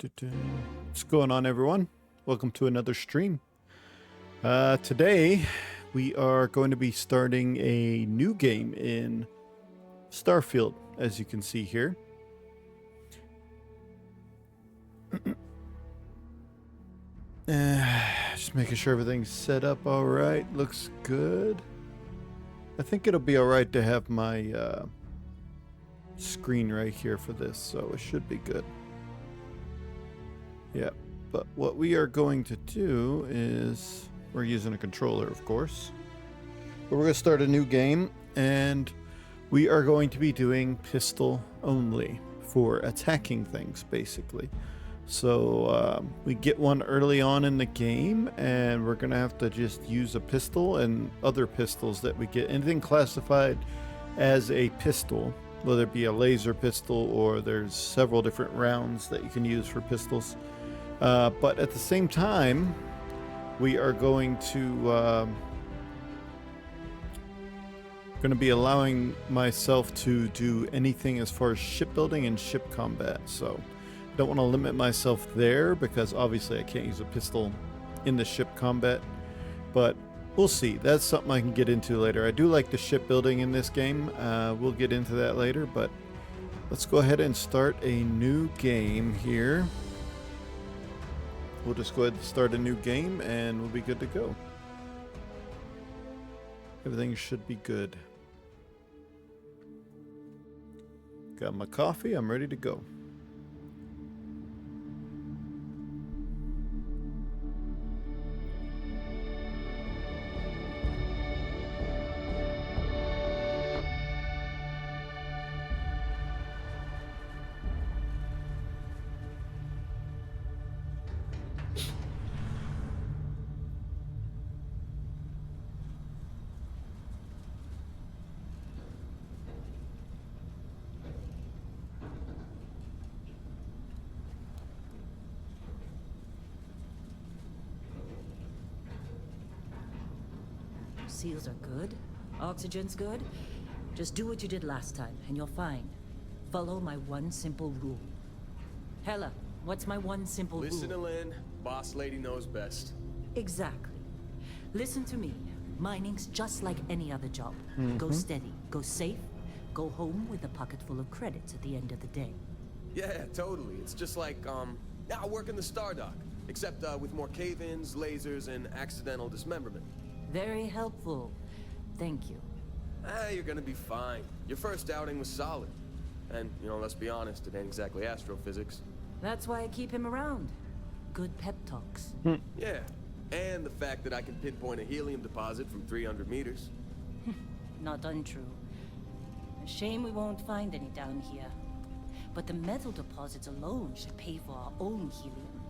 What's going on, everyone? Welcome to another stream. Today we are going to be starting a new game in Starfield, as you can see here. Just making sure everything's set up all right. Looks good. I think it'll be all right to have my screen right here for this, so it should be good. Yeah, but what we are going to do is we're using a controller, of course. But we're going to start a new game, and we are going to be doing pistol only for attacking things, basically. So we get one early on in the game, and we're going to have to just use a pistol and other pistols that we get. Anything classified as a pistol, whether it be a laser pistol or there's several different rounds that you can use for pistols. But at the same time, we are going to be allowing myself to do anything as far as shipbuilding and ship combat. So I don't want to limit myself there because obviously I can't use a pistol in the ship combat. But we'll see. That's something I can get into later. I do like the shipbuilding in this game. We'll get into that later. But let's go ahead and start a new game here. We'll just go ahead and start a new game and we'll be good to go. Everything should be good. Got my coffee, I'm ready to go. Seals are good. Oxygen's good. Just do what you did last time, and you're fine. Follow my one simple rule. Hella, what's my one simple rule? Listen to Lynn. Boss lady knows best. Exactly. Listen to me. Mining's just like any other job. Go steady, go safe, go home with a pocket full of credits at the end of the day. Yeah, totally. It's just like, I work in the Star Dock. Except, with more cave-ins, lasers, and accidental dismemberment. Very helpful. Thank you. You're gonna be fine. Your first outing was solid. And, let's be honest, it ain't exactly astrophysics. That's why I keep him around. Good pep talks. Yeah, and the fact that I can pinpoint a helium deposit from 300 meters. Not untrue. A shame we won't find any down here. But the metal deposits alone should pay for our own helium.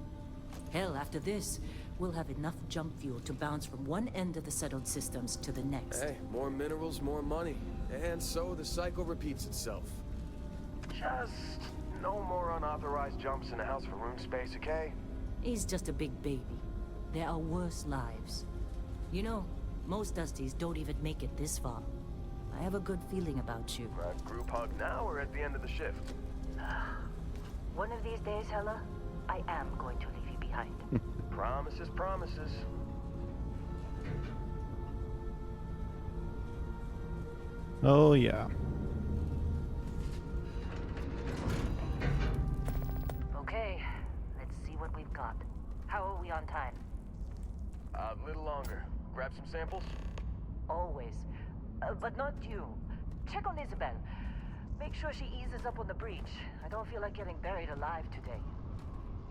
Hell, after this, we'll have enough jump fuel to bounce from one end of the settled systems to the next. Hey, more minerals, more money. And so the cycle repeats itself. Just no more unauthorized jumps in the house for room space, okay? He's just a big baby. There are worse lives. You know, most Dusties don't even make it this far. I have a good feeling about you. Group hug now or at the end of the shift? One of these days, Hella, I am going to leave you behind. Promises, promises. Oh yeah. Okay, let's see what we've got. How are we on time? A little longer. Grab some samples? Always. But not you. Check on Isabel. Make sure she eases up on the breach. I don't feel like getting buried alive today.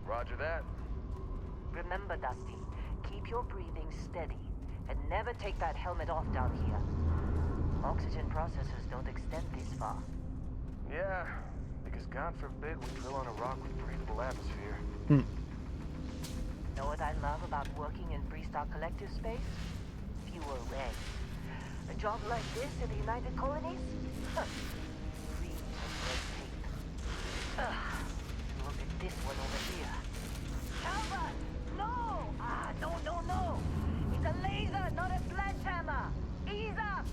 Roger that. Remember, Dusty, keep your breathing steady and never take that helmet off down here. Oxygen processors don't extend this far. Yeah, because God forbid we drill on a rock with breathable atmosphere. Know what I love about working in Freestar Collective space? Fewer regs. A job like this in the United Colonies? Free of red tape. Look at this one over here. Calvert! No! No! It's a laser, not a sledgehammer! Ease up!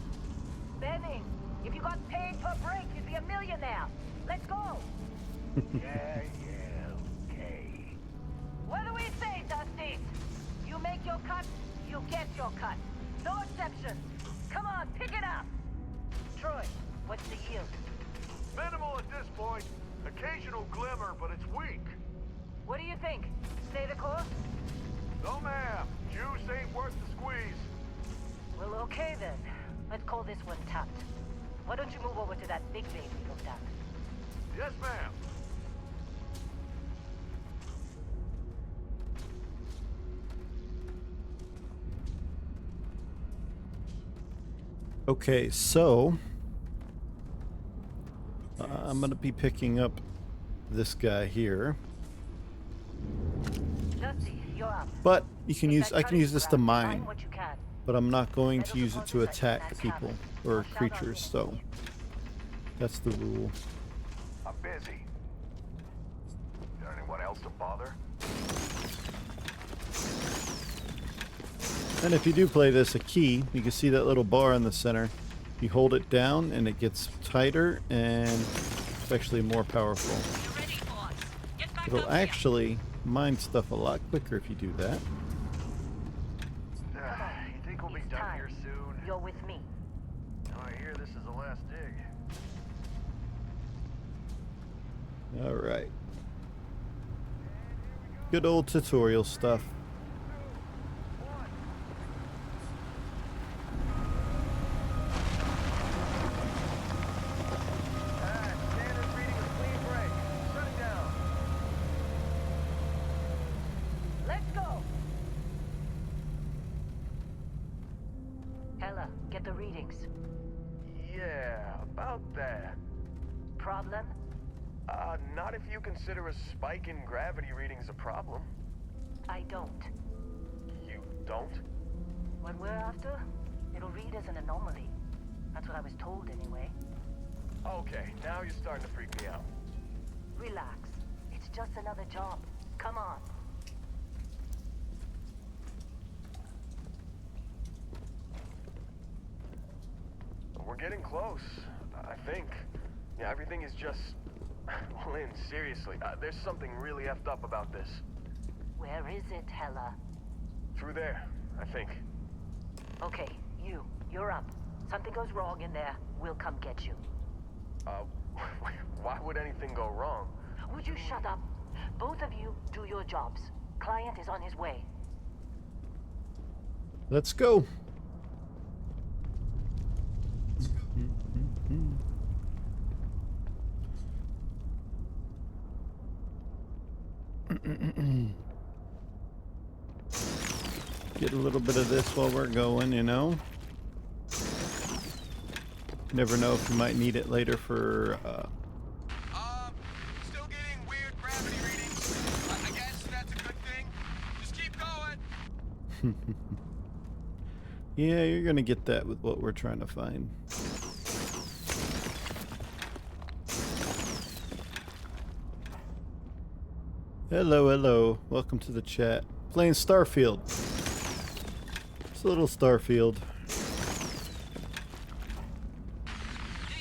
Benning, if you got paid per break, you'd be a millionaire. Let's go! Yeah, okay. your cut, you get your cut. No exceptions. Come on, pick it up. Troy, what's the yield? Minimal at this point. Occasional glimmer, but it's weak. What do you think? Stay the course? No, ma'am. Juice ain't worth the squeeze. Well, okay then. Let's call this one tapped. Why don't you move over to that big vein we looked at? Yes, ma'am. Okay, so I'm gonna be picking up this guy here, Dusty, you're up. but you can use I can use this to mine, Find what you can. but I'm not going to use it to attack people or creatures. So that's the rule. I'm busy. Is there anyone else to bother? And if you do play this a key, you can see that little bar in the center. You hold it down and it gets tighter and it's actually more powerful. It'll actually mine stuff a lot quicker if you do that. You think we'll be It's done time. here soon? You're with me. Oh, I hear this is the last dig. Alright. Good old tutorial stuff. Standard reading of clean break. Shutting down. Let's go. Ella, get the readings. Yeah, about that. Problem? Not if you consider a spike in gravity readings a problem. I don't. You don't? What we're after, it'll read as an anomaly. That's what I was told anyway. Okay, now you're starting to freak me out. Relax. It's just another job. Come on. We're getting close, I think. Yeah, everything is just... Lynn, seriously, there's something really effed up about this. Where is it, Hella? Through there, I think. Okay, you're up. Something goes wrong in there, we'll come get you. Why would anything go wrong? Would you shut up? Both of you do your jobs. Client is on his way. Let's go. Get a little bit of this while we're going, you know. Never know if you might need it later for Still getting weird gravity readings. I guess that's a good thing. Just keep going. yeah, you're gonna get that with what we're trying to find. Hello, hello. Welcome to the chat. Playing Starfield. It's a little Starfield. Do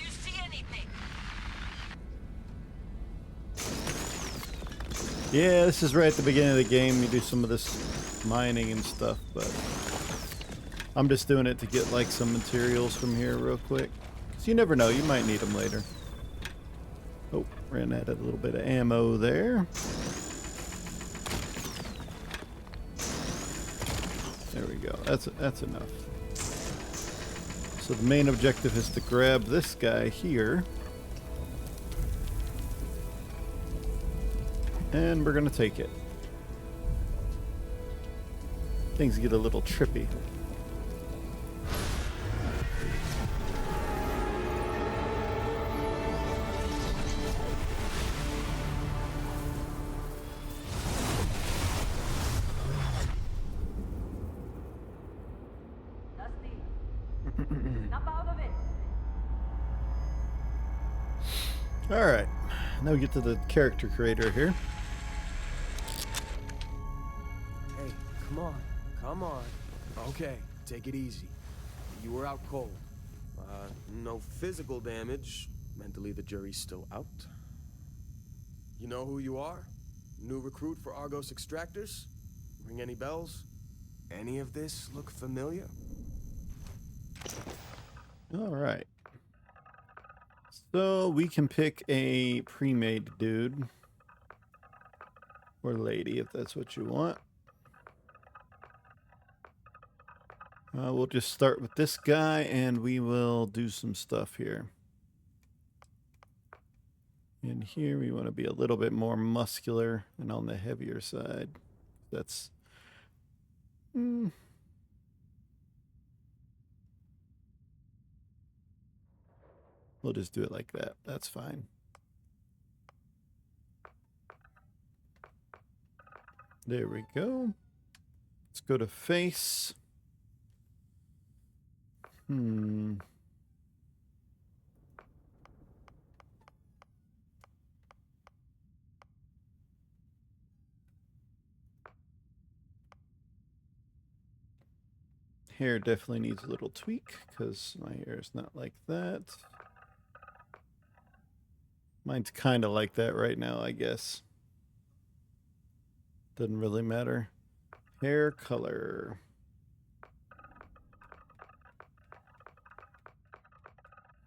you see anything? Yeah, this is right at the beginning of the game. You do some of this mining and stuff, but I'm just doing it to get like some materials from here real quick. Because you never know, you might need them later. Oh, ran out of a little bit of ammo there. There we go. That's enough. So the main objective is to grab this guy here. And we're gonna take it. Things get a little trippy. Dusty. Snap out of it. Alright. Now we get to the character creator here. Hey, come on. Come on. Okay, take it easy. You were out cold. No physical damage. Mentally, the jury's still out. You know who you are? New recruit for Argos Extractors? Ring any bells? Any of this look familiar? All right. So we can pick a pre-made dude or lady if that's what you want. We'll just start with this guy and we will do some stuff here. And here we want to be a little bit more muscular and on the heavier side. That's... We'll just do it like that. That's fine. There we go. Let's go to face. Hair definitely needs a little tweak because my hair is not like that. Mine's kind of like that right now, I guess. Doesn't really matter. Hair color.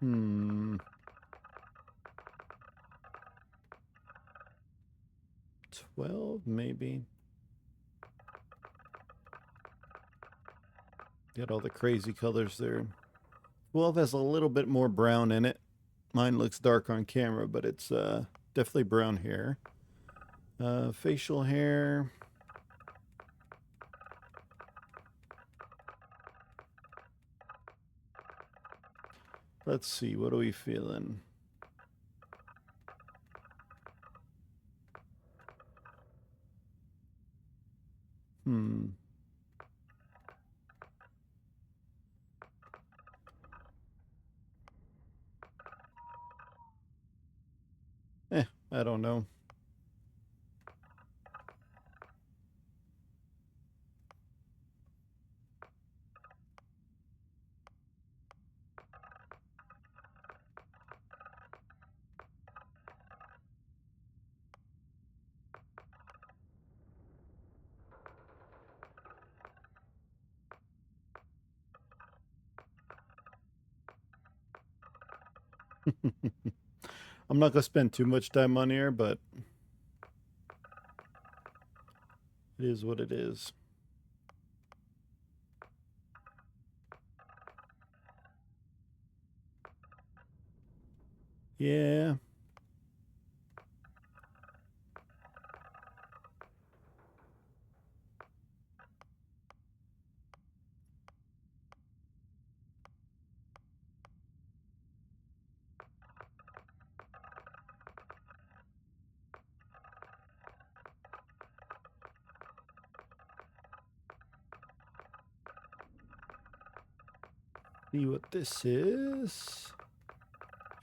Hmm. 12, maybe. Got all the crazy colors there. 12 has a little bit more brown in it. Mine looks dark on camera, but it's definitely brown hair. Facial hair. Let's see, what are we feeling? I don't know. I'm not going to spend too much time on here, but it is what it is. Yeah. See what this is.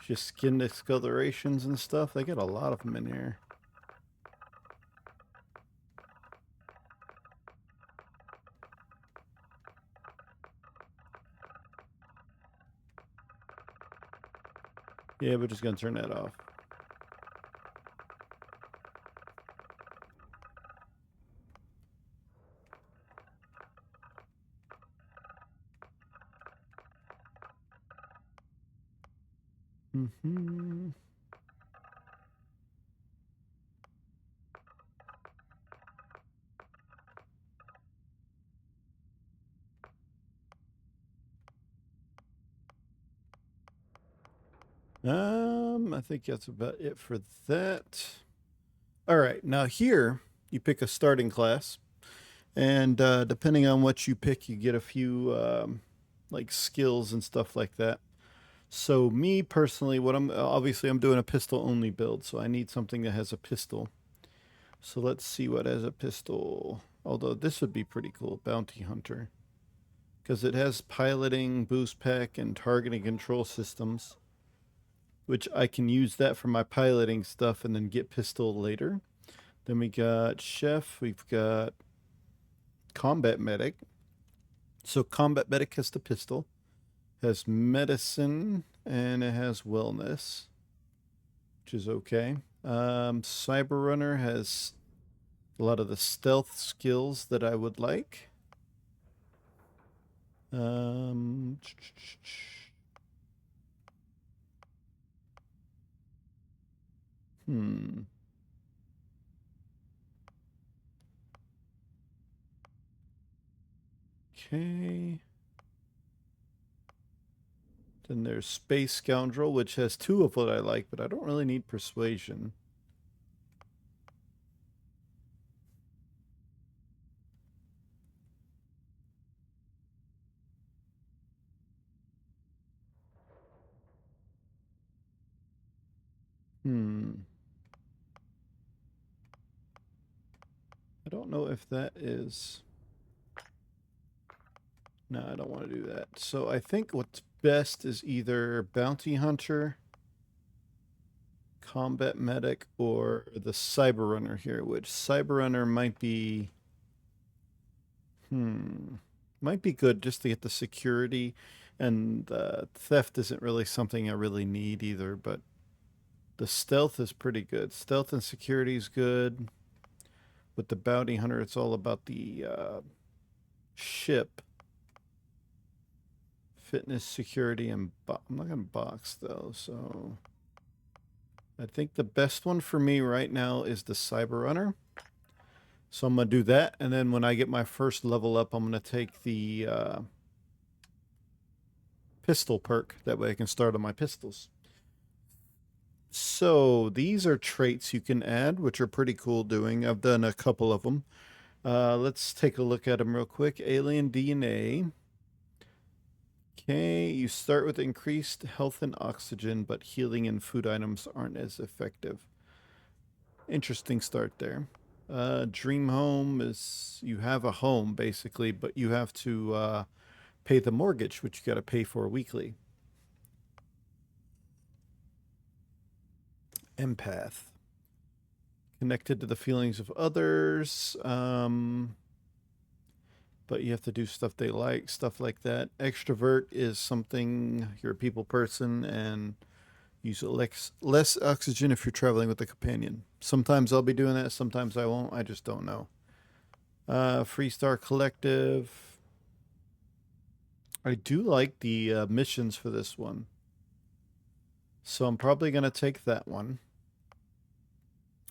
Just skin discolorations and stuff. They got a lot of them in here. Yeah, we're just going to turn that off. I think that's about it for that. All right, now here you pick a starting class, and depending on what you pick, you get a few like skills and stuff like that. So me personally, what I'm doing a pistol only build, so I need something that has a pistol. So let's see what has a pistol. Although this would be pretty cool, bounty hunter, because it has piloting, boost pack, and targeting control systems, which I can use that for my piloting stuff and then get pistol later. Then we got chef, we've got combat medic. So combat medic has the pistol, has medicine, and it has wellness, which is okay. Cyber runner has a lot of the stealth skills that I would like. Um, hmm. Okay. Then there's Space Scoundrel, which has 2 of what I like, but I don't really need Persuasion. I don't know if that is... No, I don't want to do that. So I think what's best is either Bounty Hunter, Combat Medic, or the Cyber Runner here, which Cyber Runner might be... Might be good just to get the security, and theft isn't really something I really need either, but the stealth is pretty good. Stealth and security is good. With the Bounty Hunter, it's all about the ship. Fitness, security, and... I'm not going to box, though, so... I think the best one for me right now is the Cyber Runner. So I'm going to do that, and then when I get my first level up, I'm going to take the pistol perk. That way I can start on my pistols. So these are traits you can add, which are pretty cool doing. I've done a couple of them. Let's take a look at them real quick. Alien DNA. Okay, you start with increased health and oxygen, but healing and food items aren't as effective. Interesting start there. Dream home is you have a home basically, but you have to pay the mortgage, which you got to pay for weekly. Empath. Connected to the feelings of others. But you have to do stuff they like, stuff like that. Extrovert is something you're a people person and use less oxygen if you're traveling with a companion. Sometimes I'll be doing that, sometimes I won't. I just don't know. Freestar Collective. I do like the missions for this one. So I'm probably going to take that one.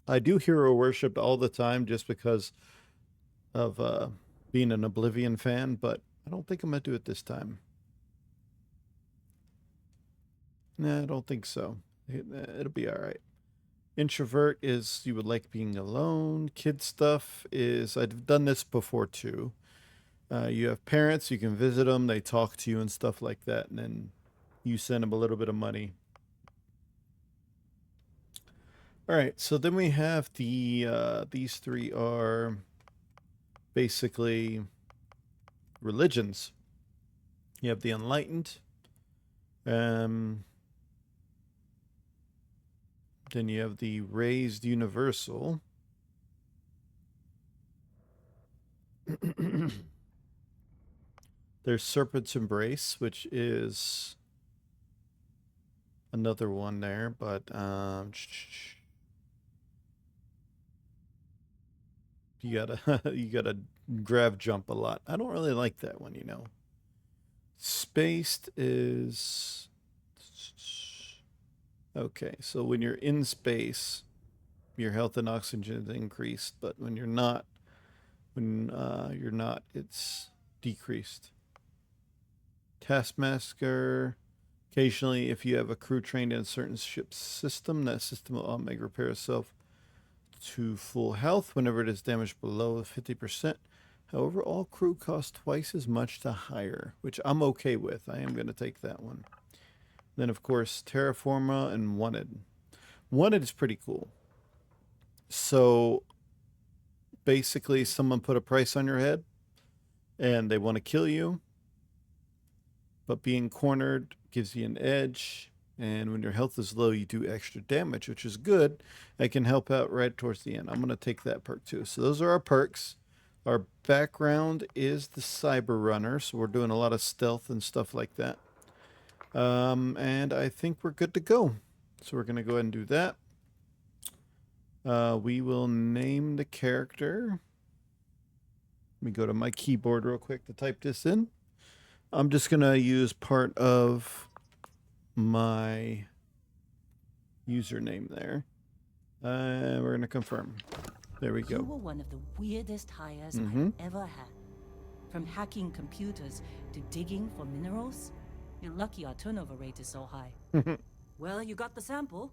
I do hero worship all the time just because of being an Oblivion fan, but I don't think I'm going to do it this time. Nah, I don't think so. It'll be all right. Introvert is you would like being alone. Kid stuff is I've done this before too. You have parents, you can visit them, they talk to you and stuff like that, and then you send them a little bit of money. All right, so then we have the these 3 are basically religions. You have the Enlightened. Then you have the Raised Universal. There's Serpent's Embrace, which is another one there, but you gotta grab jump a lot. I don't really like that one, you know. Spaced is okay. So when you're in space, your health and oxygen is increased, but when you're not, it's decreased. Taskmaster. Occasionally, if you have a crew trained in a certain ship's system, that system will automatically repair itself to full health whenever it is damaged below 50%. However, all crew cost twice as much to hire, which I'm okay with. I am going to take that one. Then, of course, Terraforma and Wanted. Wanted is pretty cool. So, basically, someone put a price on your head, and they want to kill you. But being cornered gives you an edge. And when your health is low, you do extra damage, which is good. It can help out right towards the end. I'm going to take that perk too. So those are our perks. Our background is the Cyber Runner. So we're doing a lot of stealth and stuff like that. And I think we're good to go. So we're going to go ahead and do that. We will name the character. Let me go to my keyboard real quick to type this in. I'm just going to use part of my username there. We're going to confirm. There we You go. were one of the weirdest hires Mhm. I've ever had. From hacking computers to digging for minerals. You're lucky our turnover rate is so high. Well, you got the sample.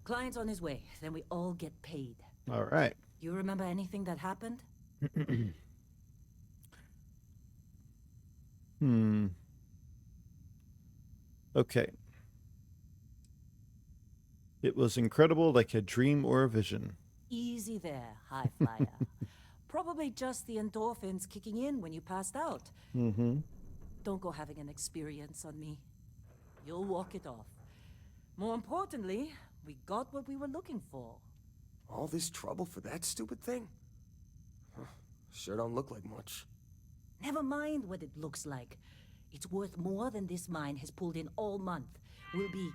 Client's on his way. Then we all get paid. All right. You remember anything that happened? Okay. It was incredible, like a dream or a vision. Easy there, high flyer. Probably just the endorphins kicking in when you passed out. Mm-hmm. Don't go having an experience on me. You'll walk it off. More importantly, we got what we were looking for. All this trouble for that stupid thing? Huh, sure don't look like much. Never mind what it looks like. It's worth more than this mine has pulled in all month. We'll be...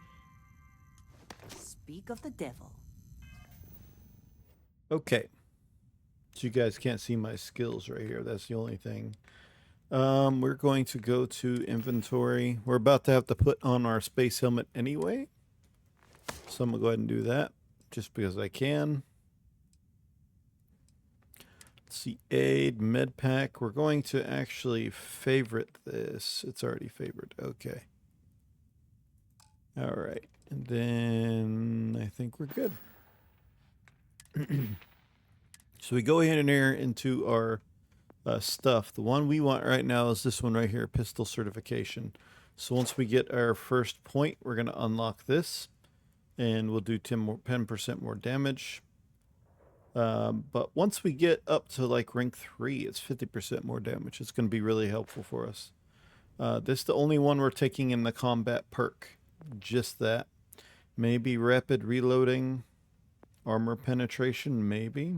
Speak of the devil. Okay. So you guys can't see my skills right here. That's the only thing. We're going to go to inventory. We're about to have to put on our space helmet anyway. So I'm going to go ahead and do that just because I can. Let's see, aid, med pack. We're going to actually favorite this. It's already favored. Okay. All right. And then I think we're good. So we go in here into our stuff. The one we want right now is this one right here, pistol certification. So once we get our first point, we're going to unlock this, and we'll do 10% more damage. But once we get up to like rank 3, it's 50% more damage. It's going to be really helpful for us. This is the only one we're taking in the combat perk. Just that. Maybe rapid reloading, armor penetration, maybe.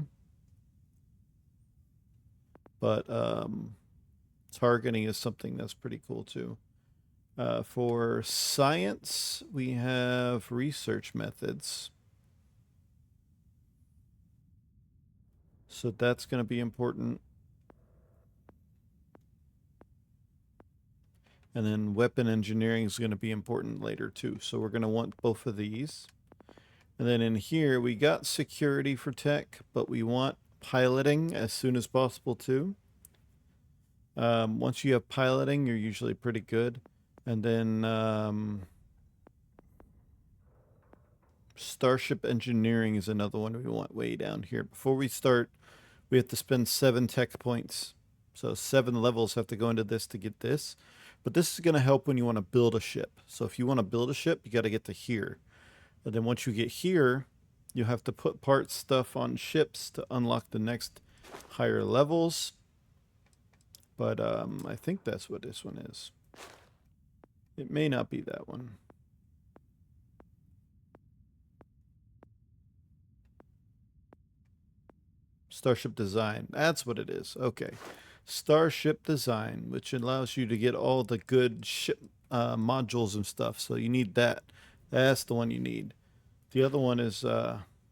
But targeting is something that's pretty cool too. For science, we have research methods. So that's going to be important. And then weapon engineering is going to be important later too. So we're going to want both of these. And then in here, we got security for tech, but we want piloting as soon as possible too. Once you have piloting, you're usually pretty good. And then starship engineering is another one we want way down here. Before we start, we have to spend 7 tech points. So 7 levels have to go into this to get this. But this is going to help when you want to build a ship. So if you want to build a ship, you got to get to here. And then once you get here, you have to put parts stuff on ships to unlock the next higher levels. But I think that's what this one is. It may not be that one. Starship design. That's what it is. Okay. Starship design, which allows you to get all the good ship modules and stuff. So you need that. That's the one you need. The other one is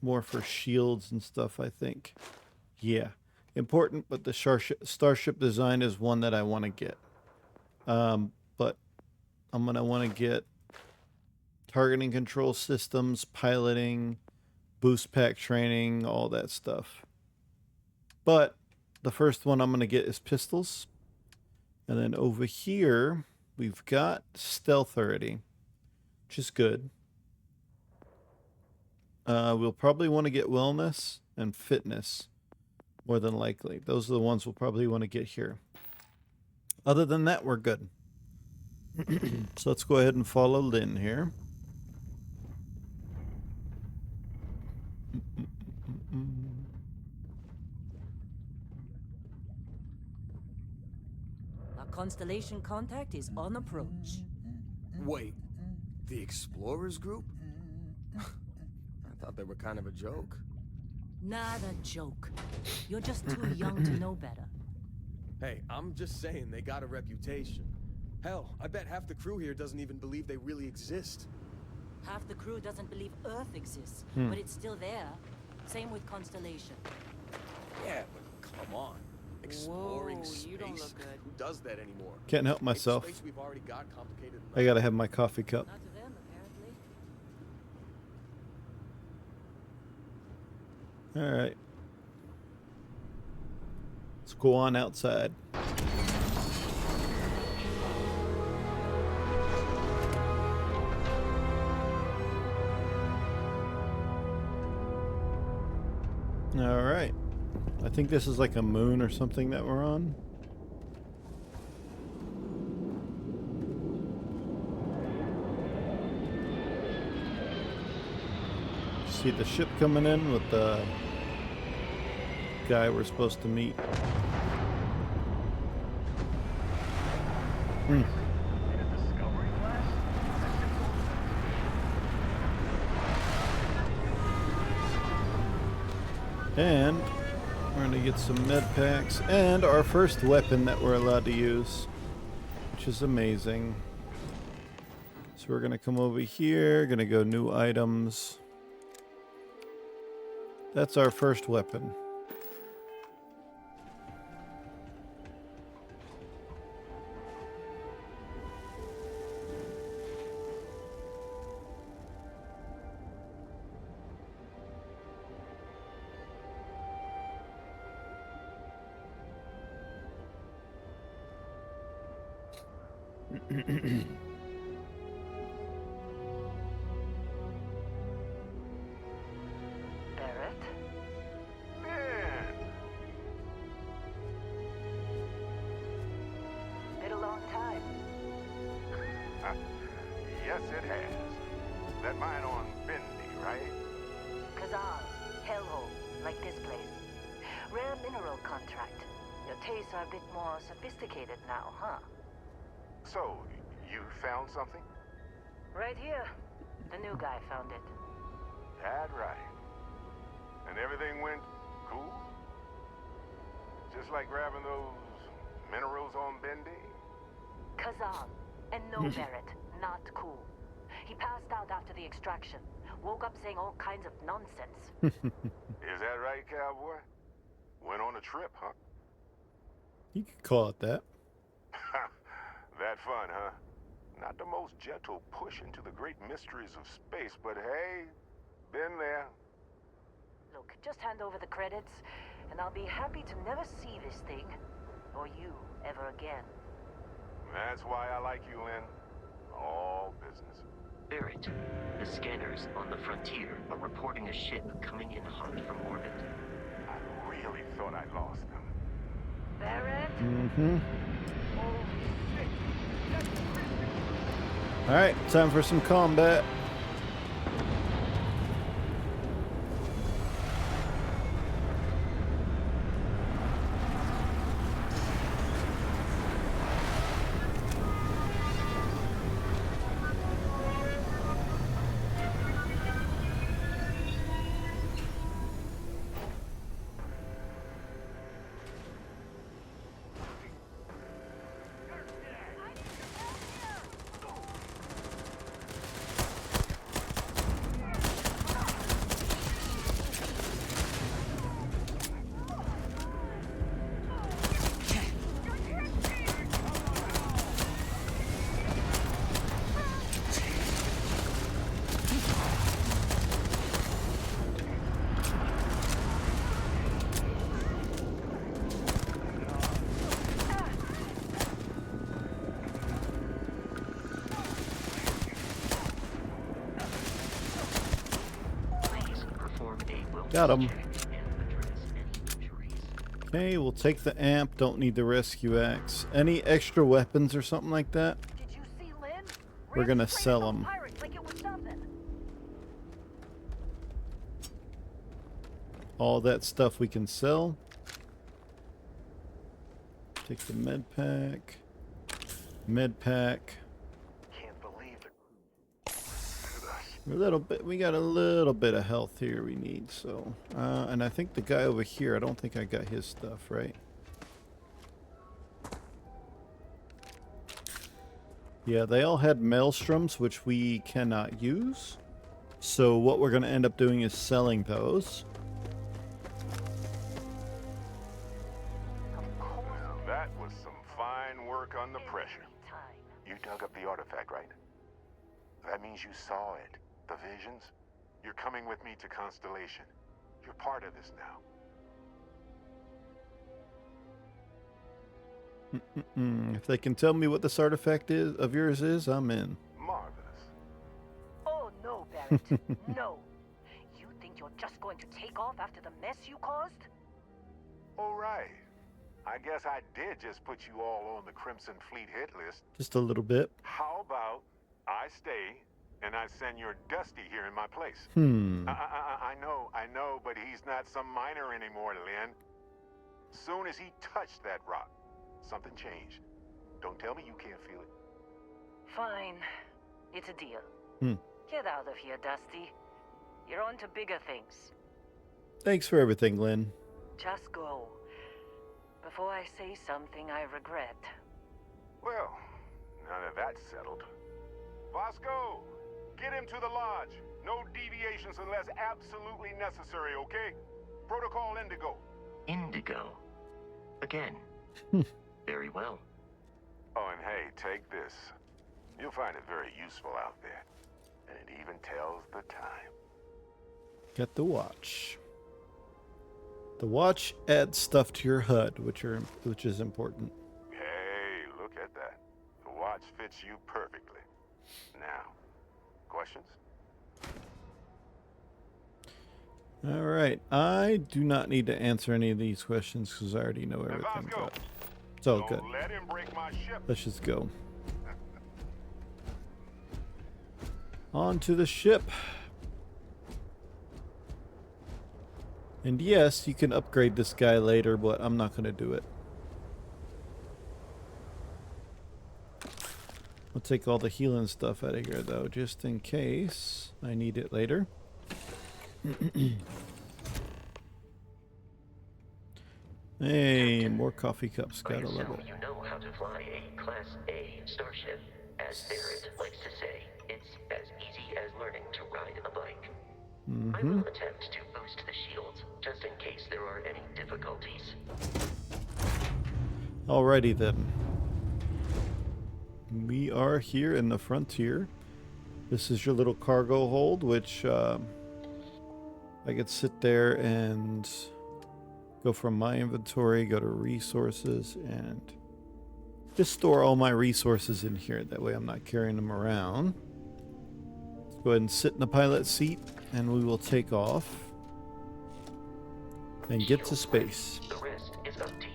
more for shields and stuff, I think. Yeah. Important, but the starship design is one that I want to get. But I'm going to want to get targeting control systems, piloting, boost pack training, all that stuff. But the first one I'm going to get is pistols. And then over here, we've got stealth already, which is good. We'll probably want to get wellness and fitness, more than likely. Those are the ones we'll probably want to get here. Other than that, we're good. So let's go ahead and follow Lynn here. Our constellation contact is on approach. Wait, the Explorers group? I thought they were kind of a joke. Not a joke. You're just too young to know better. Hey, I'm just saying they got a reputation. Hell, I bet half the crew here doesn't even believe they really exist. Half the crew doesn't believe Earth exists, but it's still there. Same with Constellation. Yeah, but come on. Exploring Whoa, space? you don't look good. Who does that anymore? Can't help Make myself. Space we've already got complicated I gotta have my coffee cup. Not to them, apparently. All right. Let's go on outside. All right. I think this is like a moon or something that we're on. See the ship coming in with the guy we're supposed to meet. In a discovery class? And we're gonna get some med packs and our first weapon that we're allowed to use, which is amazing. So we're gonna come over here, gonna go new items. That's our first weapon. Barrett? Man, Been a long time. Yes, it has. That mine on Bendy, right? Kazan, hellhole, like this place. Rare mineral contract. Your tastes are a bit more sophisticated now, huh? So, you found something? Right here. The new guy found it. That right. And everything went cool? Just like grabbing those minerals on Bendy? Kazan. And no Barrett. Not cool. He passed out after the extraction. Woke up saying all kinds of nonsense. Is that right, cowboy? Went on a trip, huh? You could call it that. That fun, huh? Not the most gentle push into the great mysteries of space, but hey, been there. Look, just hand over the credits, and I'll be happy to never see this thing, or you, ever again. That's why I like you, Lynn. All business. Barrett, the scanners on the frontier are reporting a ship coming in hot from orbit. I really thought I lost them. Barrett? Mm-hmm. Oh, shit. Alright, time for some combat. Please perform a will Got 'em. check and address any injuries. Okay, we'll take the amp. Don't need the rescue axe. Any extra weapons or something like that? Did you see Lynn? We're gonna Ran straight sell up 'em. Pirates like it was nothing. All that stuff we can sell. Take the med pack. Med pack. Can't believe it. We got a little bit of health here we need, so. And I think the guy over here, I don't think I got his stuff, right? Yeah, they all had maelstroms, which we cannot use. So what we're going to end up doing is selling those. That was some fine work under pressure. Time. You dug up the artifact, right? That means you saw it. The visions? You're coming with me to Constellation. You're part of this now. If they can tell me what this artifact is of yours is, I'm in. Marvelous. Oh, no, Barrett. No. You think you're just going to take off after the mess you caused? All right. I guess I did just put you all on the Crimson Fleet hit list. Just a little bit. How about I stay and I send your Dusty here in my place? I know, but he's not some miner anymore, Lynn. Soon as he touched that rock, something changed. Don't tell me you can't feel it. Fine. It's a deal. Get out of here, Dusty. You're on to bigger things. Thanks for everything, Lynn. Just go. Before I say something I regret. Well, now that that's settled. Vasco, get him to the lodge. No deviations unless absolutely necessary, okay? Protocol Indigo. Indigo. Again. Very well. Oh, and hey, take this. You'll find it very useful out there. And it even tells the time. Get the watch. The watch adds stuff to your HUD, which is important. Hey, look at that. The watch fits you perfectly. Now, questions? All right. I do not need to answer any of these questions because I already know everything. Vasco, But it's all don't good. let him break my ship. Let's just go. On to the ship. And yes, you can upgrade this guy later, but I'm not going to do it. I'll take all the healing stuff out of here, though, just in case I need it later. Hey, more coffee cups. I Gotta love assume it. you know how to fly a Class A starship. As Barrett likes to say, it's as easy as learning to ride a bike. I will attempt to boost the shields, just in case there are any difficulties. Alrighty then. We are here in the frontier. This is your little cargo hold, which I could sit there and go from my inventory, go to resources, and just store all my resources in here. That way I'm not carrying them around. Let's go ahead and sit in the pilot seat, and we will take off and get to space. The rest is up to you.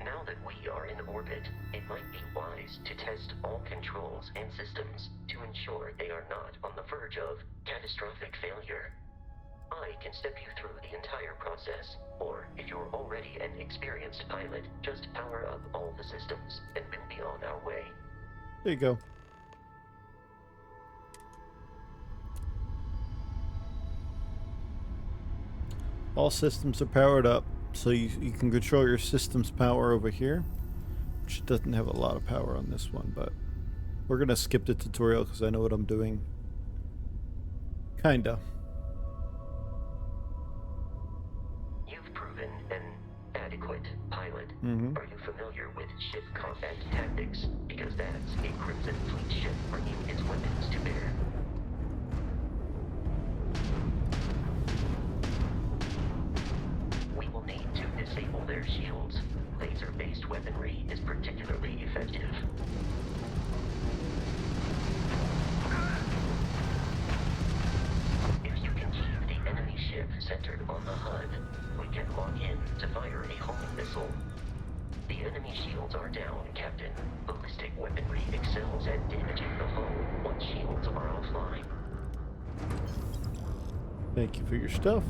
Now that we are in orbit, it might be wise to test all controls and systems to ensure they are not on the verge of catastrophic failure. I can step you through the entire process, or if you're already an experienced pilot, just power up all the systems and we'll be on our way. There you go. All systems are powered up, so you can control your system's power over here, which doesn't have a lot of power on this one, but we're going to skip the tutorial because I know what I'm doing. Kinda. You've proven an adequate pilot. Mhm. Are you familiar with ship combat tactics? Because that's a Crimson Fleet ship bringing its weapons to bear. We will need to disable their shields. Laser-based weaponry is particularly effective. If you can keep the enemy ship centered on the HUD, we can lock in to fire a homing missile. The enemy shields are down, Captain. Ballistic weaponry excels at damaging the hull once shields are offline. Thank you for your stuff.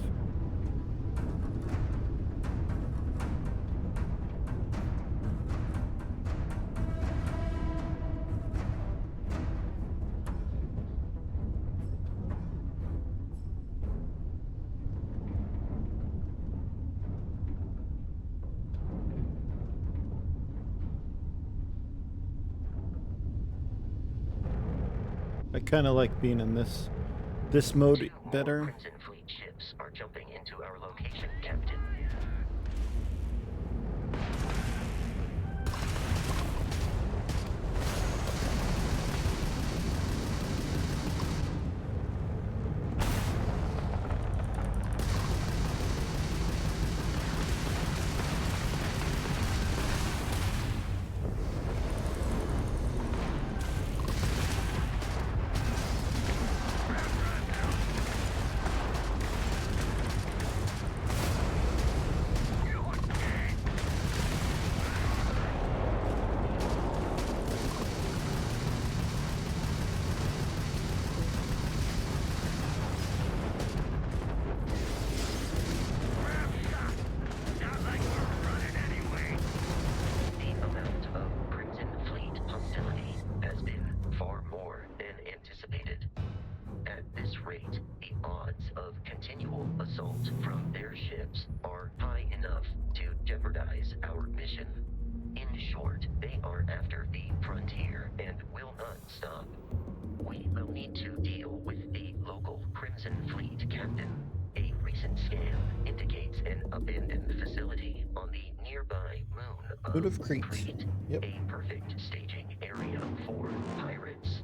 I kind of like being in this mode 2 more better. Crimson Fleet ships are jumping into our location, Captain. Moon of Crete. Yep. A perfect staging area for pirates.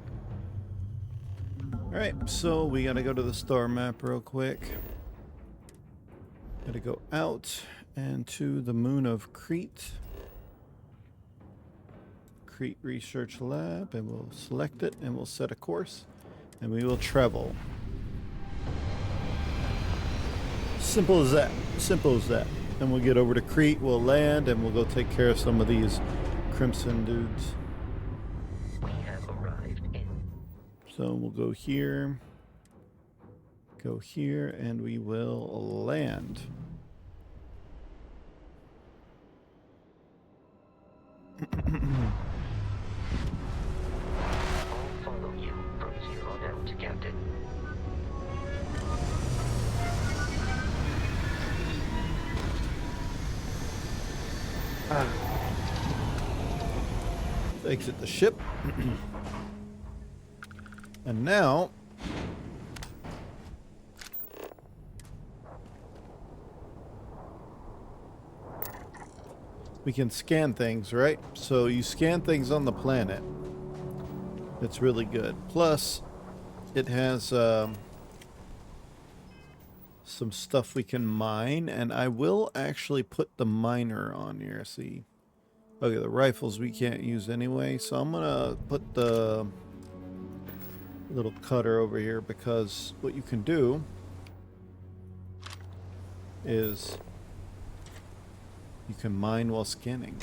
Alright, so we gotta go to the star map real quick. Gotta go out and to the Moon of Crete. Crete Research Lab, and we'll select it and we'll set a course and we will travel. Simple as that. Simple as that. Then we'll get over to Crete, we'll land, and we'll go take care of some of these Crimson dudes. We have arrived in. So we'll go here, and we will land. I'll follow you from here on out, Captain. Exit the ship. And now we can scan things, right? So you scan things on the planet. It's really good. Plus, it has some stuff we can mine, and I will actually put the miner on here. See, okay, the rifles we can't use anyway, so I'm gonna put the little cutter over here, because what you can do is you can mine while scanning,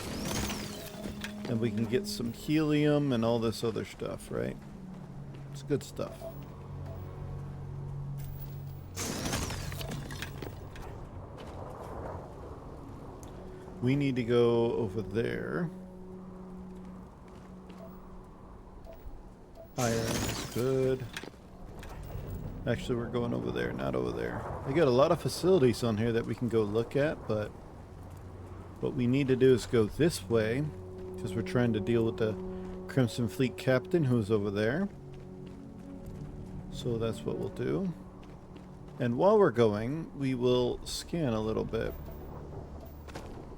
and we can get some helium and all this other stuff, right? It's good stuff. We need to go over there. Iron is good. Actually, we're going over there, not over there. They got a lot of facilities on here that we can go look at, but what we need to do is go this way, because we're trying to deal with the Crimson Fleet captain who's over there. So that's what we'll do. And while we're going, we will scan a little bit.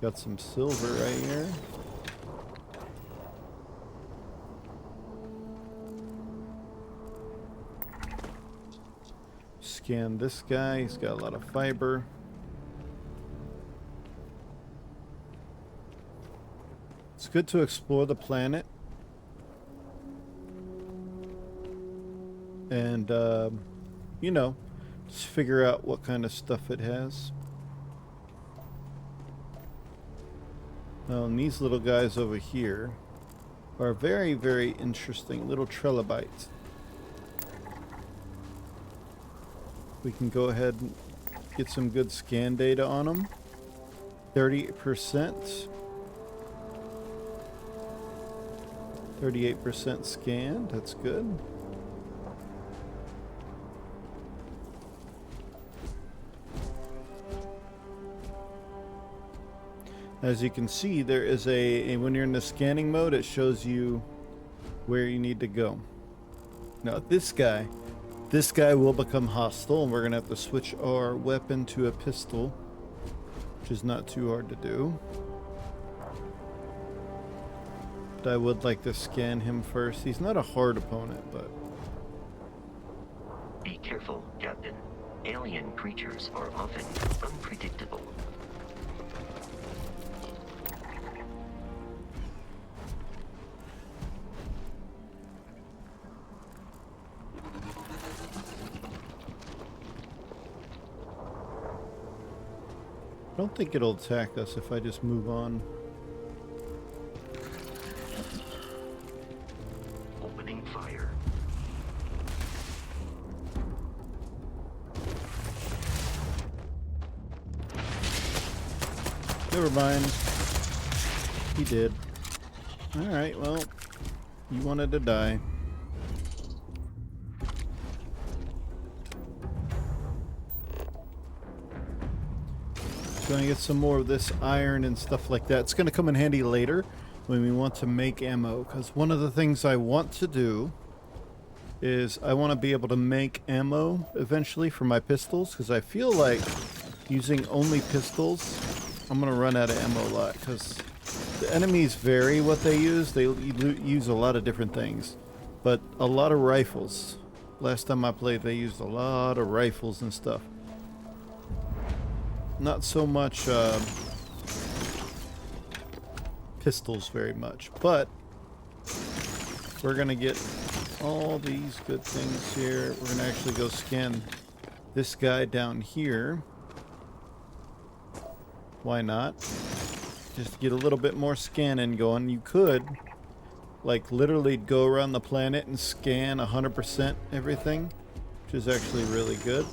Got some silver right here. Scan this guy. He's got a lot of fiber. It's good to explore the planet. And, you know, just figure out what kind of stuff it has. Now, and these little guys over here are very, very interesting little trilobites. We can go ahead and get some good scan data on them. 30%. 38% scanned. That's good. As you can see, there is when you're in the scanning mode, it shows you where you need to go. Now this guy. This guy will become hostile, and we're going to have to switch our weapon to a pistol, which is not too hard to do. But I would like to scan him first. He's not a hard opponent, but... Be careful, Captain. Alien creatures are often unpredictable. I don't think it'll attack us if I just move on. Opening fire. Never mind. He did. Alright, well, you wanted to die. Going to get some more of this iron and stuff like that. It's going to come in handy later when we want to make ammo, because one of the things I want to do is I want to be able to make ammo eventually for my pistols, because I feel like using only pistols I'm going to run out of ammo a lot, because the enemies vary what they use. They use a lot of different things, but a lot of rifles. Last time I played, they used a lot of rifles and stuff. Not so much pistols very much, but we're gonna get all these good things here. We're gonna actually go scan this guy down here. Why not? Just to get a little bit more scanning going. You could like literally go around the planet and scan 100% everything, which is actually really good.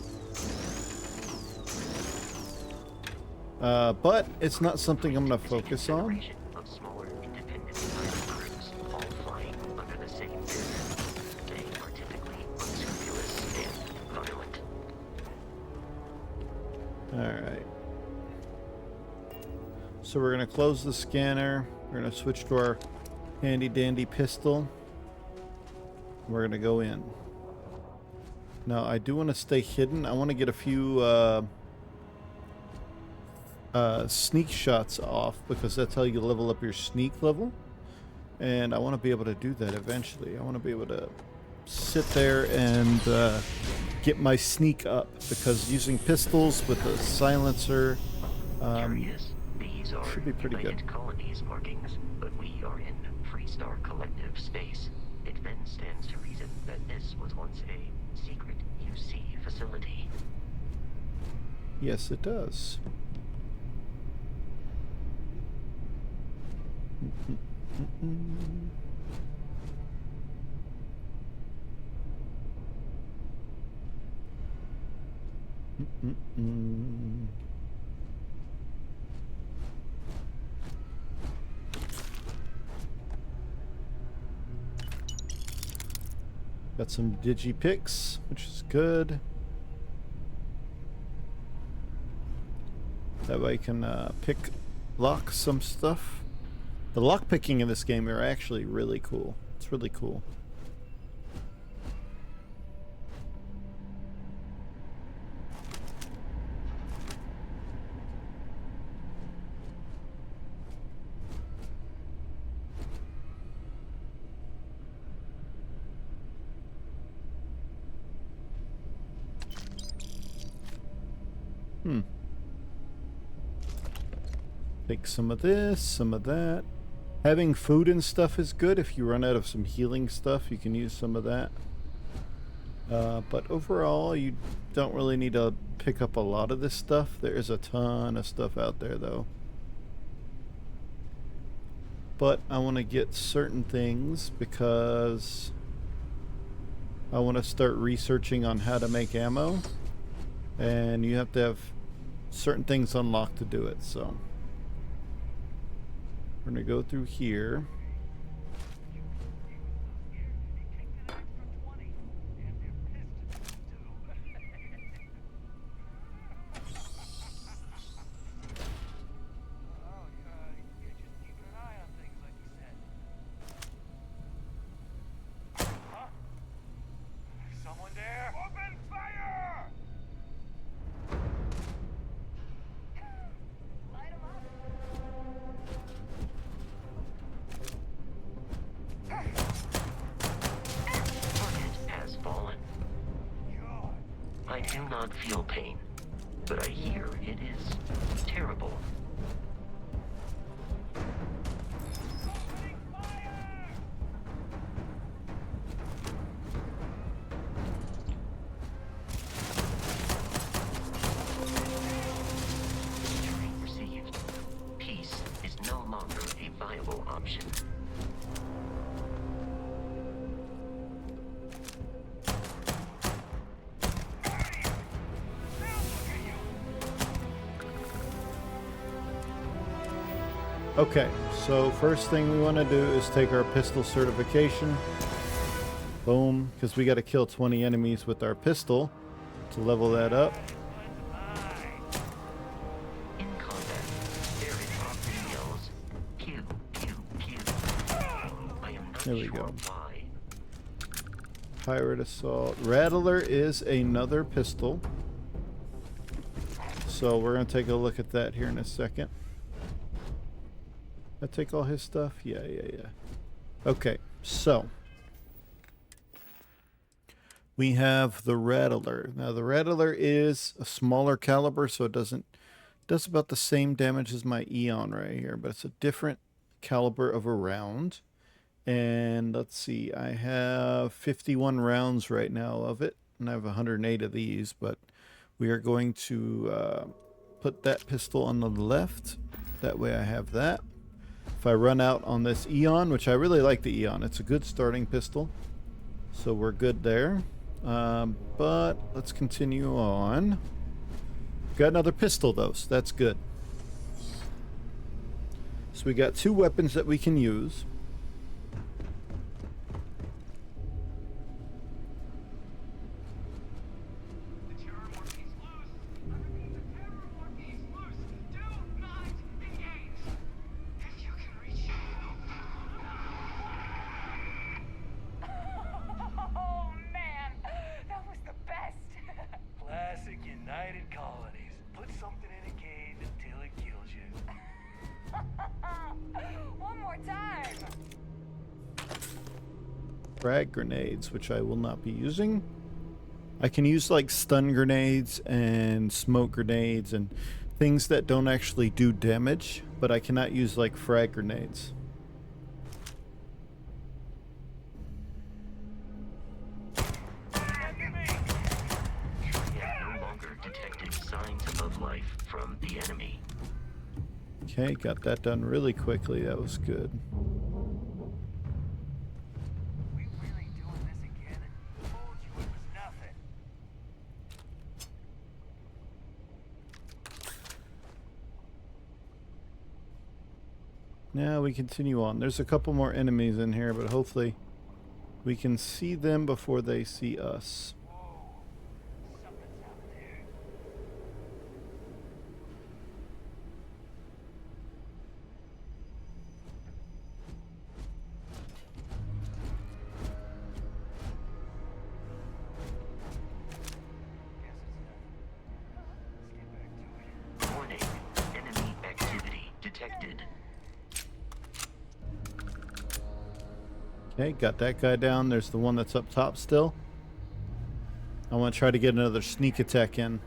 But it's not something I'm going to focus on. Of smaller, independent crews, all flying under the same banner. They are typically unscrupulous and violent. Alright. So we're going to close the scanner. We're going to switch to our handy dandy pistol. We're going to go in. Now I do want to stay hidden. I want to get a few sneak shots off, because that's how you level up your sneak level, and I want to be able to do that eventually. I want to be able to sit there and get my sneak up, because using pistols with a silencer These are should be pretty United good. Colonies markings, but we are in Freestar Collective space. It then stands to reason that this was once a secret UC facility. Yes, it does. Got some digi-picks, which is good. That way I can lock some stuff. The lock picking in this game are actually really cool. It's really cool. Take some of this, some of that. Having food and stuff is good. If you run out of some healing stuff, you can use some of that. But overall, you don't really need to pick up a lot of this stuff. There is a ton of stuff out there, though. But I want to get certain things because I want to start researching on how to make ammo. And you have to have certain things unlocked to do it, so... We're going to go through here. not feel pain, but I hear it is terrible. Injury received. Peace is no longer a viable option. Okay, so first thing we want to do is take our pistol certification. Boom, because we got to kill 20 enemies with our pistol to level that up. In combat, there is often yells, pew, pew, pew. I am not There we sure go. why. Pirate Assault. Rattler is another pistol. So we're going to take a look at that here in a second. I take all his stuff? Yeah. Okay, so we have the Rattler. Now the Rattler is a smaller caliber, so it does about the same damage as my Eon right here, but it's a different caliber of a round. And let's see, I have 51 rounds right now of it, and I have 108 of these, but we are going to put that pistol on the left. That way I have that. If I run out on this Eon, which I really like the Eon, it's a good starting pistol, so we're good there. But let's continue on. Got another pistol though, so that's good. So we got 2 weapons that we can use. Oh man, that was the best. Classic United Colonies. Put something in a cage until it kills you. One more time. Frag grenades, which I will not be using. I can use like stun grenades and smoke grenades and things that don't actually do damage, but I cannot use like frag grenades. We have no longer detected signs of life from the enemy. Okay, got that done really quickly. That was good. We really doing this again? I told you it was nothing. Now we continue on. There's a couple more enemies in here, but hopefully we can see them before they see us. Something's out there. Guess it's nothing. Let's get back to it. Warning, enemy activity detected. Okay, got that guy down. There's the one that's up top still. I want to try to get another sneak attack in.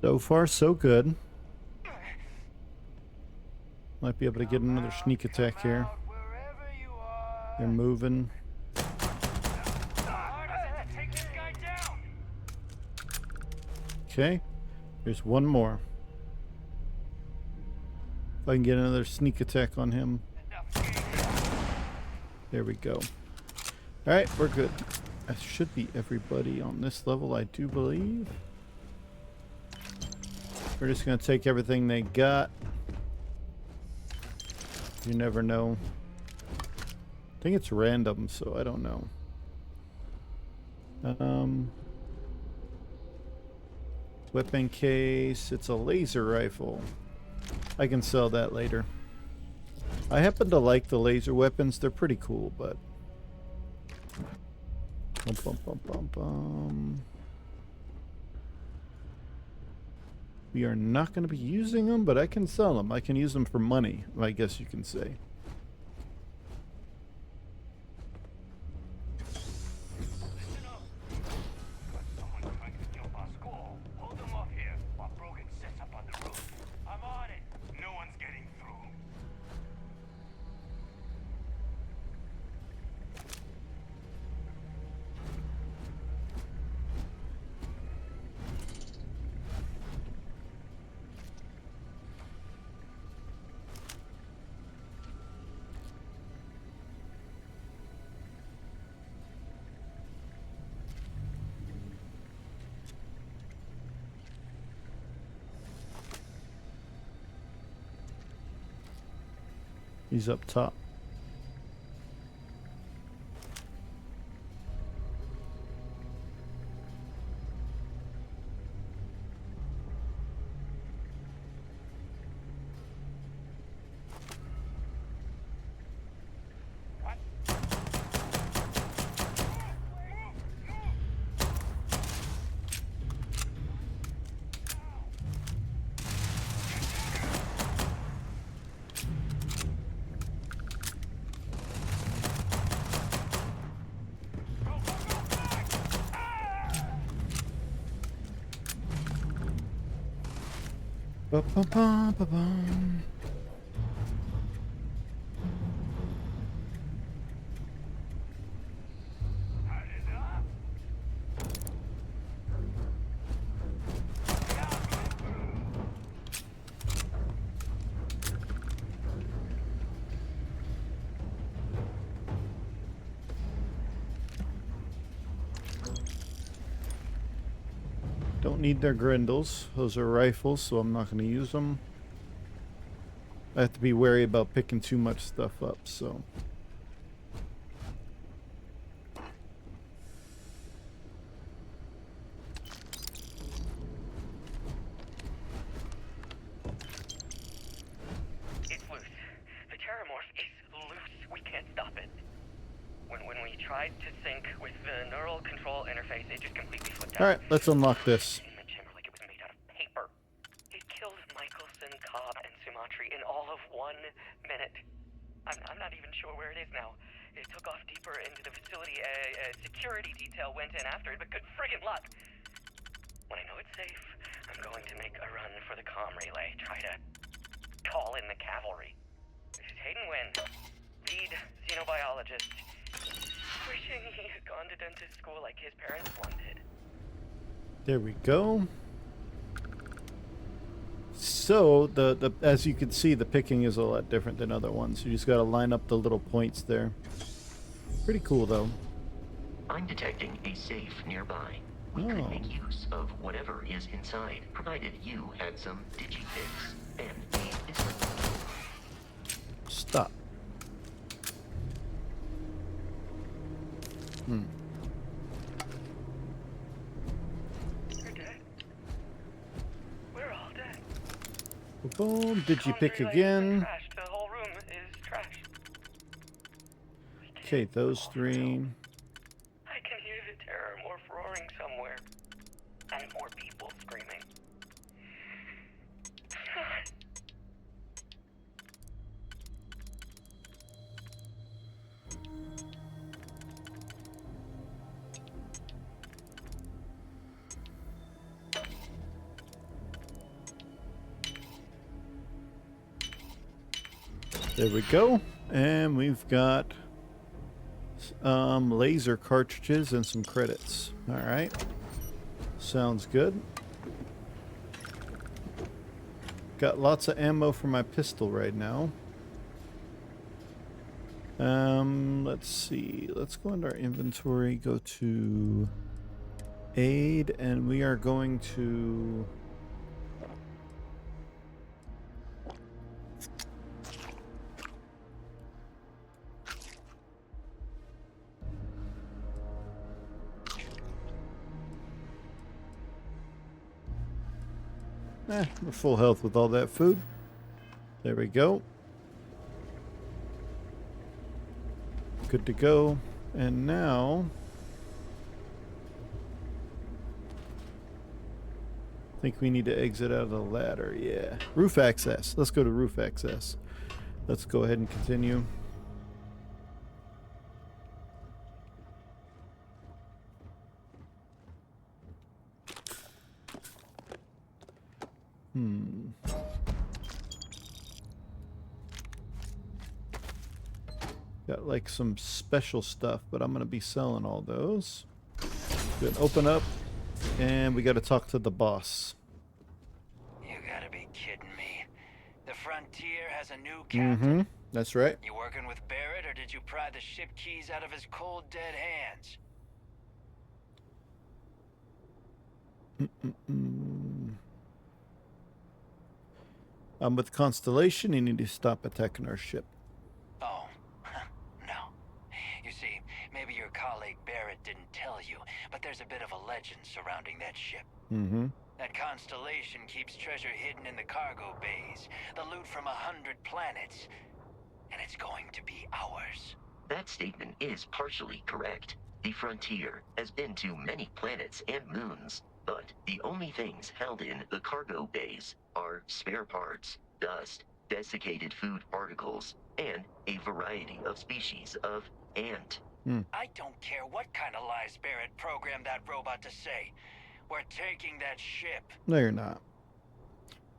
So far, so good. Might be able to get another sneak attack here. They're moving. Okay, there's one more. If I can get another sneak attack on him. There we go. Alright, we're good. That should be everybody on this level, I do believe. We're just going to take everything they got. You never know. I think it's random, so I don't know. Weapon case. It's a laser rifle. I can sell that later. I happen to like the laser weapons. They're pretty cool, but... Bum, bum, bum, bum, bum. We are not going to be using them, but I can sell them. I can use them for money, I guess you can say. He's up top. Ba-ba-ba-ba-bum. Don't need their grindles. Those are rifles, so I'm not going to use them. I have to be wary about picking too much stuff up, so... It's loose. The terramorph is loose. We can't stop it. When we tried to sync with the neural control interface, it just completely flipped out. Alright, let's unlock this. In the chamber like it was made out of paper. It killed Michelson, Cobb, and Sumatri in all of 1 minute. I'm not even sure where it is now. It took off deeper into the facility. A security detail went in after it, but good friggin' luck. When I know it's safe, I'm going to make a run for the comm relay. Try to call in the cavalry. This is Hayden Wynn, lead xenobiologist. Wishing he had gone to dentist school like his parents wanted. There we go. So, the as you can see, the picking is a lot different than other ones. You just got to line up the little points there. Pretty cool, though. I'm detecting a safe nearby. We could make use of whatever is inside, provided you had some digifix and a discipline. Stop. You're dead. We're all dead. Boom. Did you pick Comms relay again? Trashed. The whole room is trashed. Okay, those three. I can hear the terramorph roaring somewhere. And more people screaming. There we go. And we've got laser cartridges and some credits. All right. Sounds good. Got lots of ammo for my pistol right now. Let's see. Let's go into our inventory, go to aid, and we are going to we're full health with all that food. There we go. Good to go. And now I think we need to exit out of the ladder. Yeah. Roof access. Let's go to roof access. Let's go ahead and continue. Got like some special stuff, but I'm going to be selling all those. Good. Open up, and we got to talk to the boss. You gotta be kidding me. The Frontier has a new captain. Mm-hmm. That's right. You working with Barrett, or did you pry the ship keys out of his cold, dead hands? I'm with Constellation. You need to stop attacking our ship. Oh, no. You see, maybe your colleague Barrett didn't tell you, but there's a bit of a legend surrounding that ship. Mm-hmm. That Constellation keeps treasure hidden in the cargo bays, the loot from 100 planets, and it's going to be ours. That statement is partially correct. The Frontier has been to many planets and moons, but the only things held in the cargo bays are spare parts, dust, desiccated food particles, and a variety of species of ant. I don't care what kind of lies Barrett programmed that robot to say. We're taking that ship. No, you're not.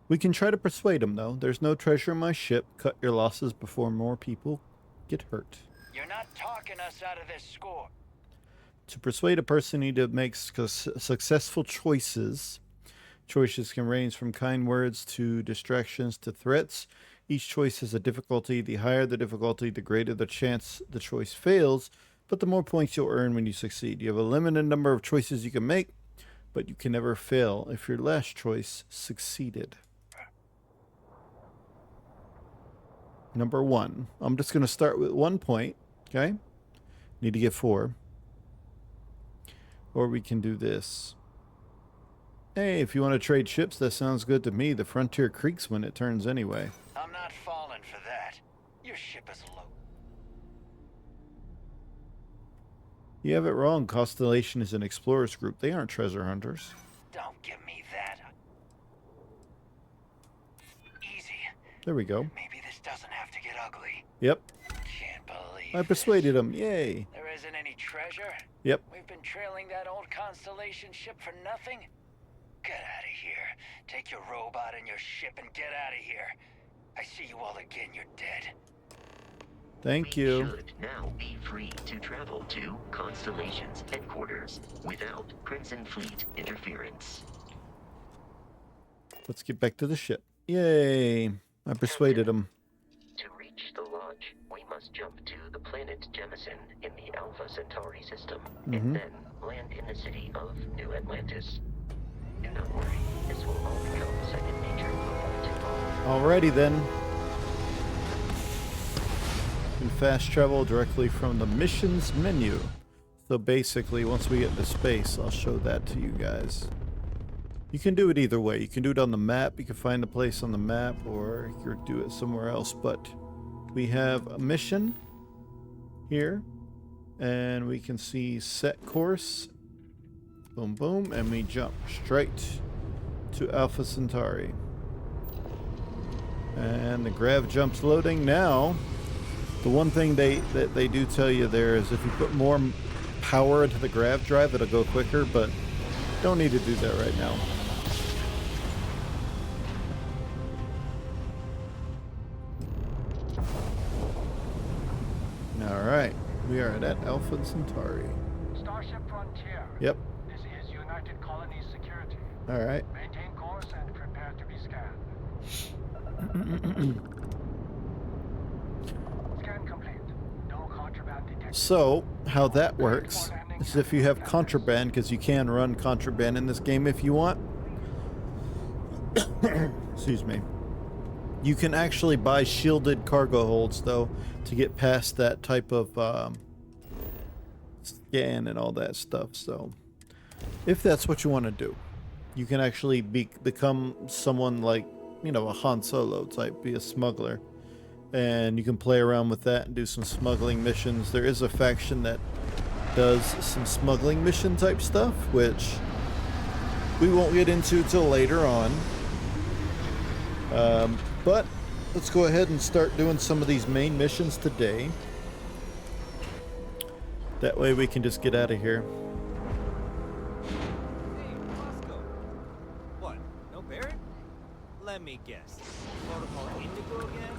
We can try to persuade him, though. There's no treasure in my ship. Cut your losses before more people get hurt. You're not talking us out of this score. To persuade a person, you need to make successful choices. Choices can range from kind words to distractions to threats. Each choice has a difficulty. The higher the difficulty, the greater the chance the choice fails, but the more points you'll earn when you succeed. You have a limited number of choices you can make, but you can never fail if your last choice succeeded. Number 1. I'm just going to start with 1 point, okay? Need to get 4. Or we can do this. Hey, if you want to trade ships, that sounds good to me. The Frontier creaks when it turns anyway. I'm not falling for that. Your ship is low. You have it wrong. Constellation is an explorers group. They aren't treasure hunters. Don't give me that. Easy. There we go. Maybe this doesn't have to get ugly. Yep. Can't believe I persuaded him. Yay. there isn't any treasure? Yep. We've been trailing that old Constellation ship for nothing? Get out of here. Take your robot and your ship and get out of here. I see you all again, you're dead. Thank We you. should now be free to travel to Constellation's headquarters without Crimson Fleet interference. Let's get back to the ship. Yay. I persuaded him. To reach the lodge, we must jump to the planet Jemison in the Alpha Centauri system, and then land in the city of New Atlantis. Do not worry, this will all become second nature before too long. Alrighty then. You can fast travel directly from the missions menu. So basically, once we get to space, I'll show that to you guys. You can do it either way. You can do it on the map. You can find the place on the map, or you can do it somewhere else. But we have a mission here, and we can see set course. Boom, boom, and we jump straight to Alpha Centauri. And the grav jump's loading now. The one thing that they do tell you there is if you put more power into the grav drive, it'll go quicker, but don't need to do that right now. Alright, we are at Alpha Centauri. Starship Frontier. Yep. This is United Colonies Security. Alright. Maintain course and prepare to be scanned. Scan complete. No contraband detected. So, how that works is if you have contraband, because you can run contraband in this game if you want. Excuse me. You can actually buy shielded cargo holds, though, to get past that type of scan and all that stuff. So, if that's what you want to do, you can actually become someone like, you know, a Han Solo type, be a smuggler. And you can play around with that and do some smuggling missions. There is a faction that does some smuggling mission type stuff, which we won't get into till later on. But let's go ahead and start doing some of these main missions today. That way we can just get out of here. Hey, Roscoe. What? No Barrett? Let me guess. Protocol Indigo again?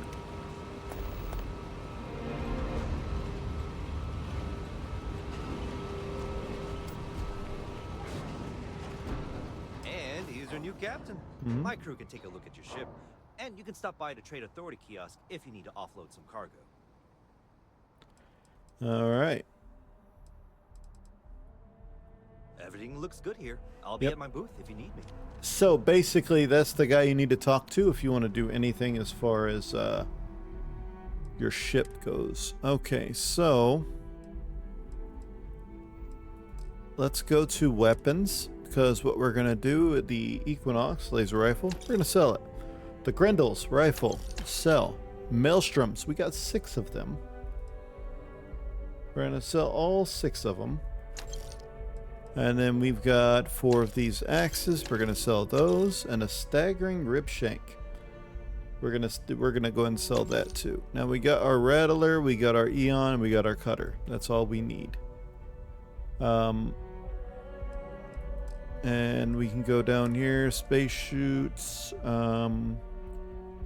And he's your new captain. Mhm. My crew can take a look at your ship, and you can stop by the Trade Authority kiosk if you need to offload some cargo. All right. Everything looks good here. I'll be Yep. at my booth if you need me. So basically, that's the guy you need to talk to if you want to do anything as far as your ship goes. Okay, so let's go to weapons, because what we're gonna do, the Equinox laser rifle, we're gonna sell it. The Grendel's rifle, sell. Maelstroms, we got 6 of them. We're gonna sell all 6 of them. And then we've got 4 of these axes. We're gonna sell those, and a staggering rib shank. We're gonna go ahead and sell that too. Now we got our rattler, we got our Eon, and we got our cutter. That's all we need. And we can go down here. Space shoots.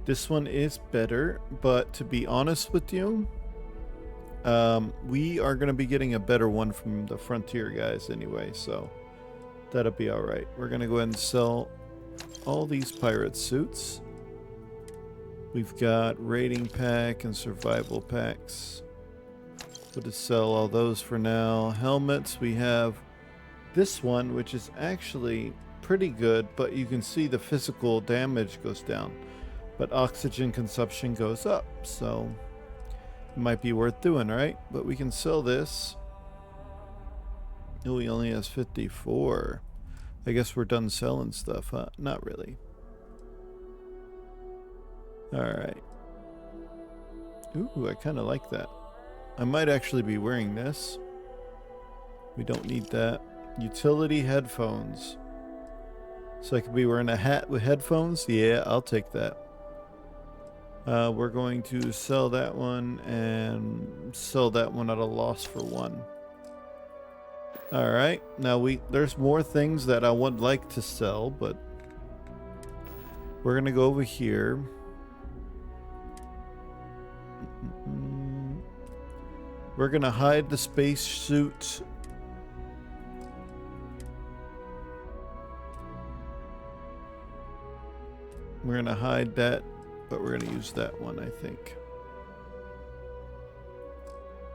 This one is better, but to be honest with you, we are going to be getting a better one from the Frontier guys anyway, so that'll be all right. We're going to go ahead and sell all these pirate suits. We've got raiding pack and survival packs. We'll just sell all those for now. Helmets, we have this one, which is actually pretty good, but you can see the physical damage goes down, but oxygen consumption goes up, so it might be worth doing, right? But we can sell this. Oh, he only has 54. I guess we're done selling stuff, huh? Not really. Alright. Ooh, I kind of like that. I might actually be wearing this. We don't need that. Utility headphones. So I could be wearing a hat with headphones? Yeah, I'll take that. We're going to sell that one and sell that one at a loss for 1. Alright, now there's more things that I would like to sell, but we're going to go over here. We're going to hide the space suit. We're going to hide that, but we're going to use that one, I think.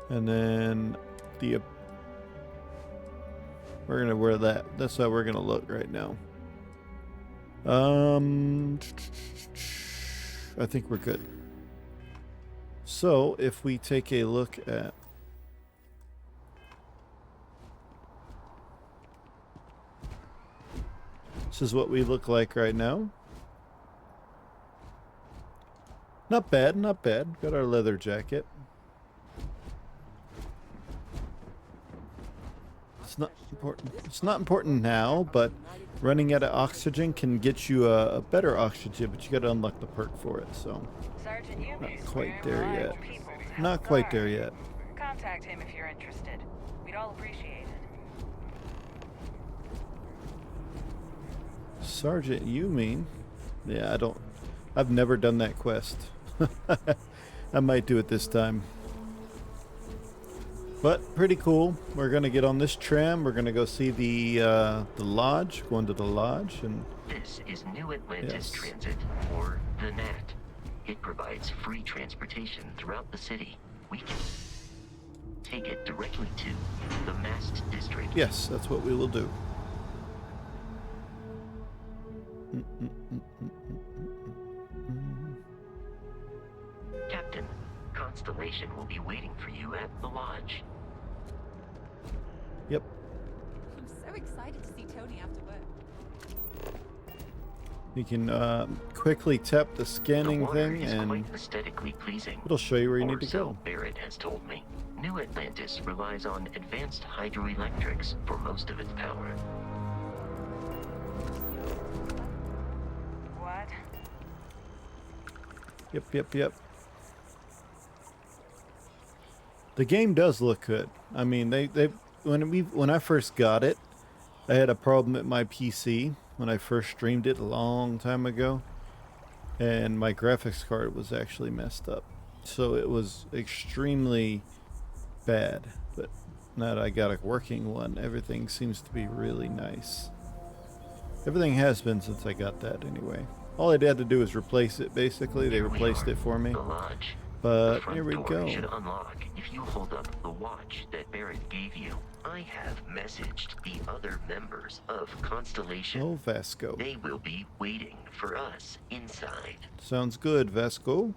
And then we're going to wear that. That's how we're going to look right now. I think we're good. So, if we take a look at this is what we look like right now. Not bad, not bad. Got our leather jacket. It's not important. It's not important now, but running out of oxygen can get you a better oxygen, but you got to unlock the perk for it. So, not quite there yet. Not quite there yet. Contact him if you're interested. We'd all appreciate it. Sergeant, you mean? Yeah, I've never done that quest. I might do it this time. But pretty cool. We're gonna get on this tram. We're gonna go see the lodge. Go into the lodge and. This is New Atlantis Yes. Transit, or the NAT. It provides free transportation throughout the city. We can take it directly to the Mast District. Yes, that's what we will do. Captain, Constellation will be waiting for you at the lodge. Yep. I'm so excited to see Tony after work. You can quickly tap the The scanning water thing is and quite aesthetically pleasing. it'll show you where you Or need to so go. Barrett has told me. New Atlantis relies on advanced hydroelectrics for most of its power. What? Yep. The game does look good. I mean, when I first got it, I had a problem at my PC when I first streamed it a long time ago, and my graphics card was actually messed up, so it was extremely bad. But now that I got a working one, everything seems to be really nice. Everything has been since I got that anyway. All I had to do was replace it, basically. They Here we replaced are, it for me. The lodge. But The front here we door go. should unlock if you hold up the watch that Barrett gave you. I have messaged the other members of Constellation. Oh, Vasco. They will be waiting for us inside. Sounds good, Vasco.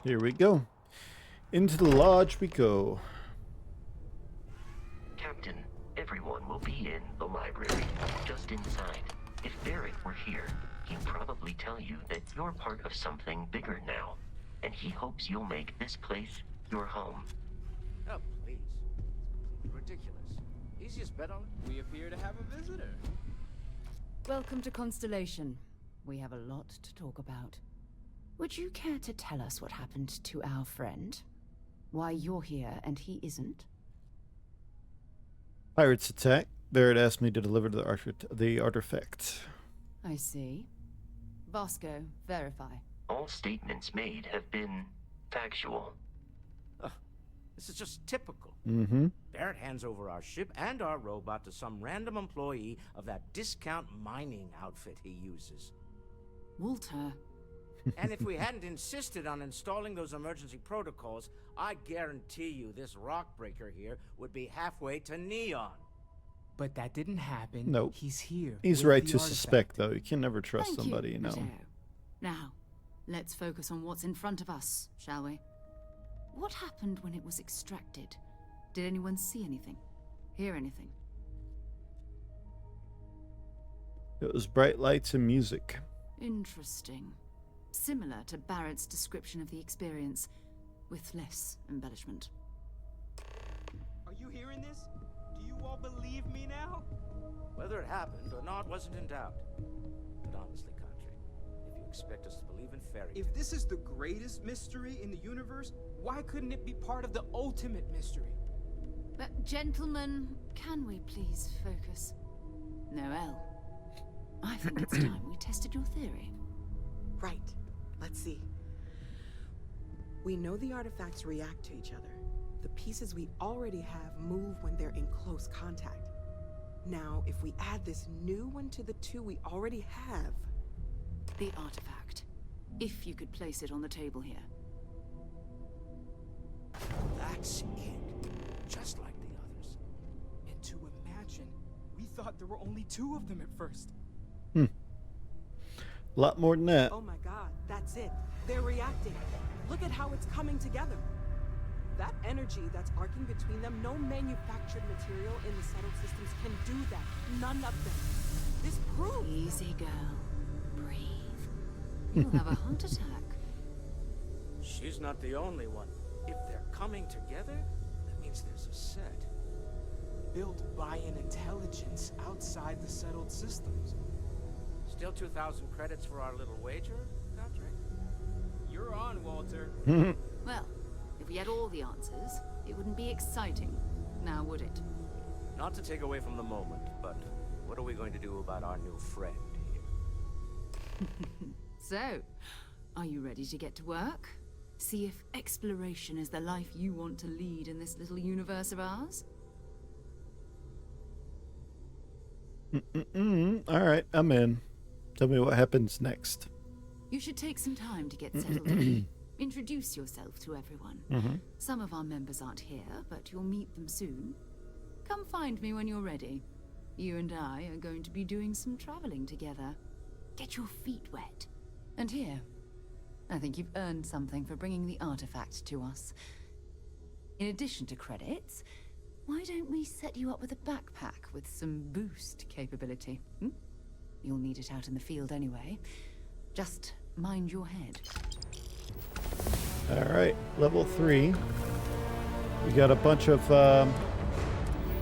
Here we go. Into the lodge we go. Captain, everyone will be in the library, just inside. If Barrett were here, he'd probably tell you that you're part of something bigger now, and he hopes you'll make this place your home. Oh, please. Ridiculous. Easiest bet on it. We appear to have a visitor. Welcome to Constellation. We have a lot to talk about. Would you care to tell us what happened to our friend? Why you're here and he isn't? Pirates attack. Barrett asked me to deliver the artifact. I see. Vasco, verify. All statements made have been factual. This is just typical. Mm-hmm. Barrett hands over our ship and our robot to some random employee of that discount mining outfit he uses. Walter. And if we hadn't insisted on installing those emergency protocols, I guarantee you this rock breaker here would be halfway to Neon. But that didn't happen. Nope. He's here. He's with right the to artifact. suspect, though. You can never trust Thank somebody, you know. Matteo. Now, let's focus on what's in front of us, shall we? What happened when it was extracted? Did anyone see anything? Hear anything? It was bright lights and music. Interesting. Similar to Barrett's description of the experience, with less embellishment. Are you hearing this? Do you all believe me now? Whether it happened or not wasn't in doubt. But honestly, Contra, if you expect us to believe in fairy tales... If this is the greatest mystery in the universe, why couldn't it be part of the ultimate mystery? But gentlemen, can we please focus? Noel, I think it's time we tested your theory. Right. Let's see. We know the artifacts react to each other. The pieces we already have move when they're in close contact. Now, if we add this new one to the two we already have... The artifact. If you could place it on the table here. That's it. Just like the others. And to imagine, we thought there were only two of them at first. A lot more than that. Oh my god, that's it. They're reacting. Look at how it's coming together. That energy that's arcing between them, no manufactured material in the settled systems can do that. None of them. This proves... Easy, girl. Breathe. You'll have a heart attack. She's not the only one. If they're coming together, that means there's a set. Built by an intelligence outside the settled systems. Still 2,000 credits for our little wager, Contra? You're on, Walter. Well, if we had all the answers, it wouldn't be exciting, now would it? Not to take away from the moment, but what are we going to do about our new friend here? So, are you ready to get to work? See if exploration is the life you want to lead in this little universe of ours? All right, I'm in. Tell me what happens next. You should take some time to get settled in. Introduce yourself to everyone. Some of our members aren't here, but you'll meet them soon. Come find me when you're ready. You and I are going to be doing some traveling together. Get your feet wet. And here, I think you've earned something for bringing the artifact to us. In addition to credits, why don't we set you up with a backpack with some boost capability? You'll need it out in the field anyway. Just mind your head. All right, level 3. We got a bunch of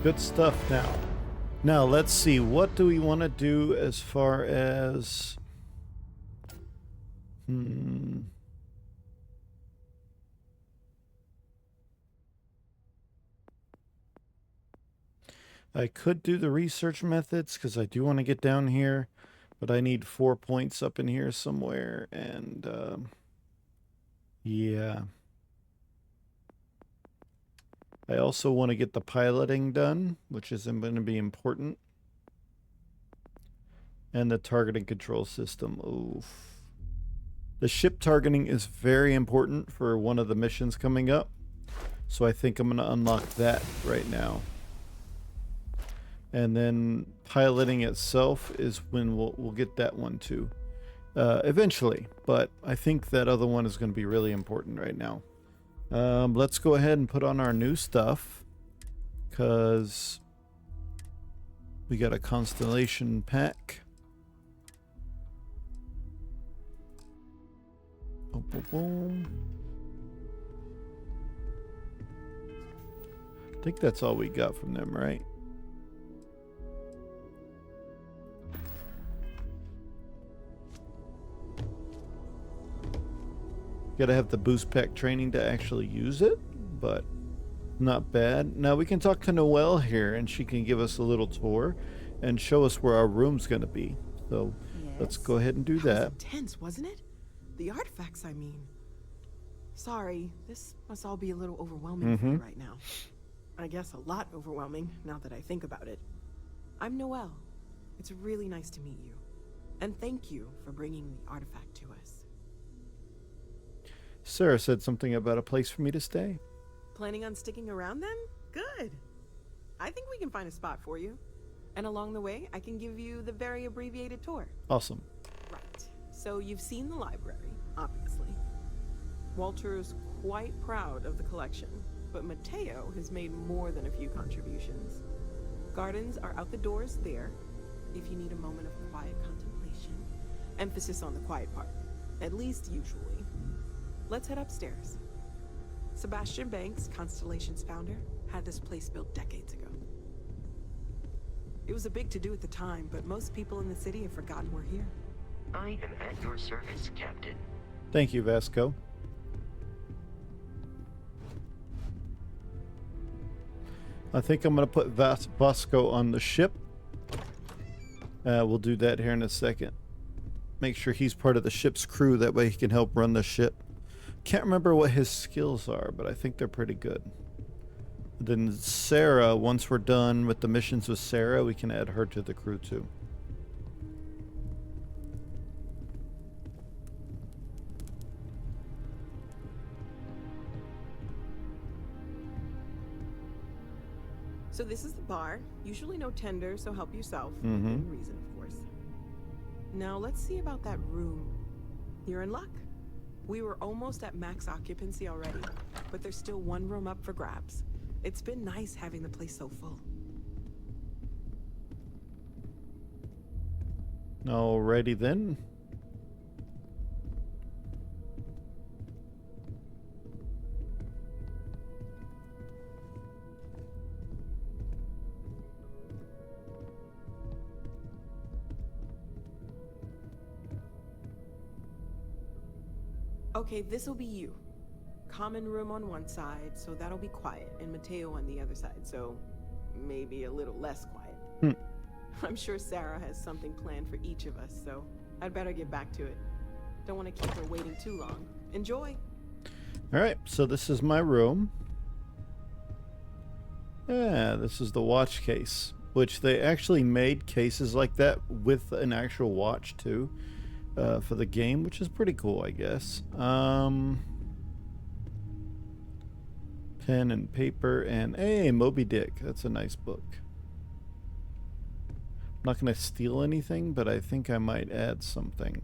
good stuff now. Now let's see, what do we want to do as far as I could do the research methods because I do want to get down here, but I need 4 points up in here somewhere, and yeah. I also want to get the piloting done, which is going to be important. And the targeting control system. Oof. The ship targeting is very important for one of the missions coming up. So I think I'm going to unlock that right now. And then piloting itself is when we'll get that one too. Eventually. But I think that other one is going to be really important right now. Let's go ahead and put on our new stuff, because we got a constellation pack. Boom, boom, boom. I think that's all we got from them, right? Gotta have the boost pack training to actually use it, but not bad. Now we can talk to Noelle here, and she can give us a little tour and show us where our room's gonna be. So let's go ahead and do that. Was intense, wasn't it? The artifacts, I mean. Sorry, this must all be a little overwhelming for me right now. I guess a lot overwhelming, now that I think about it. I'm Noelle. It's really nice to meet you. And thank you for bringing the artifact to us. Sarah said something about a place for me to stay. Planning on sticking around then? Good. I think we can find a spot for you. And along the way, I can give you the very abbreviated tour. Awesome. Right. So you've seen the library, obviously. Walter's quite proud of the collection, but Mateo has made more than a few contributions. Gardens are out the doors there, if you need a moment of quiet contemplation. Emphasis on the quiet part, at least usually. Let's head upstairs. Sebastian Banks, Constellation's founder, had this place built decades ago. It was a big to-do at the time, but most people in the city have forgotten we're here. I am at your service, Captain. Thank you, Vasco. I think I'm going to put Vasco on the ship. We'll do that here in a second. Make sure he's part of the ship's crew, that way he can help run the ship. Can't remember what his skills are, but I think they're pretty good. Then Sarah, once we're done with the missions with Sarah, we can add her to the crew too. So this is the bar. Usually no tender, so help yourself. Within reason, of course. Now let's see about that room. You're in luck. We were almost at max occupancy already, but there's still one room up for grabs. It's been nice having the place so full. Alrighty then. Okay, this'll be you. Common room on one side, so that'll be quiet, and Mateo on the other side, so maybe a little less quiet. I'm sure Sarah has something planned for each of us, so I'd better get back to it. Don't want to keep her waiting too long. Enjoy. All right, so this is my room. Yeah, this is the watch case, which they actually made cases like that with an actual watch too, for the game, which is pretty cool, I guess. Pen and paper, and hey, Moby Dick. That's a nice book. I'm not going to steal anything, but I think I might add something.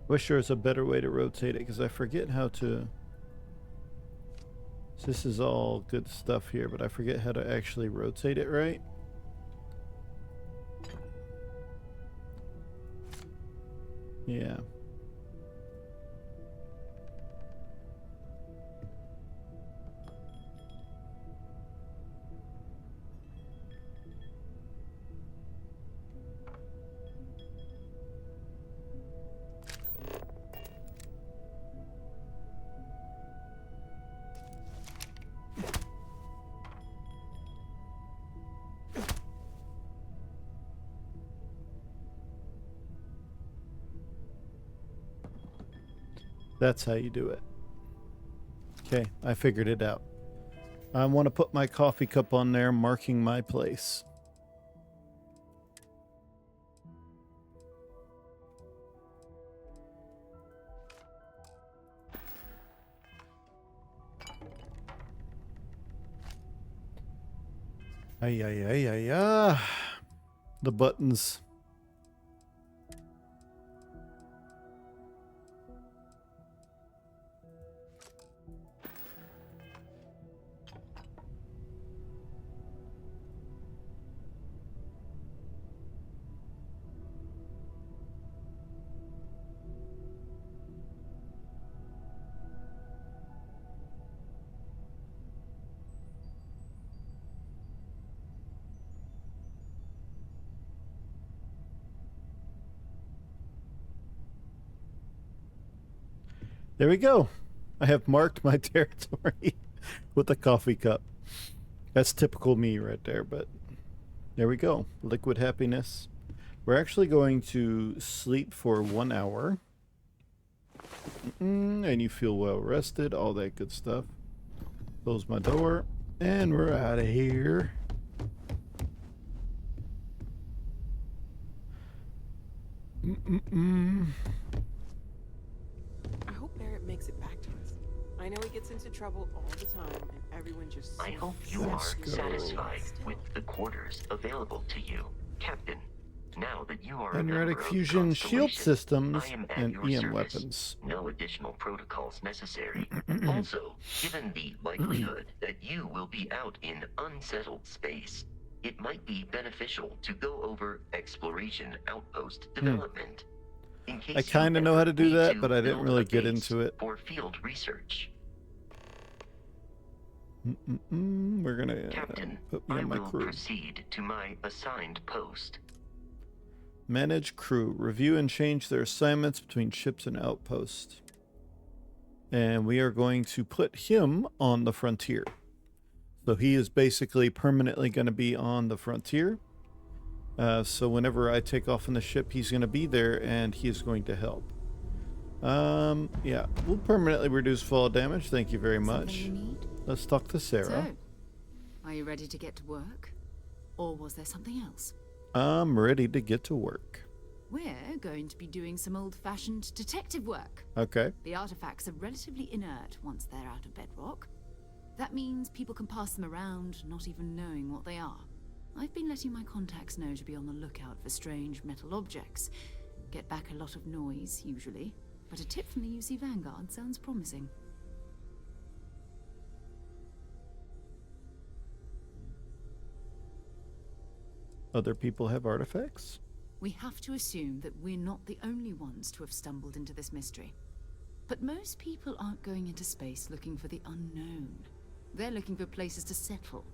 Wish there was a better way to rotate it, because I forget how to... This is all good stuff here, but I forget how to actually rotate it right. Yeah. That's how you do it. Okay, I figured it out. I want to put my coffee cup on there, marking my place. Ay, ay, ay, ay, ah. The buttons. There we go. I have marked my territory with a coffee cup. That's typical me right there, but there we go. Liquid happiness. We're actually going to sleep for 1 hour. And you feel well rested, all that good stuff. Close my door, and we're out of here. I hope Barrett makes it back to us. I know he gets into trouble all the time, and everyone just... I hope you are satisfied with the quarters available to you, Captain. Now that you are Energetic fusion shield systems and EM service. weapons. No additional protocols necessary. Also, given the likelihood that you will be out in unsettled space, it might be beneficial to go over exploration outpost development. In case I kind of know how to do that, but I didn't build really a get base into it. for field research. We're gonna put me I on my will crew. proceed to my assigned post. Manage crew. Review and change their assignments between ships and outposts. And we are going to put him on the frontier. So he is basically permanently going to be on the frontier. So whenever I take off on the ship, he's going to be there and he is going to help. Yeah, we'll permanently reduce fall damage. Thank you very much. You need? Let's talk to Sarah. So, are you ready to get to work? Or was there something else? I'm ready to get to work. We're going to be doing some old-fashioned detective work. Okay. The artifacts are relatively inert once they're out of bedrock. That means people can pass them around, not even knowing what they are. I've been letting my contacts know to be on the lookout for strange metal objects. Get back a lot of noise, usually. But a tip from the UC Vanguard sounds promising. Other people have artifacts? We have to assume that we're not the only ones to have stumbled into this mystery. But most people aren't going into space looking for the unknown. They're looking for places to settle,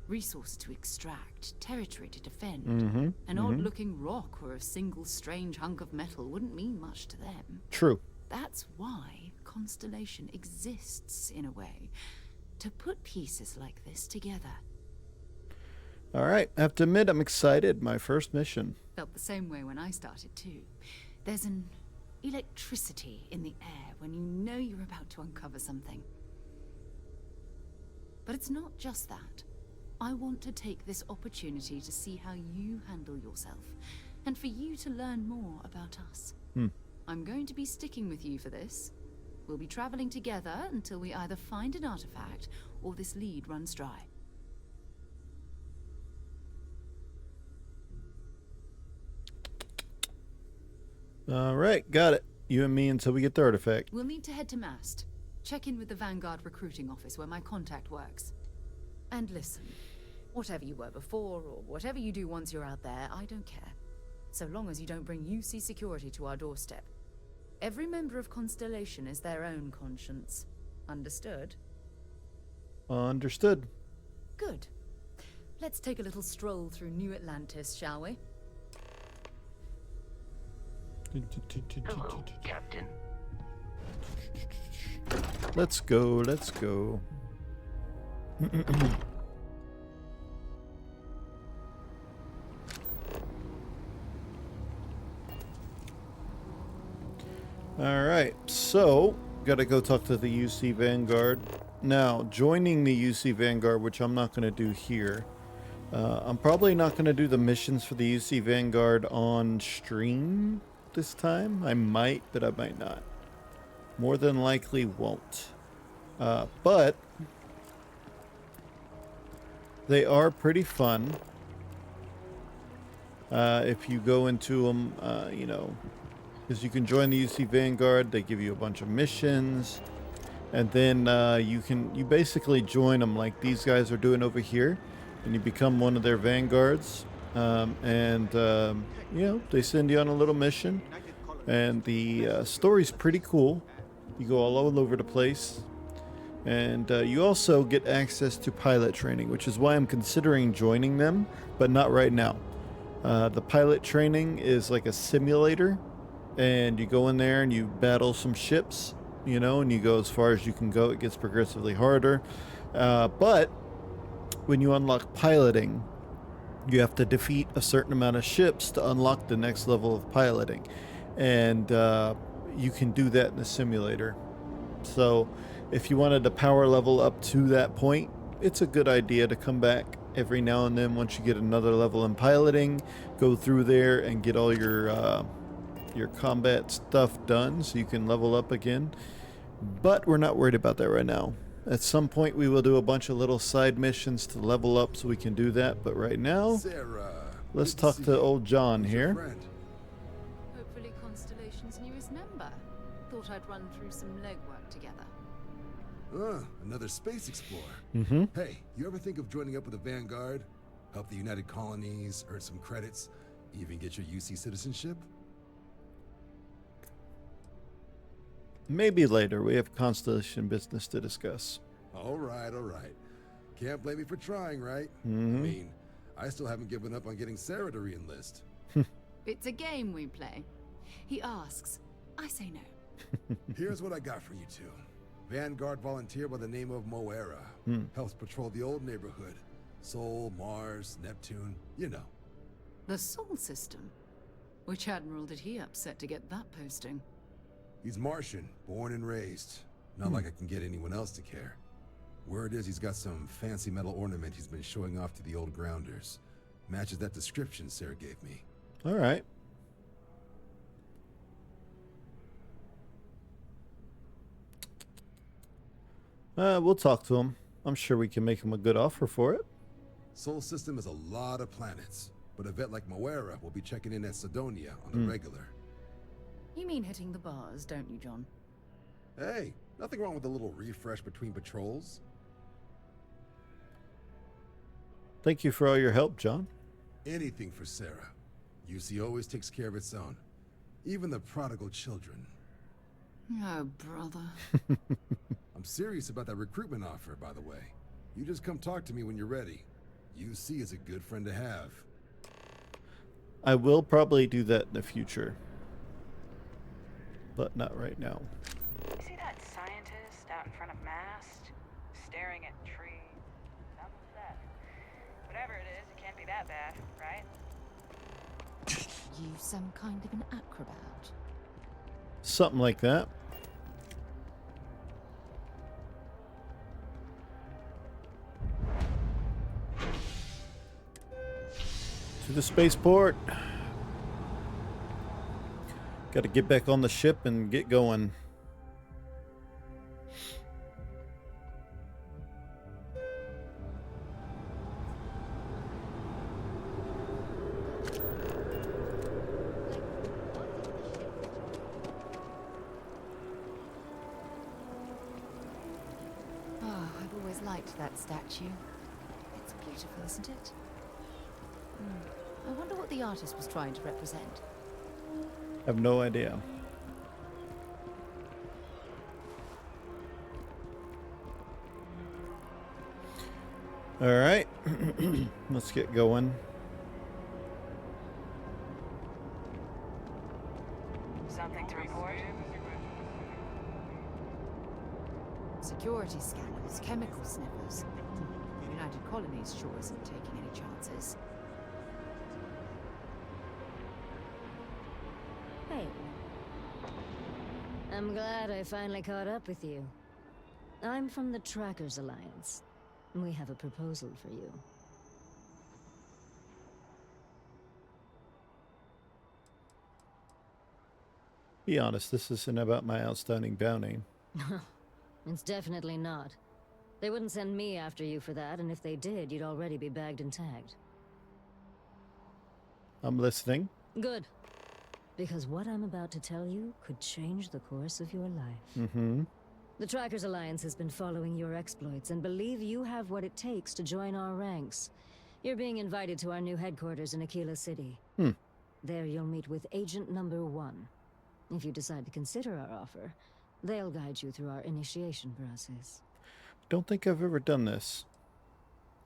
resources to extract, territory to defend. An odd-looking rock or a single strange hunk of metal wouldn't mean much to them. True. That's why Constellation exists, in a way, to put pieces like this together. All right, I have to admit, I'm excited. My first mission. Felt the same way when I started, too. There's an electricity in the air when you know you're about to uncover something. But it's not just that. I want to take this opportunity to see how you handle yourself, and for you to learn more about us. I'm going to be sticking with you for this. We'll be traveling together until we either find an artifact or this lead runs dry. All right, got it. You and me until we get the artifact. We'll need to head to Mast. Check in with the Vanguard recruiting office where my contact works. And listen, whatever you were before or whatever you do once you're out there, I don't care. So long as you don't bring UC security to our doorstep. Every member of Constellation is their own conscience. Understood? Understood. Good. Let's take a little stroll through New Atlantis, shall we? Hello, Captain. Let's go, let's go. All right, so gotta go talk to the UC Vanguard. Now, joining the UC Vanguard, which I'm not gonna do here. I'm probably not gonna do the missions for the UC Vanguard on stream this time. I might, but I might not. More than likely won't. But they are pretty fun. If you go into them, you know, because you can join the UC Vanguard, they give you a bunch of missions, and then you basically join them like these guys are doing over here, and you become one of their vanguards, you know, they send you on a little mission, and the story's pretty cool. You go all over the place, and you also get access to pilot training, which is why I'm considering joining them, but not right now. The pilot training is like a simulator, and you go in there and you battle some ships, you know, and you go as far as you can go. It gets progressively harder, but when you unlock piloting, you have to defeat a certain amount of ships to unlock the next level of piloting, and you can do that in the simulator. So if you wanted to power level up to that point, it's a good idea to come back every now and then once you get another level in piloting, go through there and get all your combat stuff done so you can level up again. But we're not worried about that right now. At some point we will do a bunch of little side missions to level up so we can do that, but right now, Sarah, let's talk to old John here. Hopefully Constellation's newest member. Thought I'd run through some legwork together. Another space explorer. Mm-hmm. Hey, you ever think of joining up with the Vanguard? Help the United Colonies, earn some credits, even get your UC citizenship? Maybe later. We have Constellation business to discuss. All right. Can't blame me for trying, right? Mm-hmm. I mean, I still haven't given up on getting Sarah to re-enlist. It's a game we play. He asks, I say no. Here's what I got for you two. Vanguard volunteer by the name of Moera. Helps patrol the old neighborhood. Sol, Mars, Neptune, you know. The Sol system? Which admiral did he upset to get that posting? He's Martian, born and raised. Not like I can get anyone else to care. Word is he's got some fancy metal ornament he's been showing off to the old grounders. Matches that description Sarah gave me. All right. We'll talk to him. I'm sure we can make him a good offer for it. Sol system is a lot of planets, but a vet like Moira will be checking in at Sidonia on the regular. You mean hitting the bars, don't you, John? Hey, nothing wrong with a little refresh between patrols. Thank you for all your help, John. Anything for Sarah. UC always takes care of its own. Even the prodigal children. Oh, brother. I'm serious about that recruitment offer, by the way. You just come talk to me when you're ready. UC is a good friend to have. I will probably do that in the future. But not right now. See that scientist out in front of Mast? Staring at trees. Something's that. Whatever it is, it can't be that bad, right? You some kind of an acrobat? Something like that. To the spaceport. Got to get back on the ship and get going. Oh, I've always liked that statue. It's beautiful, isn't it? I wonder what the artist was trying to represent. I have no idea. All right, let's get going. Something to report? Security scanners, chemical sniffers. The United Colonies sure isn't taking any chances. Hey. I'm glad I finally caught up with you. I'm from the Trackers Alliance. We have a proposal for you. Be honest, this isn't about my outstanding bounty. It's definitely not. They wouldn't send me after you for that, and if they did, you'd already be bagged and tagged. I'm listening. Good. Because what I'm about to tell you could change the course of your life. Mm-hmm. The Trackers Alliance has been following your exploits and believe you have what it takes to join our ranks. You're being invited to our new headquarters in Aquila City. There you'll meet with Agent Number 1. If you decide to consider our offer, they'll guide you through our initiation process. Don't think I've ever done this.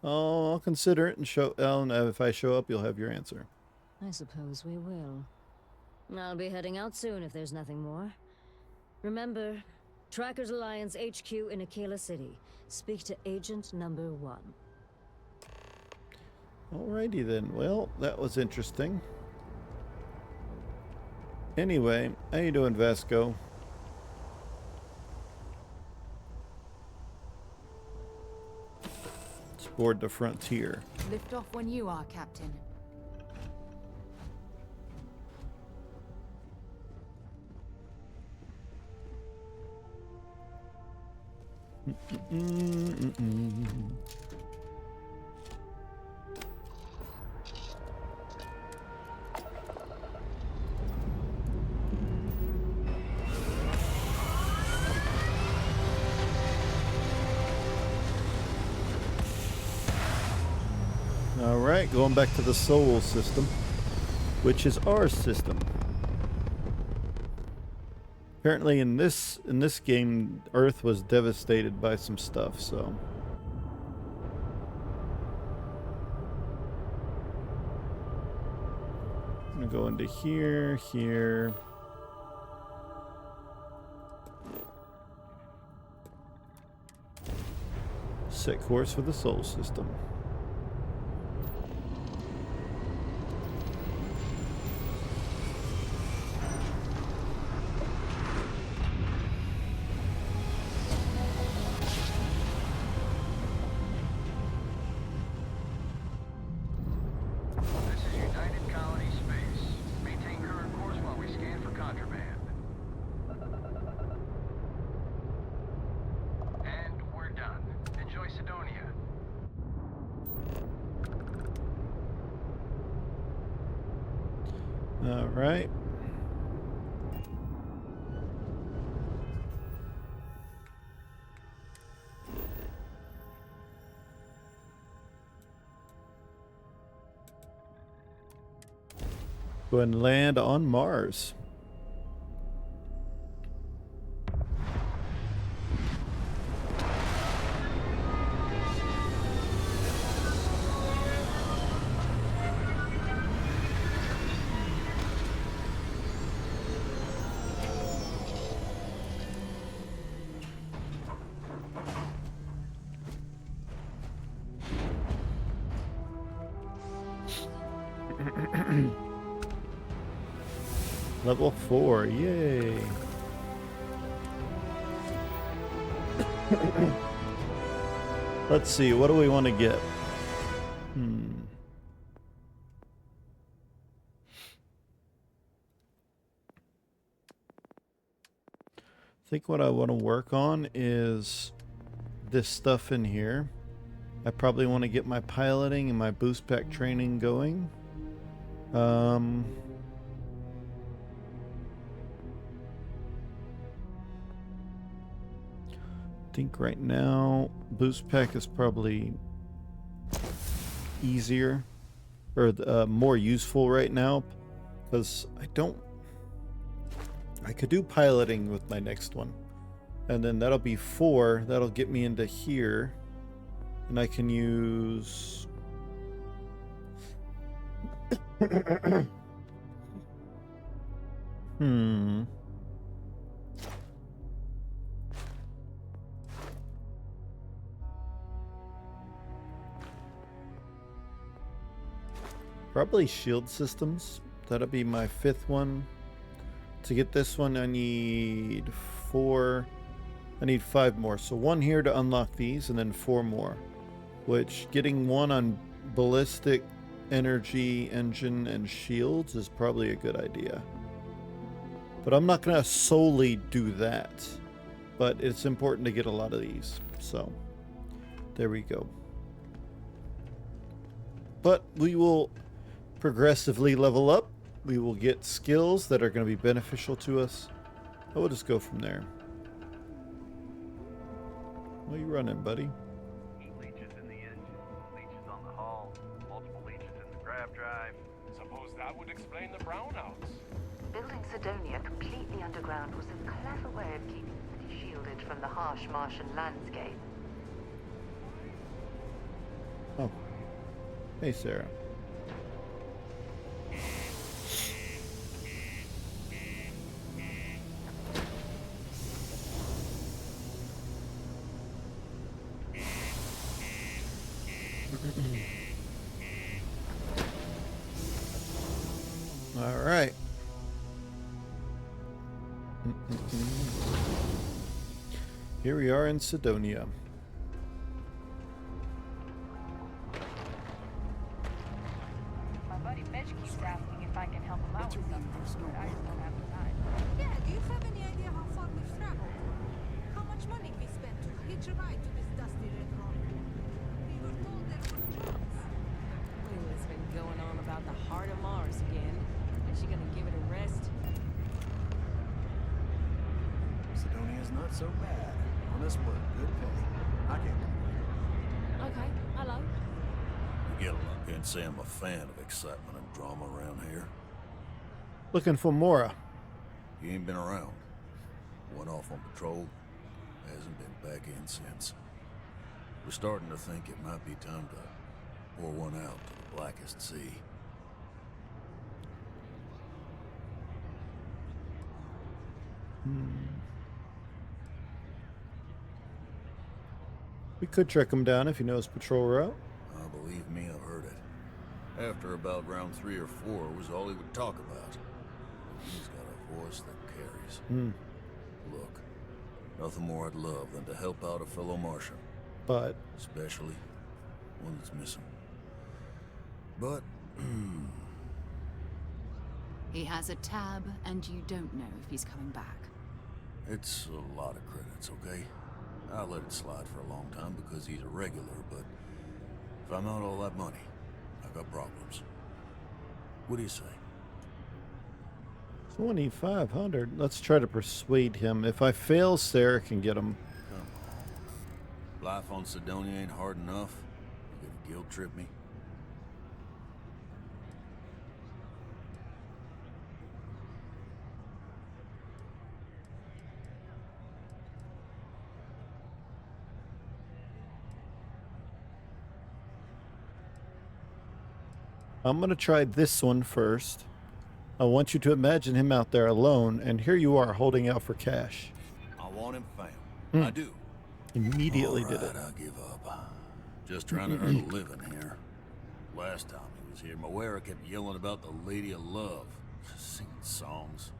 Oh, I'll consider it and show. If I show up, you'll have your answer. I suppose we will. I'll be heading out soon if there's nothing more. Remember, Trackers Alliance HQ in Aquila City. Speak to Agent Number 1. Alrighty then. Well, that was interesting. Anyway, how you doing, Vasco? Let's board the Frontier. Lift off when you are, Captain. All right, going back to the Sol system, which is our system. Apparently in this game, Earth was devastated by some stuff, so. I'm gonna go into here, here. Set course for the Sol system. All right. Go ahead and land on Mars. Level 4, yay. Let's see, what do we want to get? I think what I want to work on is this stuff in here. I probably want to get my piloting and my boost pack training going. I think right now boost pack is probably easier or more useful right now because I could do piloting with my next one, and then that'll be 4. That'll get me into here, and I can use probably shield systems. That'll be my 5th one. To get this one, I need 4. I need 5 more. So 1 here to unlock these, and then 4 more. Which, getting 1 on ballistic, energy, engine, and shields is probably a good idea. But I'm not going to solely do that. But it's important to get a lot of these. So, there we go. But we will progressively level up. We will get skills that are going to be beneficial to us. I will just go from there. What are you running, buddy? Heat leeches in the engine, leeches on the hull, multiple leeches in the grav drive. Suppose that would explain the brownouts. Building Sidonia completely underground was a clever way of keeping the city shielded from the harsh Martian landscape. Oh. Hey, Sarah. All right. Here we are in Sidonia. My buddy Mitch keeps asking if I can help him out with something, but I just don't have the time. Yeah, do you have any idea how far we've traveled? How much money we spent to hitch a ride to this dusty red rock? We were told there were jobs. Lila's been going on about the heart of Mars again. Is she gonna give it a rest? Sidonia's not so bad. Honest work, good pay. I can't complain. Okay, hello. You get a lot. Can't say I'm a fan of excitement and drama around here. Looking for Mora. He ain't been around. Went off on patrol. Hasn't been back in since. We're starting to think it might be time to pour one out to the blackest sea. We could track him down if he knows patrol route. Believe me, I've heard it. After about round 3 or 4 was all he would talk about. He's got a voice that carries. Look, nothing more I'd love than to help out a fellow Martian. But especially one that's missing. But he has a tab, and you don't know if he's coming back. it's a lot of credits, okay? I'll let it slide for a long time because he's a regular, but if I'm out all that money, I've got problems. What do you say? 2,500. Let's try to persuade him. If I fail, Sarah can get him. Come on. Life on Sidonia ain't hard enough. You gonna guilt trip me? I'm going to try this one first. I want you to imagine him out there alone, and here you are holding out for cash. I want him found. I do. Immediately All did right, it. I give up. Just trying to earn a living here. Last time he was here, Moera kept yelling about the Lady of Love, singing songs,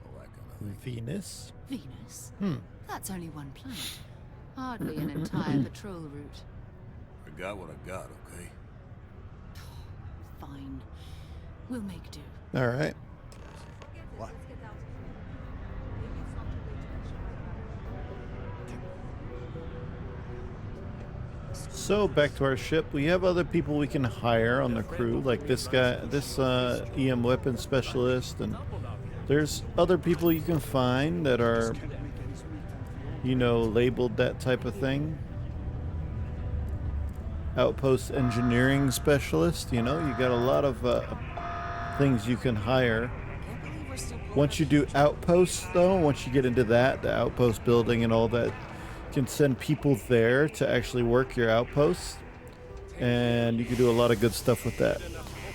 all that kind of thing. Venus? Venus? That's only one planet. Hardly an entire patrol route. I got what I got, okay? Fine. We'll make do. All right. What? So back to our ship. We have other people we can hire on the crew, like this guy, this EM weapon specialist, and there's other people you can find that are, you know, labeled that type of thing. Outpost engineering specialist, you know, you got a lot of things you can hire. Once you do outposts, though, once you get into that, the outpost building and all that, you can send people there to actually work your outposts, and you can do a lot of good stuff with that.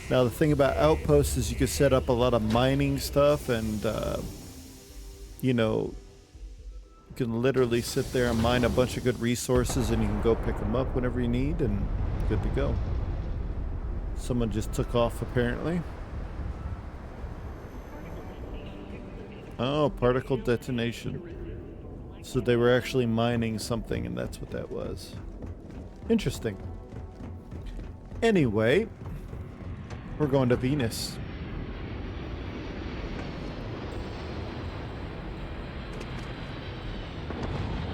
Now, the thing about outposts is you can set up a lot of mining stuff, and you know, you can literally sit there and mine a bunch of good resources, and you can go pick them up whenever you need, and good to go. Someone just took off, apparently. Oh, particle detonation. So they were actually mining something, and that's what that was. Interesting. Anyway, we're going to Venus.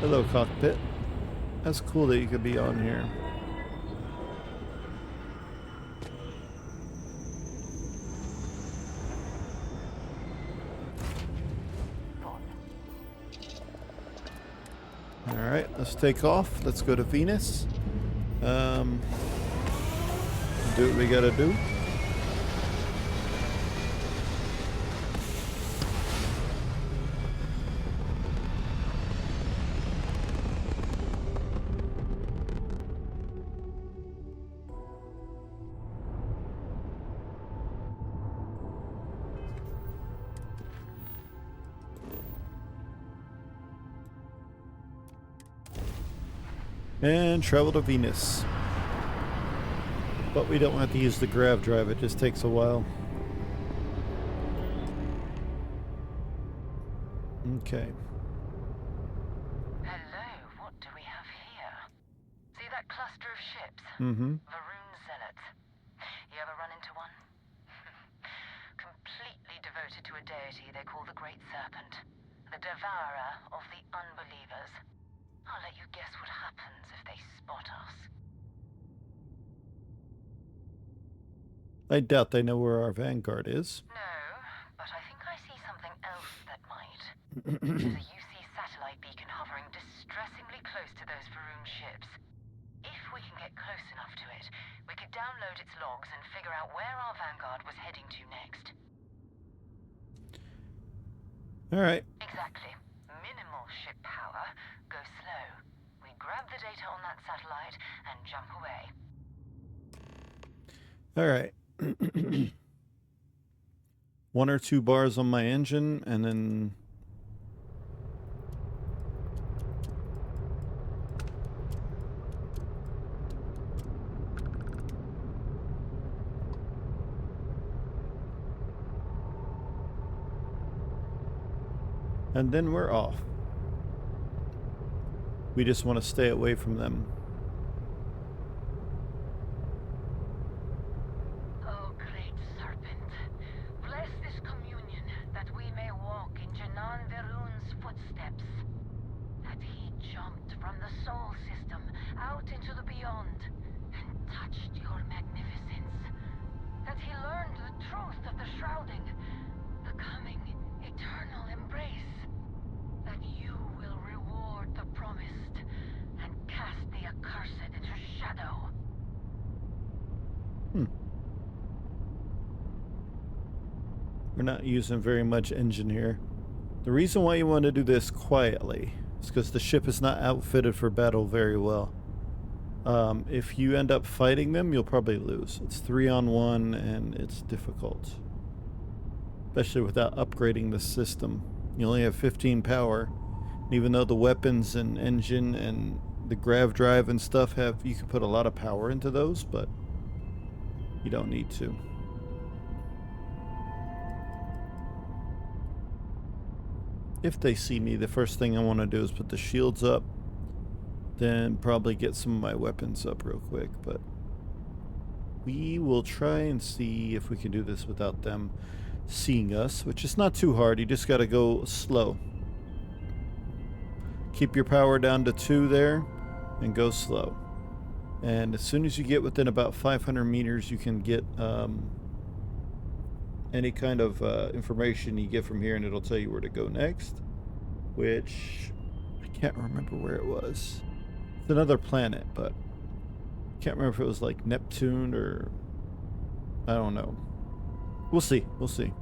Hello, cockpit. That's cool that you could be on here. Alright, let's take off. Let's go to Venus. Do what we gotta do. And travel to Venus. But we don't have to use the grav drive, it just takes a while. Okay. Hello, what do we have here? See that cluster of ships? Mm-hmm. Varun Zealots. You ever run into one? Completely devoted to a deity they call the Great Serpent. The devourer of the unbelievers. I'll let you guess what happens if they spot us. I doubt they know where our vanguard is. No, but I think I see something else that might. There's a UC satellite beacon hovering distressingly close to those Varun ships. If we can get close enough to it, we could download its logs and figure out where our vanguard was heading to next. Alright. Exactly. Minimal ship power. Go slow. We grab the data on that satellite and jump away. Alright. 1 or 2 bars on my engine, and then we're off. We just want to stay away from them. Oh, great serpent, bless this communion that we may walk in Janan Varun's footsteps. That he jumped from the soul system out into the beyond and touched your magnificence. That he learned the truth of the shrouding, becoming We're not using very much engine here. The reason why you want to do this quietly is because the ship is not outfitted for battle very well. If you end up fighting them, you'll probably lose. It's 3-on-1 and it's difficult. Especially without upgrading the system. You only have 15 power. Even though the weapons and engine and the grav drive and stuff have, you can put a lot of power into those, but you don't need to. If they see me, the first thing I want to do is put the shields up, then probably get some of my weapons up real quick, but we will try and see if we can do this without them seeing us, which is not too hard. You just got to go slow. Keep your power down to 2 there and go slow. And as soon as you get within about 500 meters, you can get any kind of information you get from here, and it'll tell you where to go next, which I can't remember where it was. It's another planet, but I can't remember if it was like Neptune or I don't know. We'll see. We'll see.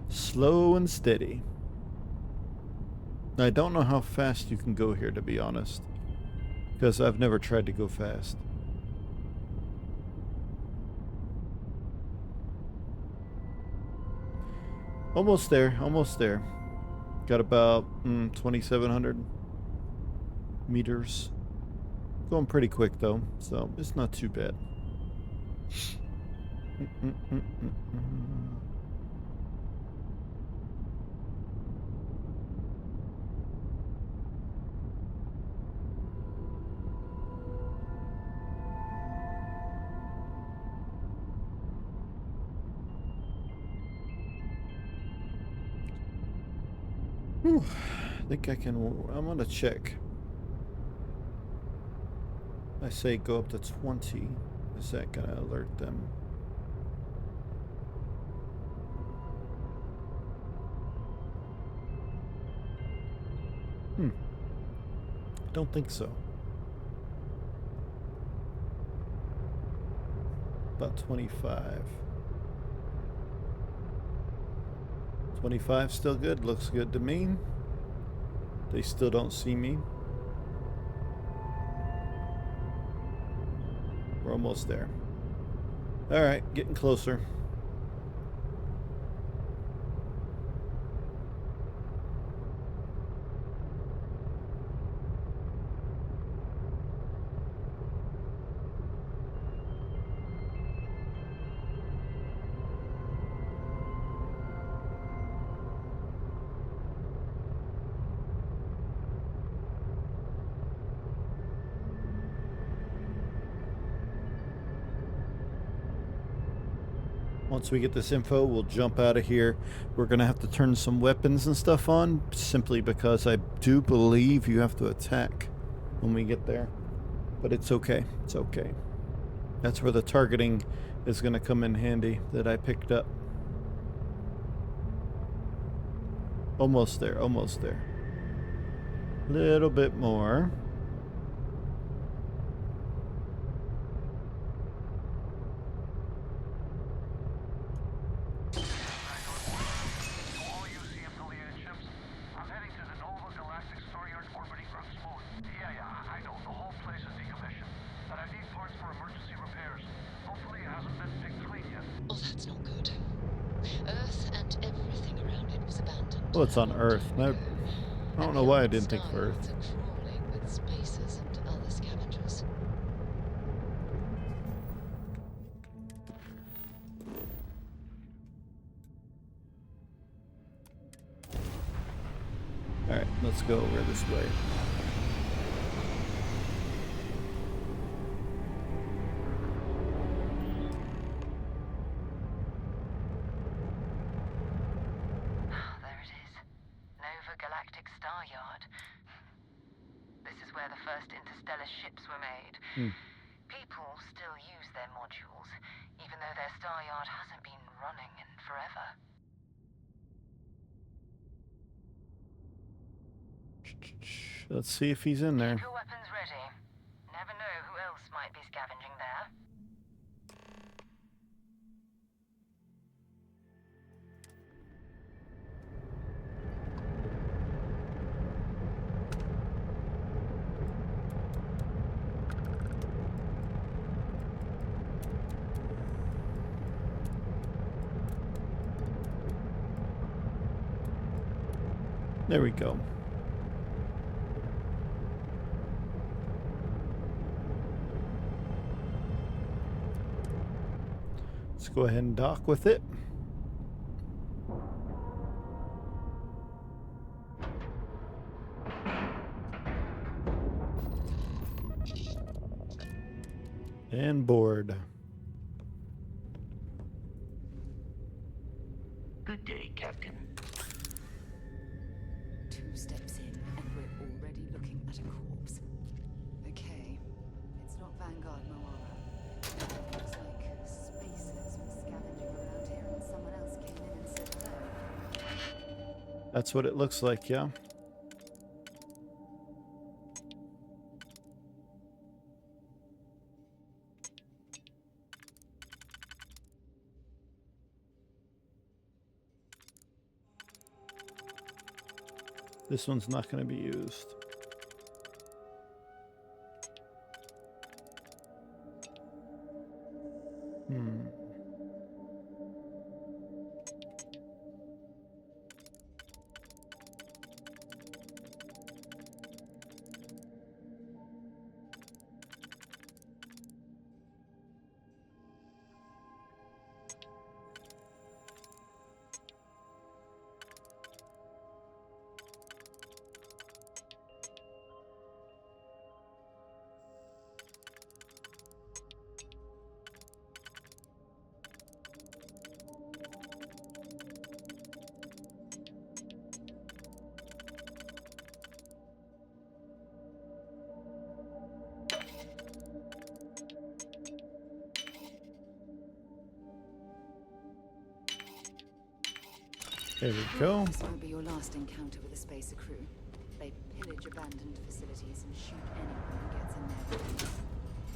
Slow and steady. I don't know how fast you can go here, to be honest, because I've never tried to go fast. Almost there, almost there. Got about 2,700 meters. Going pretty quick though, so it's not too bad. Whew. I think I can. I'm gonna check. I say go up to 20. Is that gonna alert them? Don't think so. About 25. 25 still good. Looks good to me. They still don't see me. We're almost there. All right, getting closer. Once we get this info, we'll jump out of here. We're going to have to turn some weapons and stuff on, simply because I do believe you have to attack when we get there. But it's okay. It's okay. That's where the targeting is going to come in handy that I picked up. Almost there. Almost there. A little bit more. Well, it's on Earth. I don't know why I didn't think of Earth. With spacers and other scavengers. Alright, let's go over this way. People still use their modules, even though their star yard hasn't been running in forever. Let's see if he's in there. Keep your weapons ready. There we go. Let's go ahead and dock with it. And board. Good day, Captain. 2 steps in, and we're already looking at a corpse. Okay, it's not Vanguard Moara. Looks like spacers were scavenging around here, and someone else came in and said hello. That's what it looks like, yeah. This one's not going to be used. There we go. This won't be your last encounter with a spacer crew. They pillage abandoned facilities and shoot anyone who gets in their way.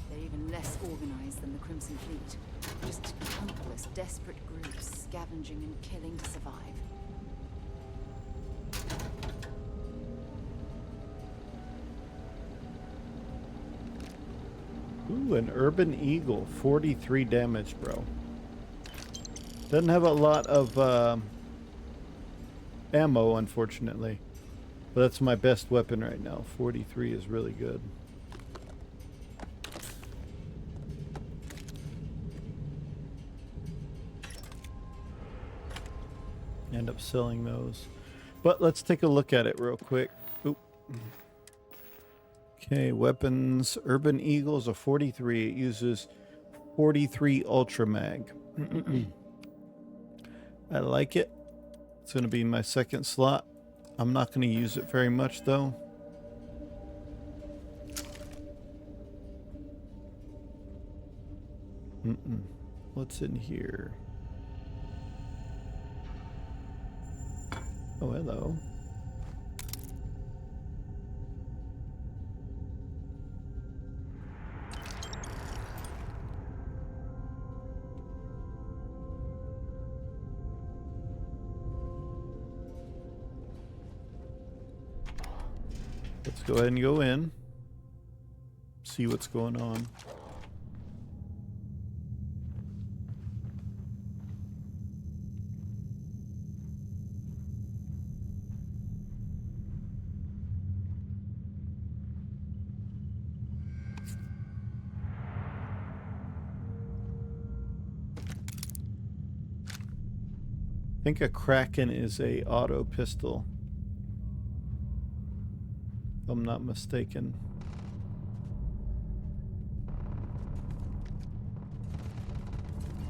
They're even less organized than the Crimson Fleet. Just countless desperate groups scavenging and killing to survive. Ooh, an Urban Eagle. 43 damage, bro. Doesn't have a lot of ammo, unfortunately. But that's my best weapon right now. 43 is really good. End up selling those. But let's take a look at it real quick. Oop. Okay, weapons. Urban Eagle's a 43. It uses 43 Ultra Mag. I like it. It's going to be my second slot. I'm not going to use it very much though. What's in here? Oh, hello. Let's go ahead and go in. See what's going on. I think a Kraken is a auto pistol, if I'm not mistaken.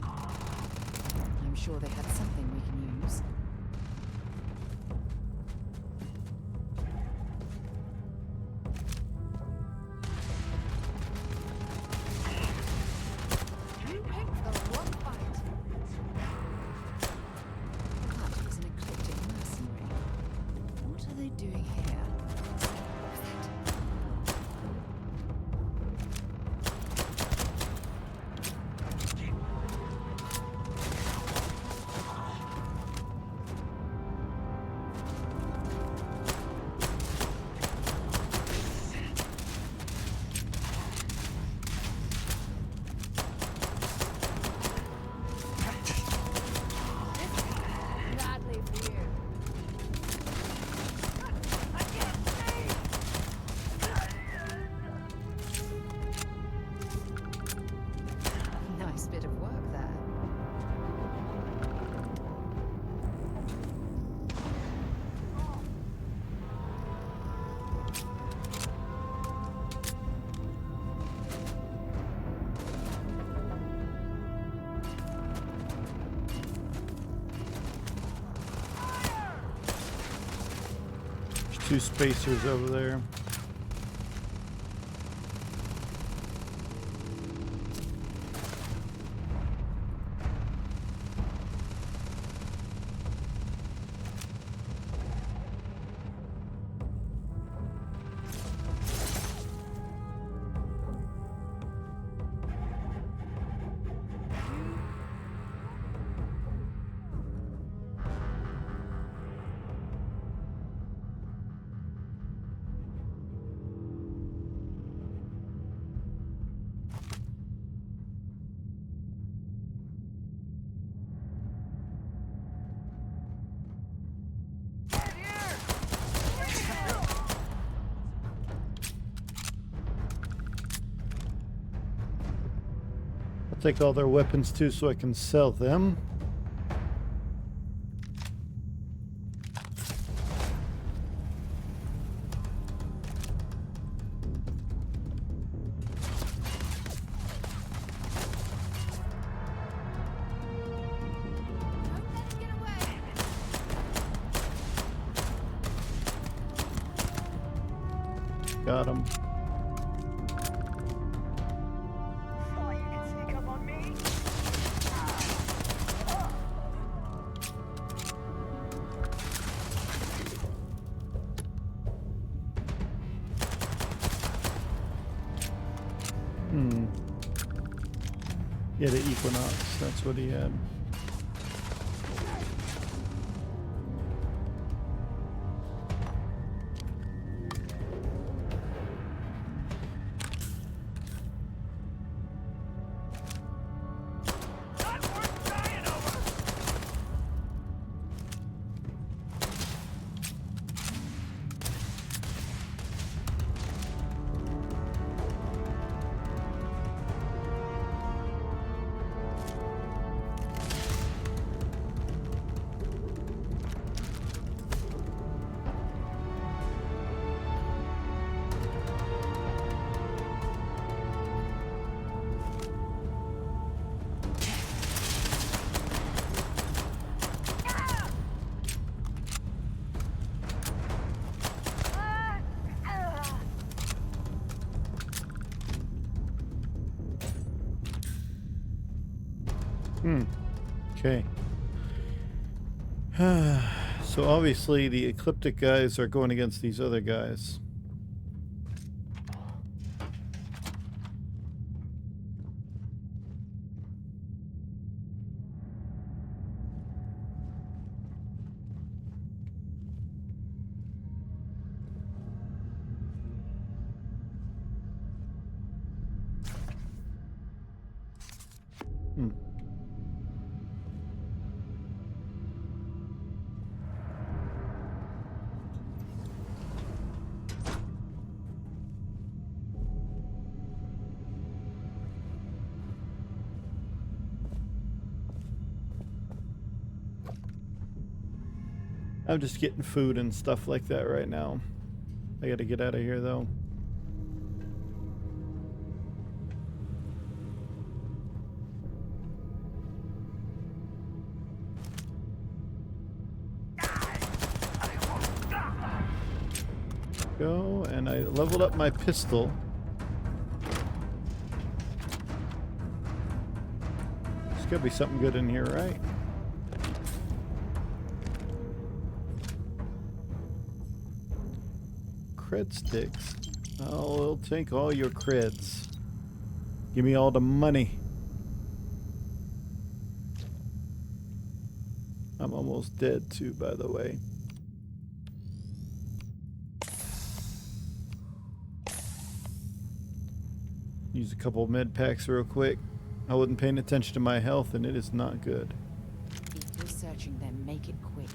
I'm sure they had something we can use. That was an eclectic mercenary. What are they doing here? 2 spacers over there. Take all their weapons too so I can sell them. Got him. Yeah, the Equinox, that's what he had. Okay. So obviously the Ecliptic guys are going against these other guys. I'm just getting food and stuff like that right now. I gotta get out of here though. Go, and I leveled up my pistol. There's gotta be something good in here, right? Cred sticks. Oh, it'll take all your creds. Give me all the money. I'm almost dead too, by the way. Use a couple of med packs real quick. I wasn't paying attention to my health and it is not good. If you're searching them, make it quick.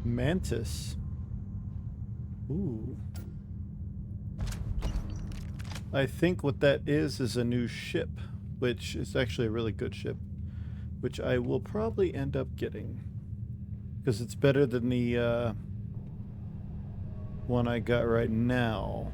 Mantis. Ooh. I think what that is a new ship, which is actually a really good ship, which I will probably end up getting. Because it's better than the one I got right now.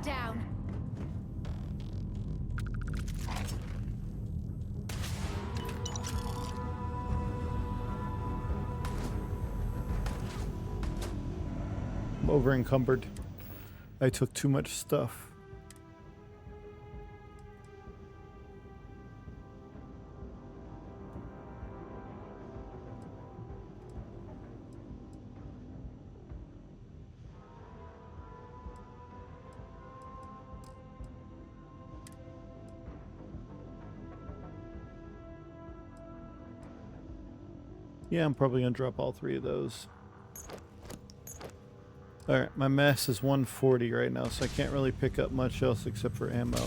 Down. I'm over encumbered. I took too much stuff. Yeah, I'm probably gonna drop all 3 of those. Alright, my mass is 140 right now, so I can't really pick up much else except for ammo.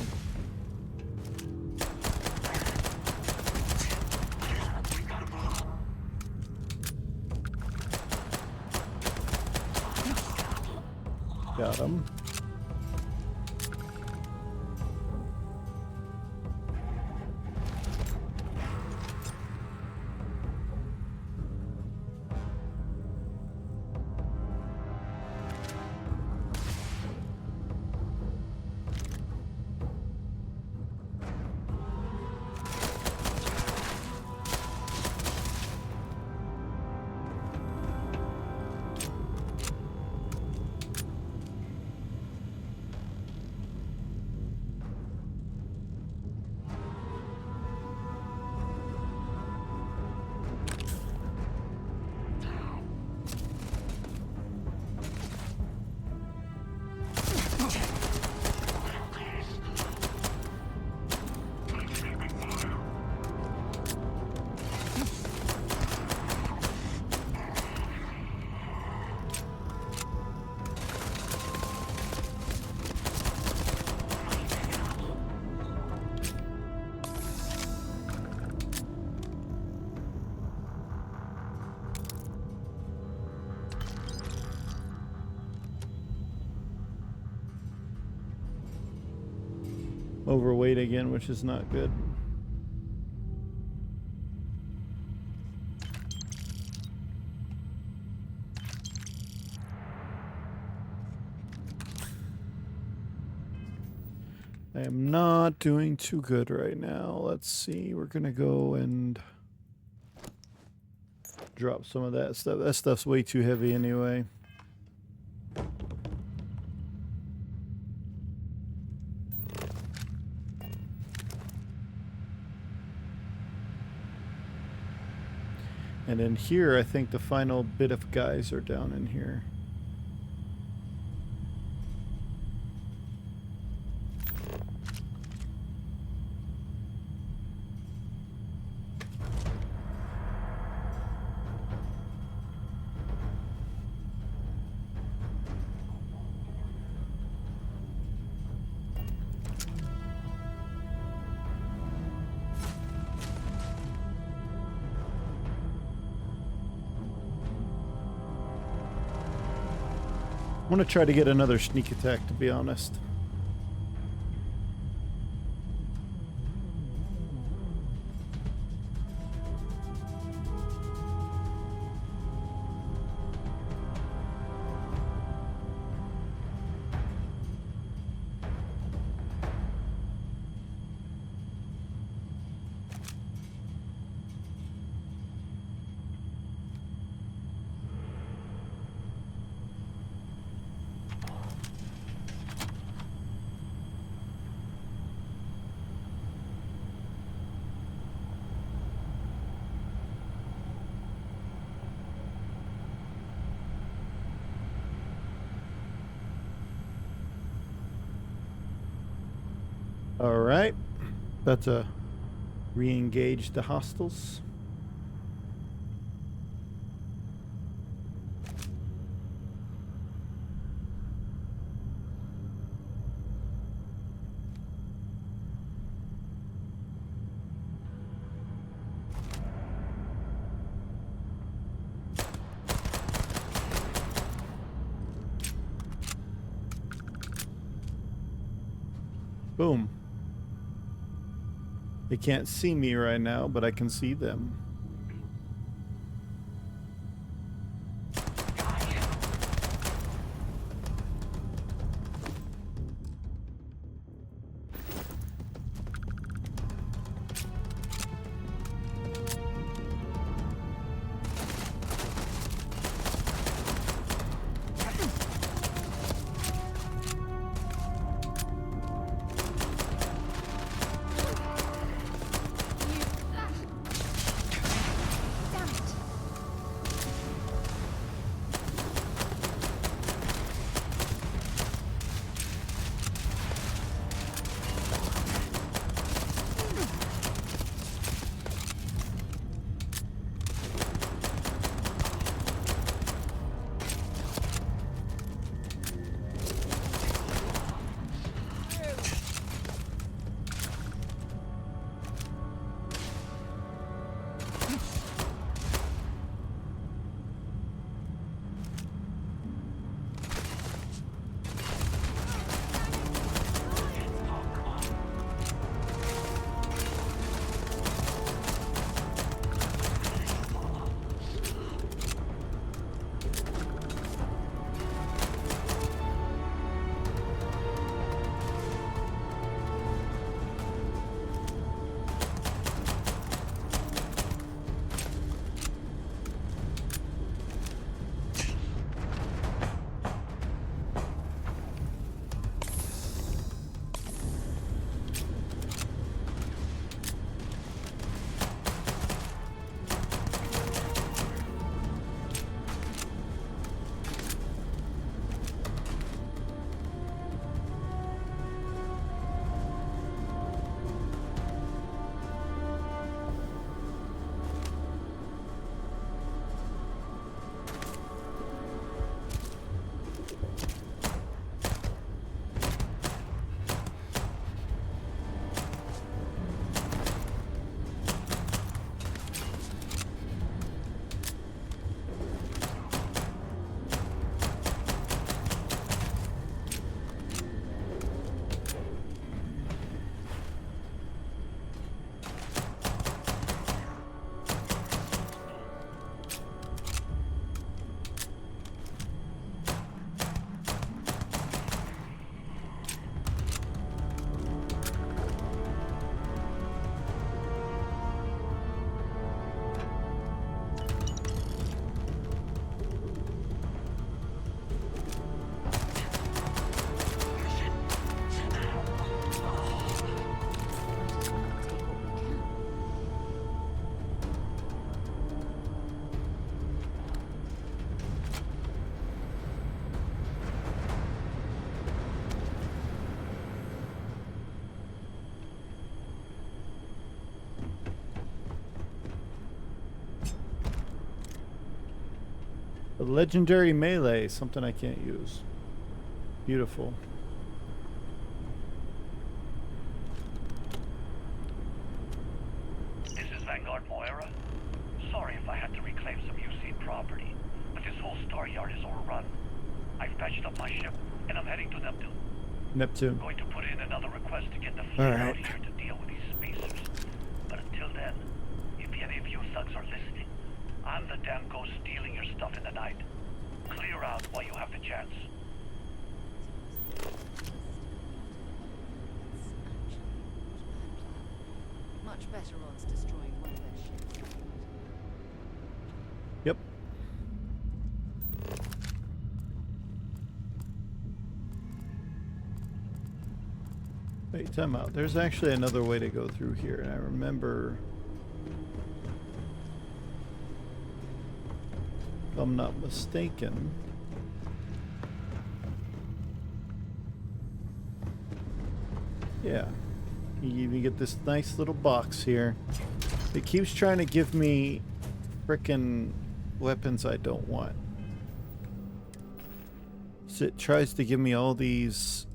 Got him. Overweight again, which is not good. I am not doing too good right now. Let's see. We're gonna go and drop some of that stuff. That stuff's way too heavy anyway. And in here, I think the final bit of guys are down in here. I want to try to get another sneak attack, to be honest. All right. About to re-engage the hostiles. Boom. They can't see me right now, but I can see them. A legendary melee, something I can't use. Beautiful. This is Vanguard Moira. Sorry if I had to reclaim some UC property, but this whole star yard is overrun. I've patched up my ship, and I'm heading to Neptune. Neptune. Going to put in another request to get the fleet out here to deal with these spacers. But until then, if any of you thugs are listening, I'm the damn ghost stealing your stuff in the night. Clear out while you have the chance. Much better odds destroying one of their ships. Yep. Wait, time out. There's actually another way to go through here, and I remember, if I'm not mistaken, yeah. You get this nice little box here. It keeps trying to give me frickin' weapons I don't want. So it tries to give me all these.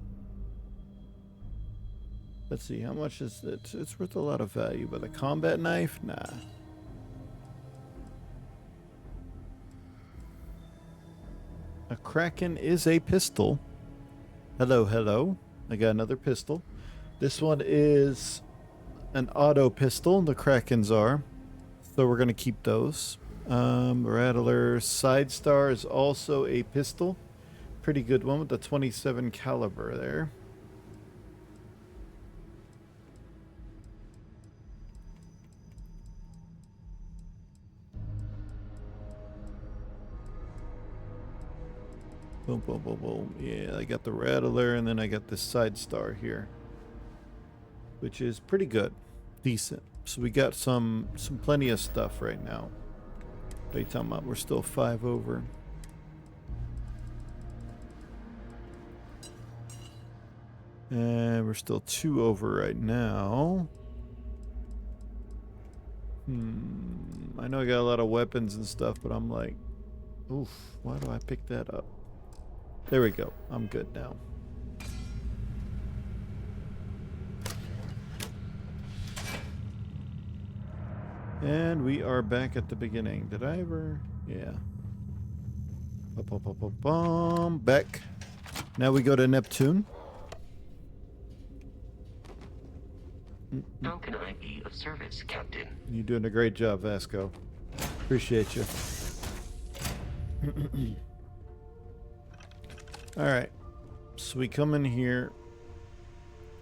Let's see, how much is it? It's worth a lot of value, but a combat knife? Nah. A Kraken is a pistol. Hello, hello. I got another pistol. This one is an auto pistol. The Krakens are. So we're going to keep those. Rattler Side Star is also a pistol. Pretty good one with the 27 caliber there. Boom, boom, boom, boom. Yeah, I got the Rattler, and then I got this Side Star here, which is pretty good, decent. So we got some plenty of stuff right now. What are you talking about? We're still 5 over. And we're still 2 over right now. I know I got a lot of weapons and stuff, but I'm like, oof, why do I pick that up? There we go. I'm good now. And we are back at the beginning. Did I ever? Yeah. Back. Now we go to Neptune. How can I be of service, Captain? You're doing a great job, Vasco. Appreciate you. Alright. So we come in here.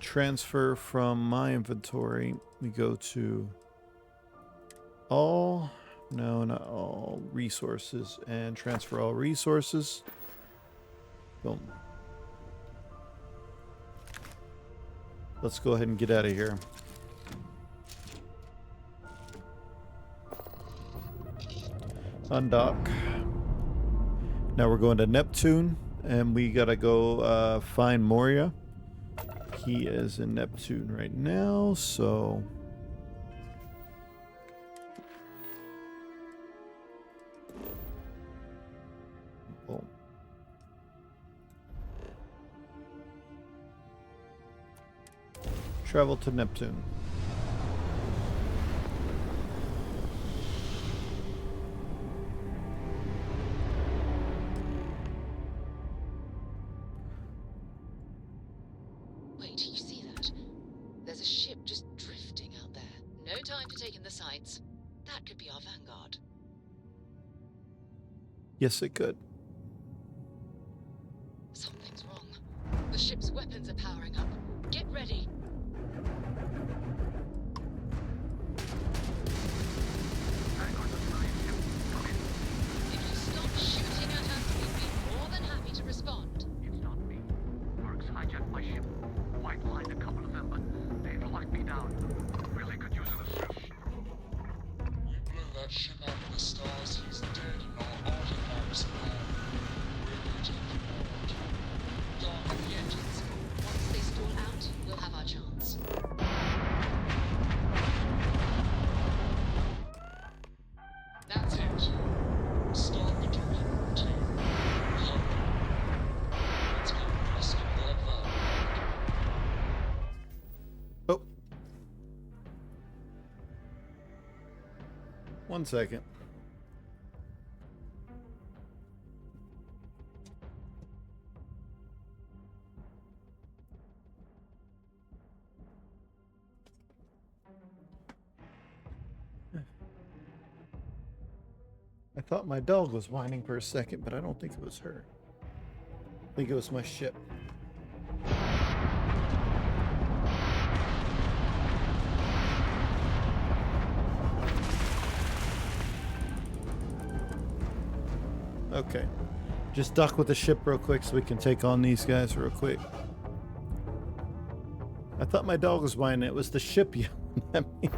Transfer from my inventory. We go to all. No, not all resources. And transfer all resources. Boom. Let's go ahead and get out of here. Undock. Now we're going to Neptune, and we gotta go find Moria. He is in Neptune right now, so boom. Travel to Neptune. Wait, you see that? There's a ship just drifting out there. No time to take in the sights. That could be our vanguard. Yes, it could. Something's wrong. The ship's weapons are powering up. Get ready. If you stop shooting at us, we'd be more than happy to respond. It's not me. Mercs hijacked my ship. White lined a couple of them, but they've locked me down. Really could use an assist. We blew that ship out of the stars. He's dead and our artifacts gone. We're waiting for word. Dark on the engines. Once they stall out, we'll have our chance. That's it. Start the direct routine. Hurry. Let's get rescue that vanguard. Oh. 1 second. I thought my dog was whining for a second, but I don't think it was her. I think it was my ship. Okay. Just dock with the ship real quick so we can take on these guys real quick. I thought my dog was whining. It was the ship yelling at me.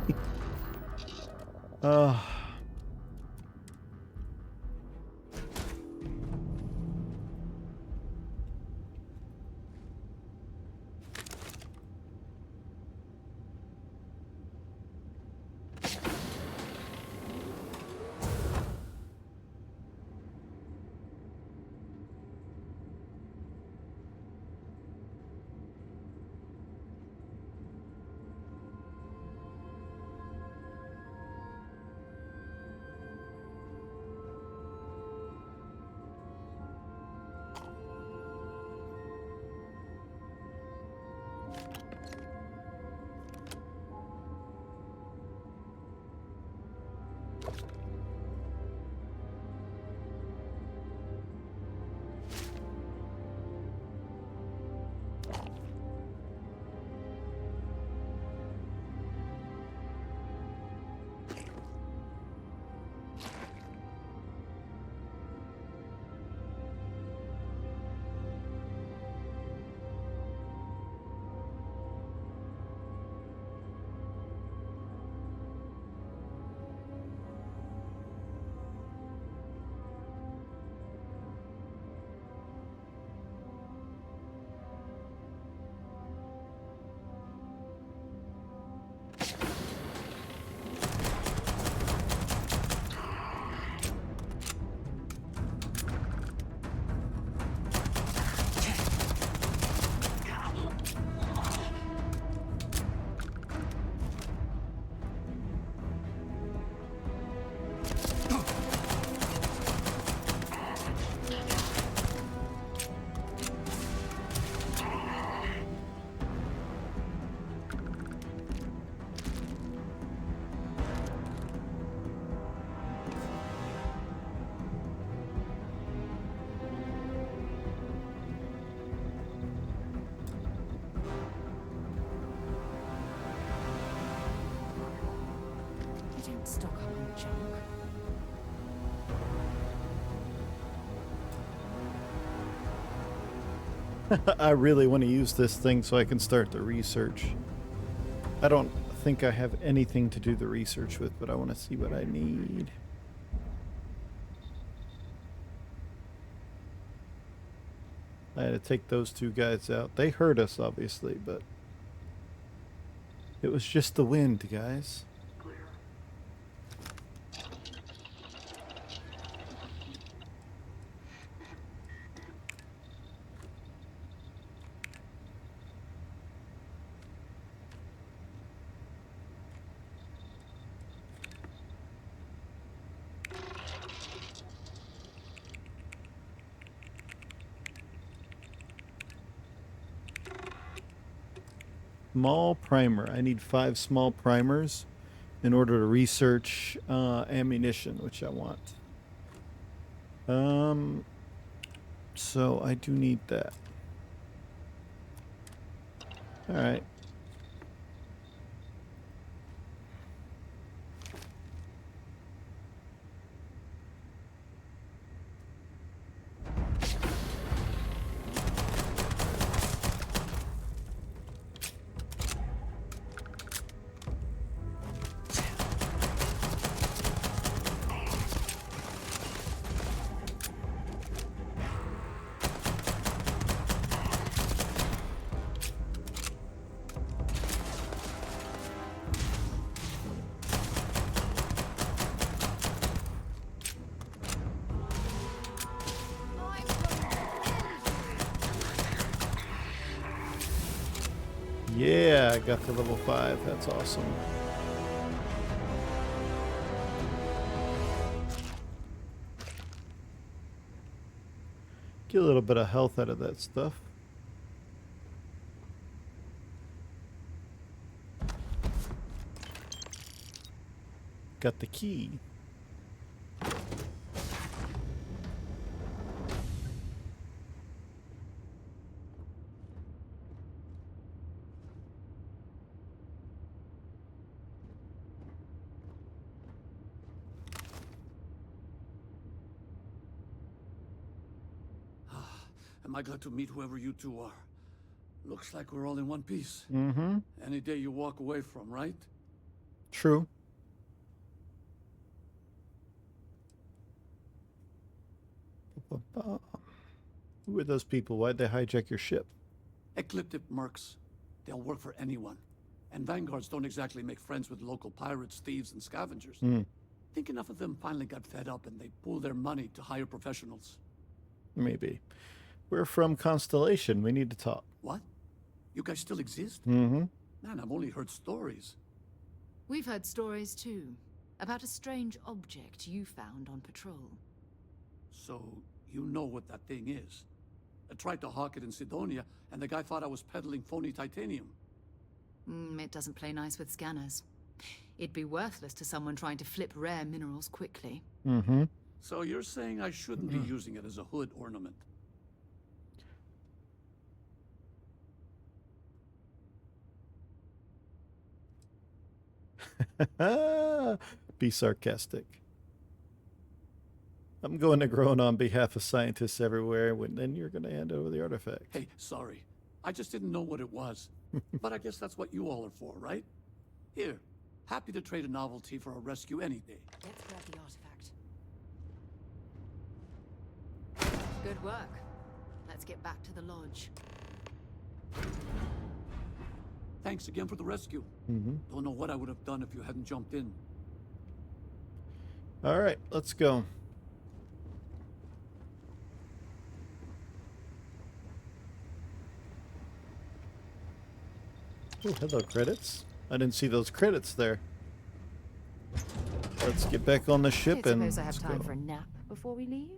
stock up on junk. I really want to use this thing so I can start the research. I don't think I have anything to do the research with, but I want to see what I need. I had to take those two guys out. They hurt us, obviously, but it was just the wind, guys. Small primer. I need 5 small primers in order to research ammunition, which I want. So I do need that. All right. Yeah, I got to level 5. That's awesome. Get a little bit of health out of that stuff. Got the key. Am I glad to meet whoever you two are? Looks like we're all in one piece. Mm-hmm. Any day you walk away from, right? True. Who are those people? Why'd they hijack your ship? Ecliptic mercs. They'll work for anyone. And vanguards don't exactly make friends with local pirates, thieves, and scavengers. Think enough of them finally got fed up and they pooled their money to hire professionals. Maybe. We're from Constellation. We need to talk. What? You guys still exist? Mm-hmm. Man, I've only heard stories. We've heard stories too, about a strange object you found on patrol. So, you know what that thing is. I tried to hawk it in Sidonia, and the guy thought I was peddling phony titanium. It doesn't play nice with scanners. It'd be worthless to someone trying to flip rare minerals quickly. Mm-hmm. So you're saying I shouldn't be using it as a hood ornament? Be sarcastic. I'm going to groan on behalf of scientists everywhere, when then you're going to hand over the artifact. Hey, sorry. I just didn't know what it was. But I guess that's what you all are for, right? Here, happy to trade a novelty for a rescue any day. Let's grab the artifact. Good work. Let's get back to the lodge. Thanks again for the rescue. Don't know what I would have done if you hadn't jumped in. All right, let's go. Oh, hello, credits. I didn't see those credits there. Let's get back on the ship and suppose I have let's time go. for a nap before we leave?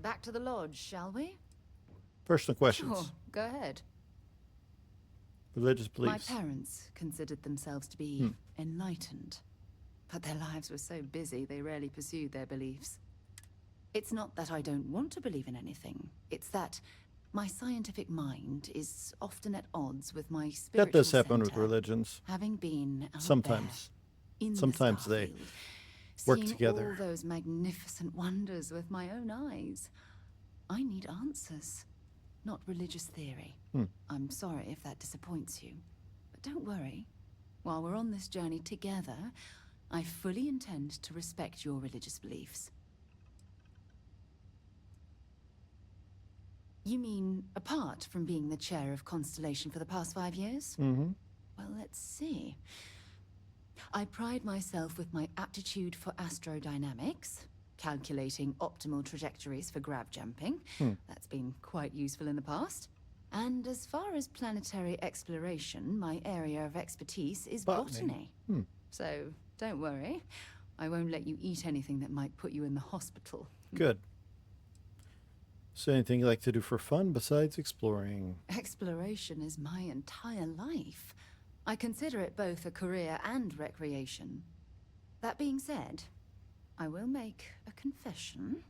Back to the lodge, shall we? Personal questions. Sure, go ahead. Religious beliefs. My parents considered themselves to be enlightened, but their lives were so busy they rarely pursued their beliefs. It's not that I don't want to believe in anything, it's that My scientific mind is often at odds with my spiritual That does happen with center. religions. Having been out Sometimes. there in Sometimes the they Starfield, work seeing together. all those magnificent wonders with my own eyes, I need answers, not religious theory. I'm sorry if that disappoints you, but don't worry. While we're on this journey together, I fully intend to respect your religious beliefs. You mean apart from being the chair of Constellation for the past 5 years? Mm-hmm. Well, let's see. I pride myself with my aptitude for astrodynamics, calculating optimal trajectories for grav jumping. That's been quite useful in the past. And as far as planetary exploration, my area of expertise is botany. So don't worry, I won't let you eat anything that might put you in the hospital. Good. So anything you like to do for fun besides exploring? Exploration is my entire life. I consider it both a career and recreation. That being said, I will make a confession,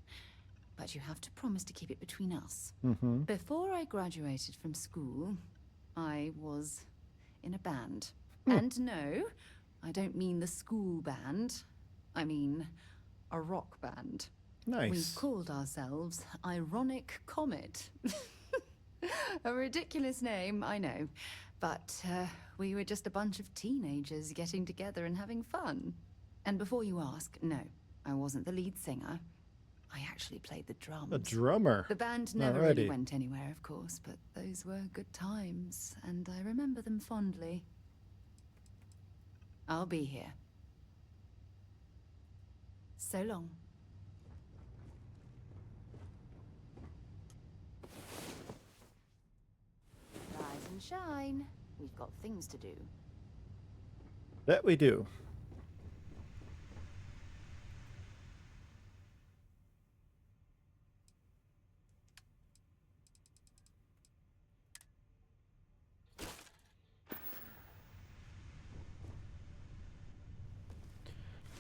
but you have to promise to keep it between us. Before I graduated from school, I was in a band. And no, I don't mean the school band. I mean a rock band. Nice. We called ourselves Ironic Comet. A ridiculous name, I know. But we were just a bunch of teenagers getting together and having fun. And before you ask, no, I wasn't the lead singer. I actually played the drums. A drummer. The band never really went anywhere, of course, but those were good times, and I remember them fondly. I'll be here. So long. Rise and shine. We've got things to do. That we do.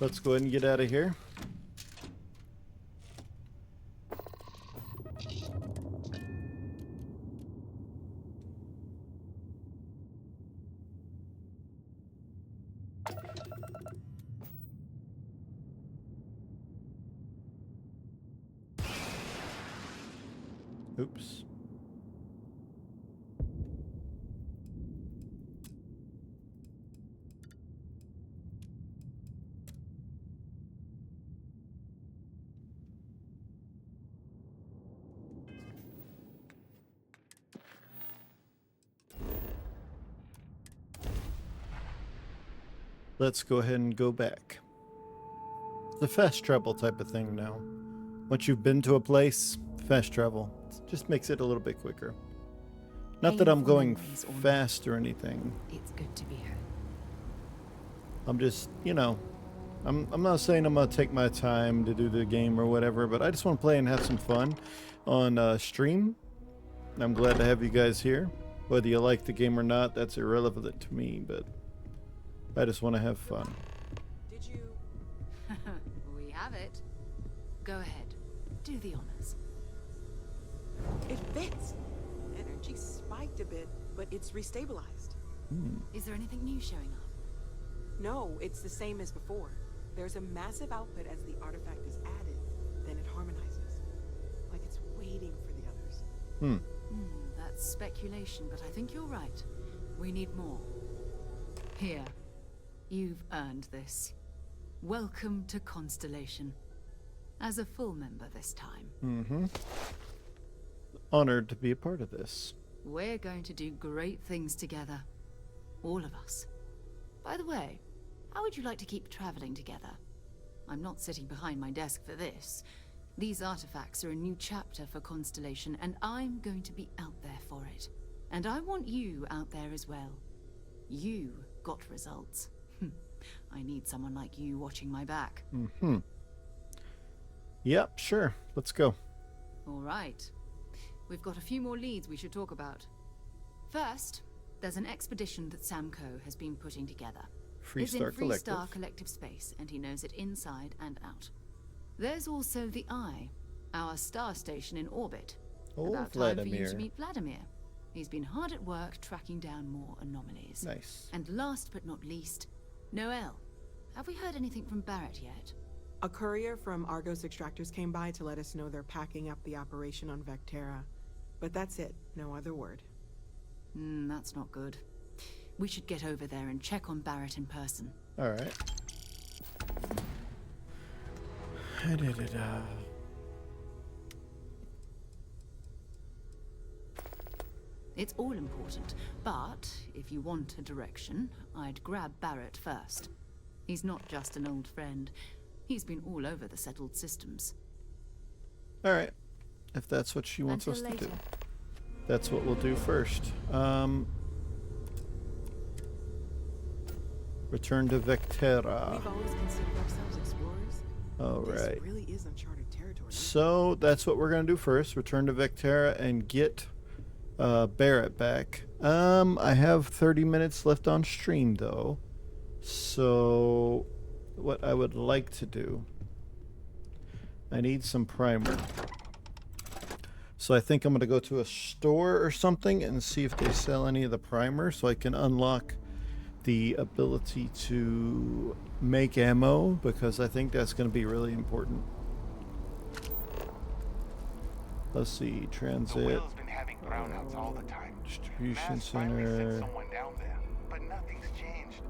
Let's go ahead and get out of here. Oops. Let's go ahead and go back. It's a fast travel type of thing now. Once you've been to a place, fast travel just makes it a little bit quicker. Not that I'm going fast or anything. It's good to be here. I'm just, you know, I'm not saying I'm gonna take my time to do the game or whatever, but I just want to play and have some fun on stream. I'm glad to have you guys here. Whether you like the game or not, that's irrelevant to me, but I just want to have fun. Did you? We have it. Go ahead. Do the honors. It fits. Energy spiked a bit, but it's restabilized. Is there anything new showing up? No, it's the same as before. There's a massive output as the artifact is added, then it harmonizes. Like it's waiting for the others. That's speculation, but I think you're right. We need more. Here. You've earned this. Welcome to Constellation. As a full member this time. Honored to be a part of this. We're going to do great things together. All of us. By the way, how would you like to keep traveling together? I'm not sitting behind my desk for this. These artifacts are a new chapter for Constellation, and I'm going to be out there for it. And I want you out there as well. You got results. I need someone like you watching my back. Yep, sure. Let's go. All right. We've got a few more leads we should talk about. First, there's an expedition that Samco has been putting together. It's in Freestar Collective Space, and he knows it inside and out. There's also the Eye, our star station in orbit. Oh, About time for you Vladimir. to meet Vladimir. He's been hard at work tracking down more anomalies. Nice. And last but not least, Noel. Have we heard anything from Barrett yet? A courier from Argos Extractors came by to let us know they're packing up the operation on Vectera. But that's it. No other word. That's not good. We should get over there and check on Barrett in person. All right. It's all important, but if you want a direction, I'd grab Barrett first. He's not just an old friend. He's been all over the settled systems. All right. If that's what she wants us Until to do. later. That's what we'll do first. Return to Vectera. We've always considered ourselves explorers. All right. This really is uncharted territory. So that's what we're gonna do first. Return to Vectera and get Barrett back. I have 30 minutes left on stream though. So what I would like to do, I need some primer. So I think I'm gonna go to a store or something and see if they sell any of the primer so I can unlock the ability to make ammo, because I think that's going to be really important. Let's see, transit, The whale's been having brownouts all the time. distribution Mass finally sent center. someone down there, but nothing's changed.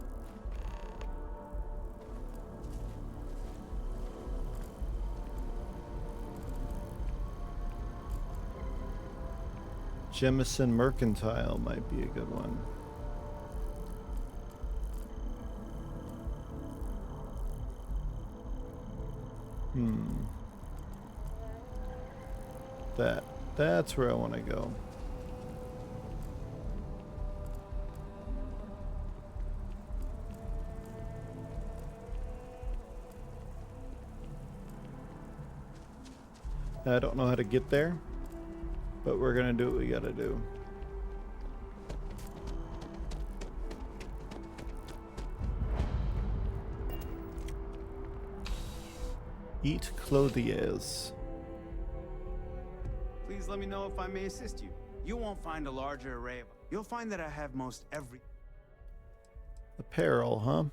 Jemison Mercantile might be a good one. That's where I want to go. I don't know how to get there, but we're gonna do what we gotta do. Eat clothiers. Please let me know if I may assist you. You won't find a larger array of... You'll find that I have most every... Apparel, huh?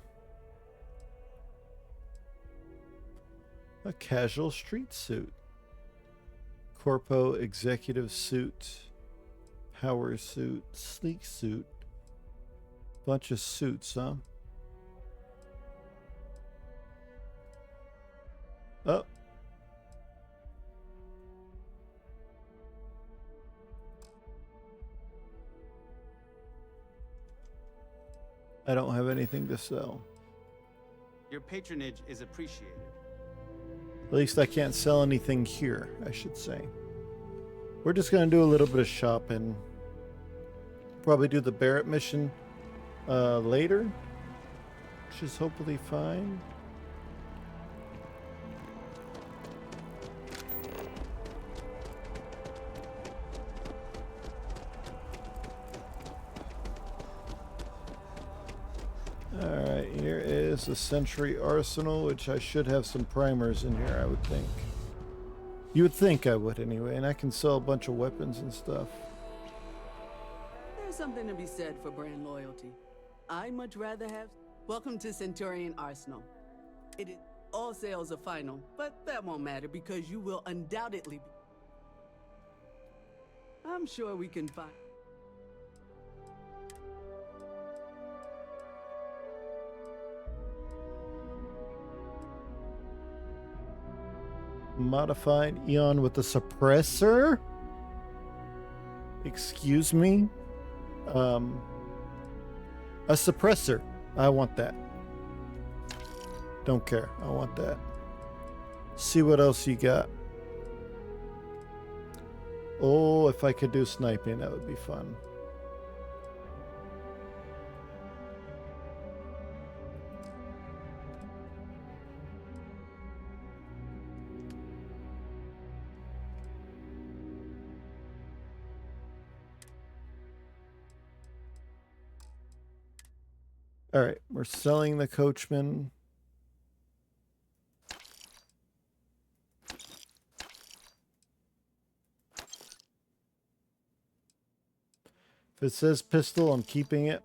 A casual street suit. Corpo executive suit. Power suit. Sleek suit. Bunch of suits, huh? Oh. I don't have anything to sell. Your patronage is appreciated. At least I can't sell anything here, I should say. We're just going to do a little bit of shopping. Probably do the Barrett mission later, which is hopefully fine. Alright, here is the Century Arsenal, which I should have some primers in here, I would think. You would think I would anyway, and I can sell a bunch of weapons and stuff. There's something to be said for brand loyalty. I'd much rather have... Welcome to Centurion Arsenal. It is... All sales are final, but that won't matter because you will undoubtedly be... I'm sure we can find... Modified Eon with the suppressor? Excuse me? A suppressor. I want that. Don't care. I want that. See what else you got. Oh, if I could do sniping, that would be fun. All right, we're selling the coachman. If it says pistol, I'm keeping it.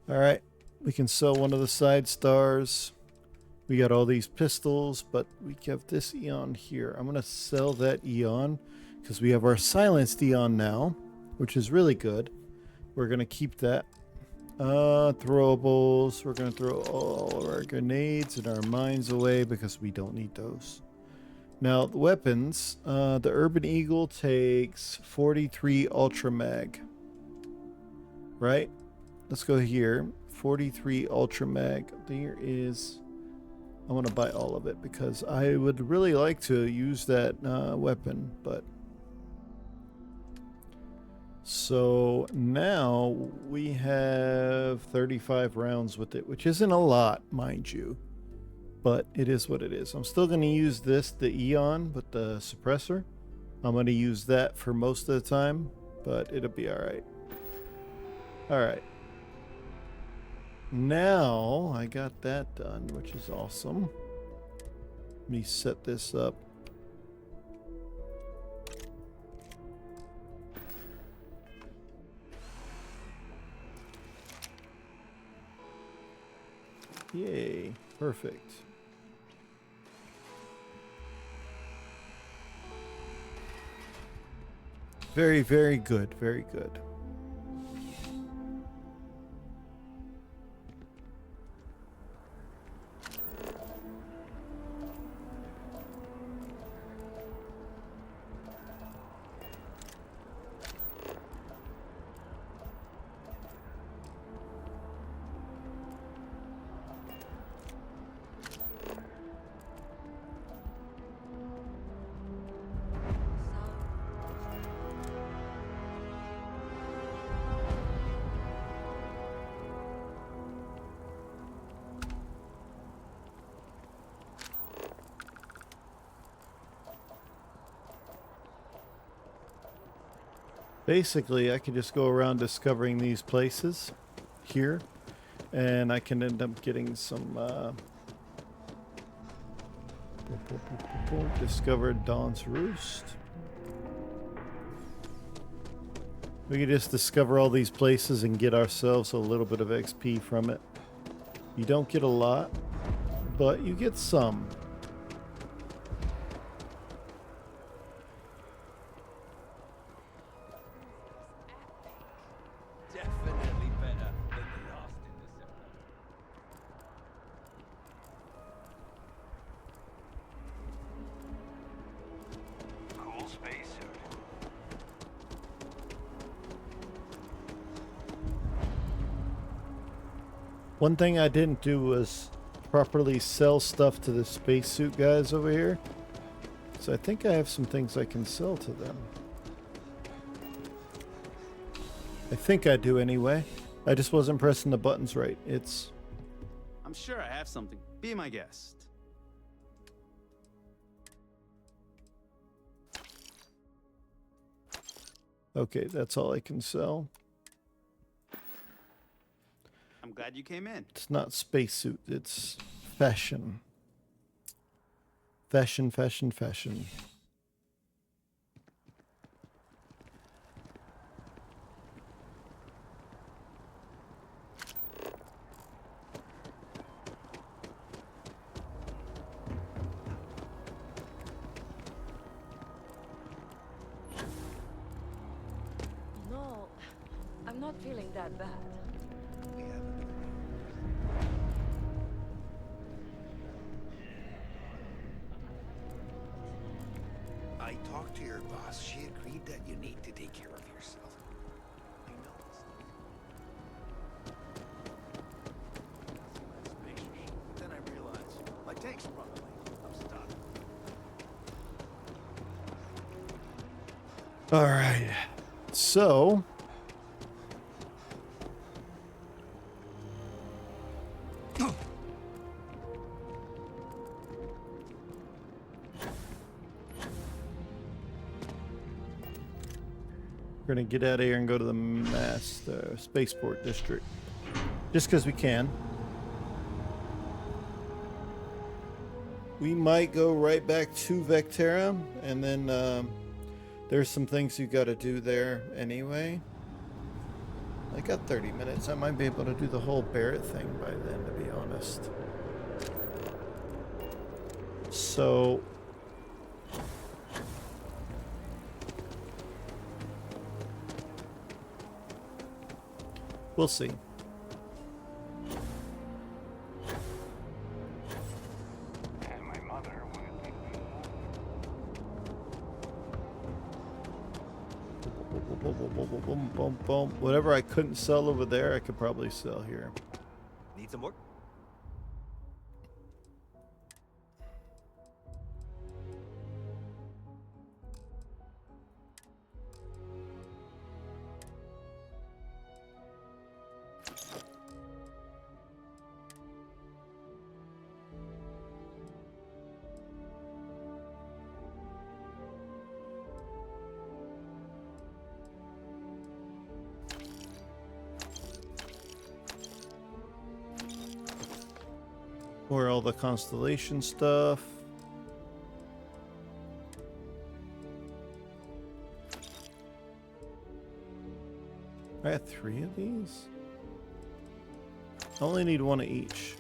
Alright, we can sell one of the side stars. We got all these pistols, but we have this Eon here. I'm going to sell that Eon because we have our silenced Eon now, which is really good. We're going to keep that. Throwables. We're going to throw all of our grenades and our mines away because we don't need those. Now, the weapons. The Urban Eagle takes 43 Ultra Mag. Right? Let's go here. 43 Ultra Mag. There is... I want to buy all of it because I would really like to use that weapon, but... So now we have 35 rounds with it, which isn't a lot, mind you, but it is what it is. I'm still going to use this, the Eon, with the suppressor. I'm going to use that for most of the time, but it'll be alright. Alright. Now I got that done, which is awesome. Let me set this up. Yay, perfect. Very, very good, very good. Basically, I can just go around discovering these places here, and I can end up getting some discovered Dawn's Roost. We can just discover all these places and get ourselves a little bit of XP from it. You don't get a lot, but you get some. Definitely better than the last in December. Cool spacesuit. One thing I didn't do was properly sell stuff to the spacesuit guys over here. So I think I have some things I can sell to them. I think I do anyway. I just wasn't pressing the buttons right. I'm sure I have something. Be my guest. Okay, that's all I can sell. I'm glad you came in. It's not spacesuit, it's fashion. Fashion, fashion, fashion. No, I'm not feeling that bad. I talked to your boss. She agreed that you need to take care of yourself. I know. But then I realized my tank's probably I'm stuck. All right. So we're gonna get out of here and go to the spaceport district, just because we can. we might go right back to Vectera, and then there's some things you got to do there anyway. I got 30 minutes. I might be able to do the whole Barrett thing by then, to be honest. So we'll see. And my mother wanted me. Boom, boom, boom. Whatever I couldn't sell over there, I could probably sell here. Need some more? Or all the constellation stuff. I got 3 of these. I only need 1 of each.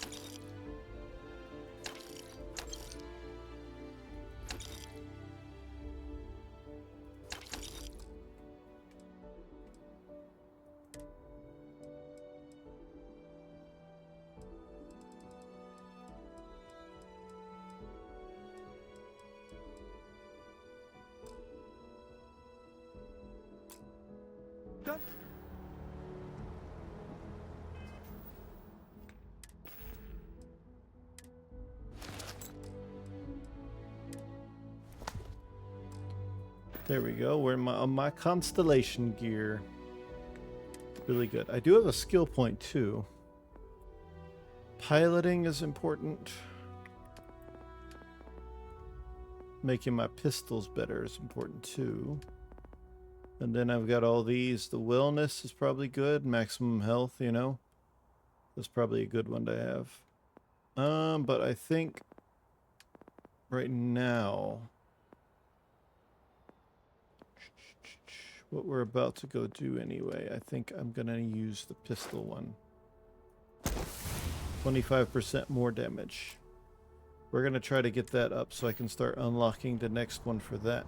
There we go. We're on my constellation gear. Really good. I do have a skill point too. Piloting is important. Making my pistols better is important too. And then I've got all these. The wellness is probably good. Maximum health, you know. That's probably a good one to have. But I think right now what we're about to go do anyway, I think I'm gonna use the pistol one. 25% more damage. We're gonna try to get that up so I can start unlocking the next one for that.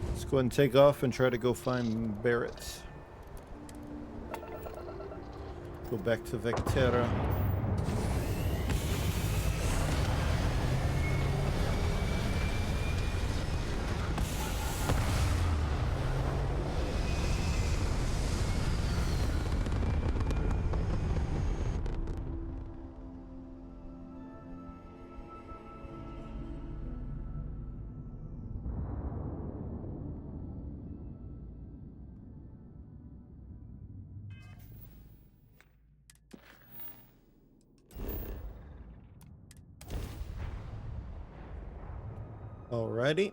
Let's go ahead and take off and try to go find Barrett's. Go back to Vectera. Alrighty.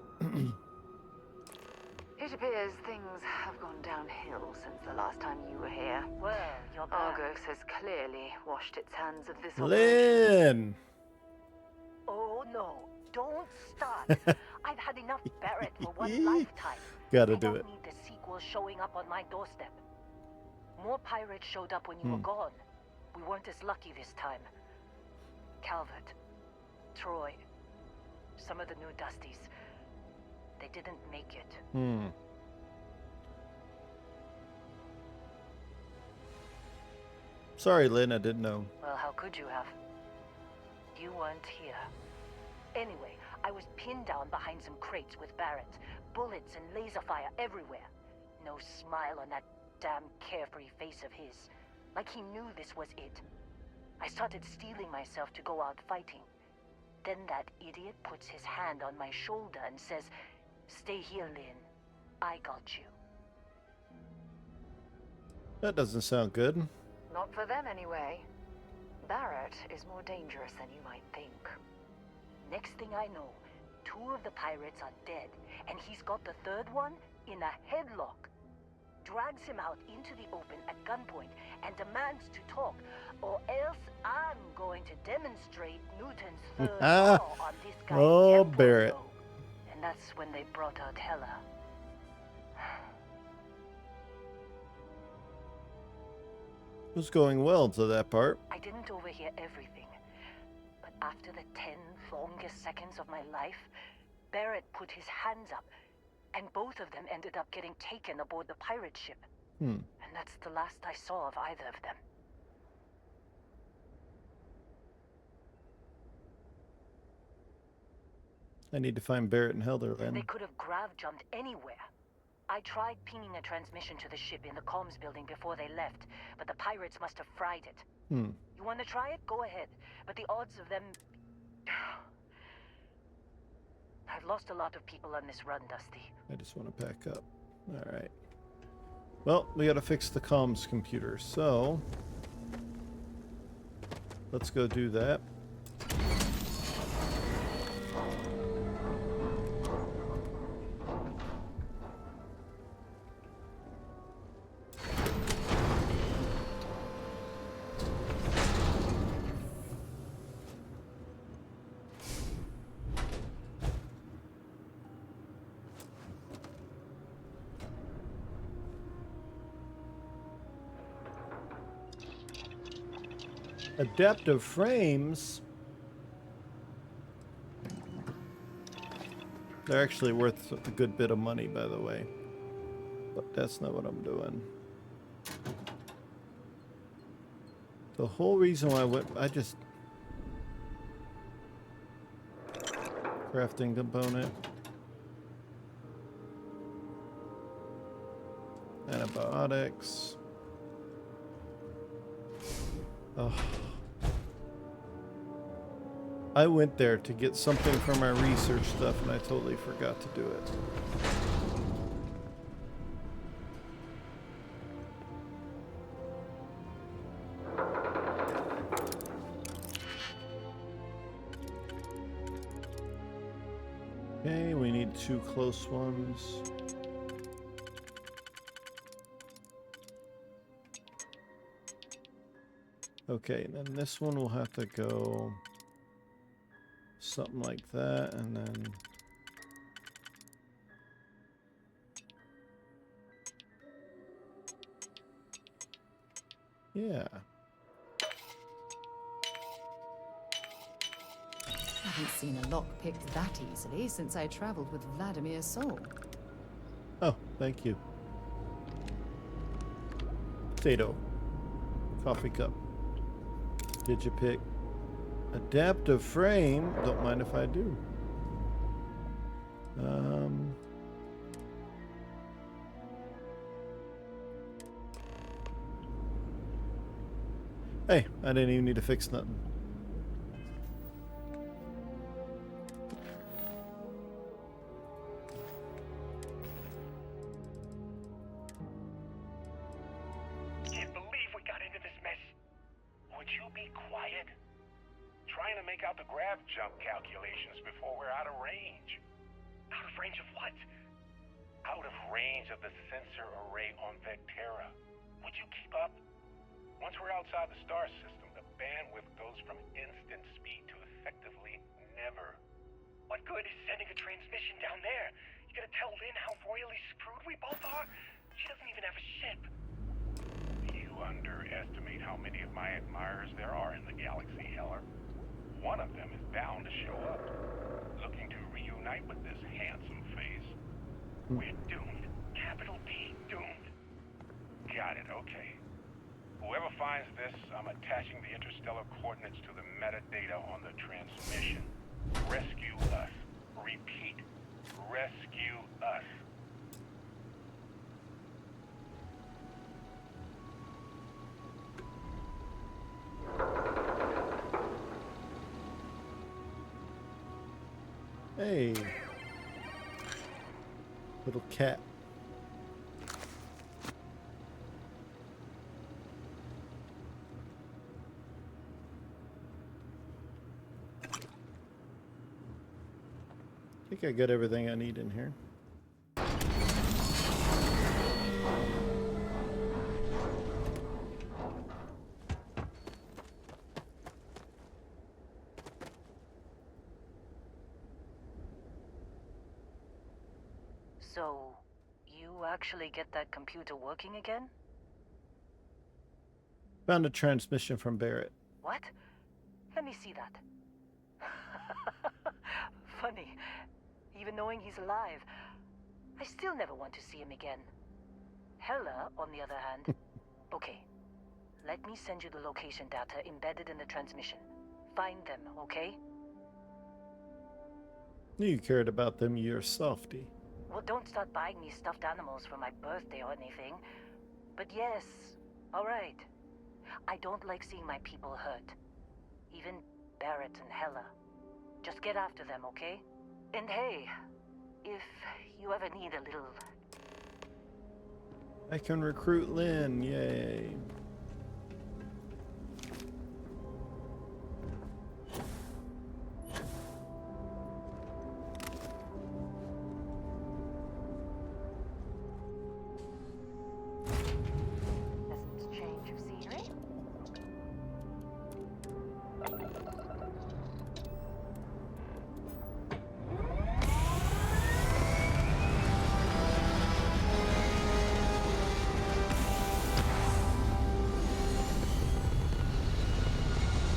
It appears things have gone downhill since the last time you were here. Well, you're back. Argos has clearly washed its hands of this Lynn! Oh no, don't start. I've had enough Barrett for one lifetime. Gotta do it. I don't need the sequel showing up on my doorstep. More pirates showed up when you were gone. We weren't as lucky this time. Calvert, Troy, some of the new Dusties. They didn't make it. Sorry, Lynn, I didn't know. Well, how could you have? You weren't here. Anyway, I was pinned down behind some crates with Barrett. Bullets and laser fire everywhere. No smile on that damn carefree face of his. Like he knew this was it. I started steeling myself to go out fighting. Then that idiot puts his hand on my shoulder and says, "Stay here, Lynn. I got you." That doesn't sound good. Not for them, anyway. Barrett is more dangerous than you might think. Next thing I know, 2 of the pirates are dead, and he's got the 3rd one in a headlock. drags him out into the open at gunpoint and demands to talk, or else I'm going to demonstrate Newton's third law on this guy's temple Barrett. lobe. And that's when they brought out Hella. It was going well to that part. I didn't overhear everything, but after the 10 longest seconds of my life, Barrett put his hands up, and both of them ended up getting taken aboard the pirate ship. And that's the last I saw of either of them. I need to find Barrett and Helder They then. could have grav-jumped anywhere. I tried pinging a transmission to the ship in the comms building before they left, but the pirates must have fried it. You want to try it? Go ahead. But the odds of them... I've lost a lot of people on this run, Dusty. I just want to pack up. Alright. Well, we gotta fix the comms computer, so... let's go do that. Adaptive frames. They're actually worth a good bit of money, by the way. But that's not what I'm doing. The whole reason why I just... crafting component. Antibiotics. Oh. I went there to get something for my research stuff and I totally forgot to do it. Okay, we need 2 close ones. Okay, then this one will have to go something like that, and then yeah. Haven't seen a lock picked that easily since I traveled with Vladimir's soul. Oh, thank you. Potato. Coffee cup. Digipick. Adaptive frame. Don't mind if I do. Hey, I didn't even need to fix nothing. Can't believe we got into this mess. Would you be quiet? Trying to make out the grav jump calculations before we're out of range. Out of range of what? Out of range of the sensor array on Vectera. Would you keep up? Once we're outside the star system, the bandwidth goes from instant speed to effectively never. What good is sending a transmission down there? You gonna tell Lynn how royally screwed we both are? She doesn't even have a ship. You underestimate how many of my admirers there are in the galaxy, Heller. One of them is bound to show up, looking to reunite with this handsome face. We're doomed. Capital D, doomed. Got it, okay. Whoever finds this, I'm attaching the interstellar coordinates to the metadata on the transmission. Rescue us. Repeat. Rescue us. Hey. Little cat. I think I got everything I need in here. So, you actually get that computer working again? Found a transmission from Barrett. What? Let me see that. Funny. Even knowing he's alive, I still never want to see him again. Hella, on the other hand. Okay. Let me send you the location data embedded in the transmission. Find them, okay? You cared about them yourself, D. Well, don't start buying me stuffed animals for my birthday or anything. But yes, alright. I don't like seeing my people hurt. Even Barrett and Hella. Just get after them, okay? And hey, if you ever need a little... I can recruit Lynn, yay. Pleasant change of scenery.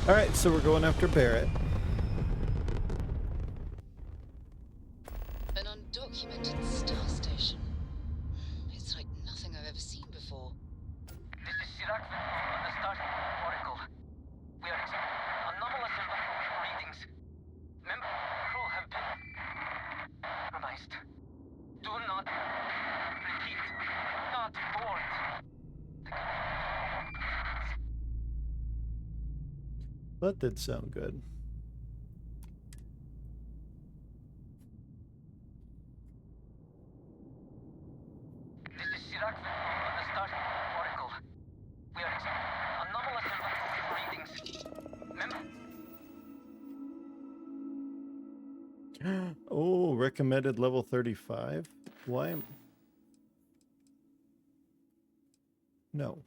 Alright, so we're going after Barrett. An undocumented star station. It's like nothing I've ever seen before. This is Sirac on the Starfield Oracle. We are anomalous readings. Member crew have been compromised. Do not repeat. Not board. That did sound good. This is Sirac on the Starfield Oracle. We are anomalous readings. Oh, recommended level 35? Why am... No.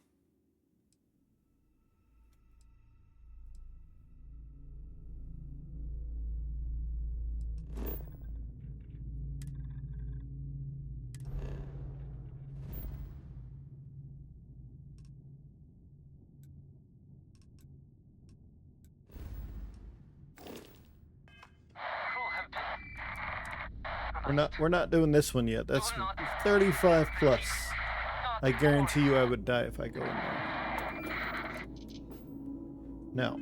We're not doing this one yet. That's 35 plus. I guarantee you I would die if I go in there. Now.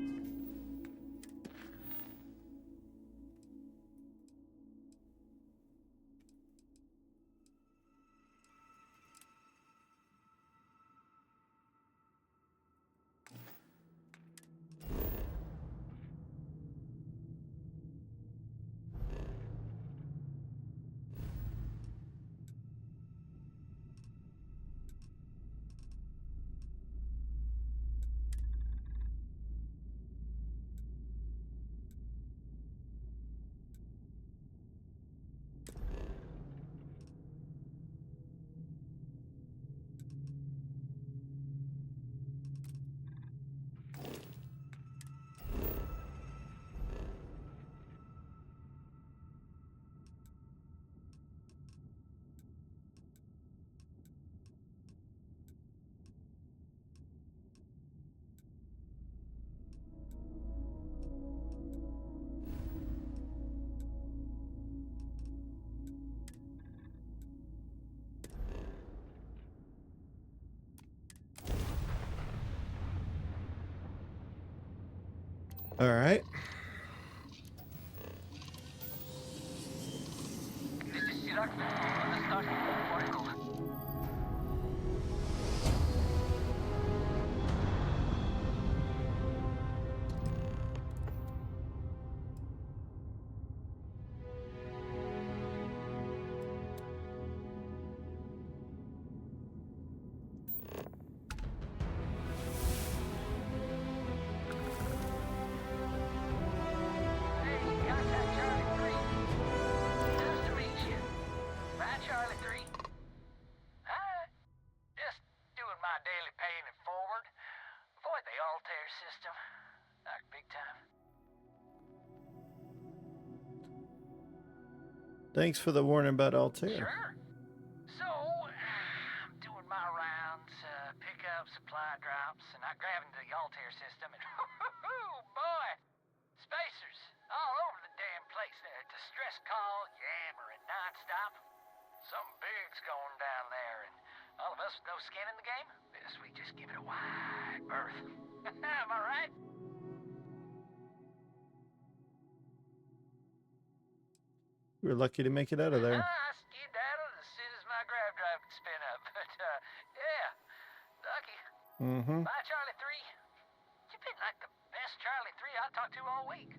All right. This is Sirac on the Starfield Oracle. Thanks for the warning about Altair. Sure. grabbing the Altair system, and boy, spacers all over the damn place. Distress call, yammering nonstop. Something big's going down there, and all of us with no skin in the game, we just give it a wide berth. Am I right? We were lucky to make it out of there. I skedaddled as soon as my grav drive could spin up, but yeah, lucky. Mm-hmm. Bye, Charlie 3. You've been like the best Charlie 3 I talked to all week.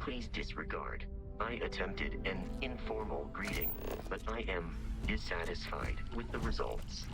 Please disregard. I attempted an informal greeting, but I am dissatisfied with the results.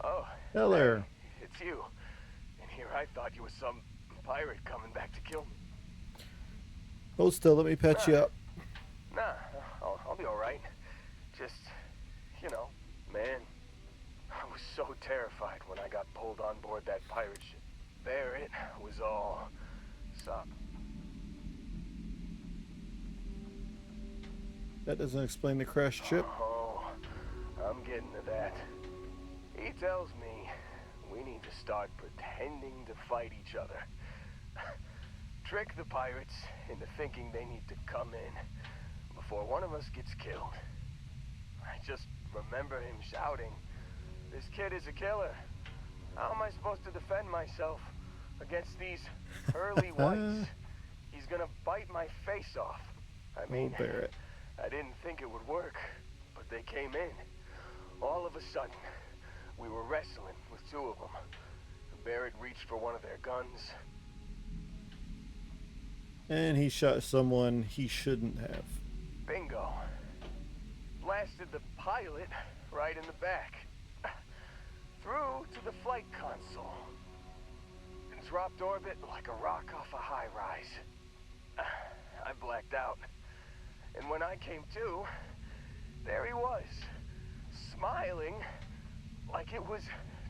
Oh. Hello there. Hey, it's you. And here I thought you was some pirate coming back to kill me. Hold still, let me patch you up. Nah, I'll be alright. Just, you know, man, I was so terrified when I got pulled on board that pirate ship. There it was all sop. That doesn't explain the crashed ship. Oh, I'm getting to that. He tells me we need to start pretending to fight each other. Trick the pirates into thinking they need to come in before one of us gets killed. I just remember him shouting, "This kid is a killer. How am I supposed to defend myself against these early whites? He's gonna bite my face off." I mean, Barrett. I didn't think it would work, but they came in. All of a sudden, we were wrestling with two of them. Barrett reached for one of their guns. And he shot someone he shouldn't have. Bingo. Blasted the pilot right in the back. Through to the flight console. And dropped orbit like a rock off a high rise. I blacked out. And when I came to, there he was. Smiling like it was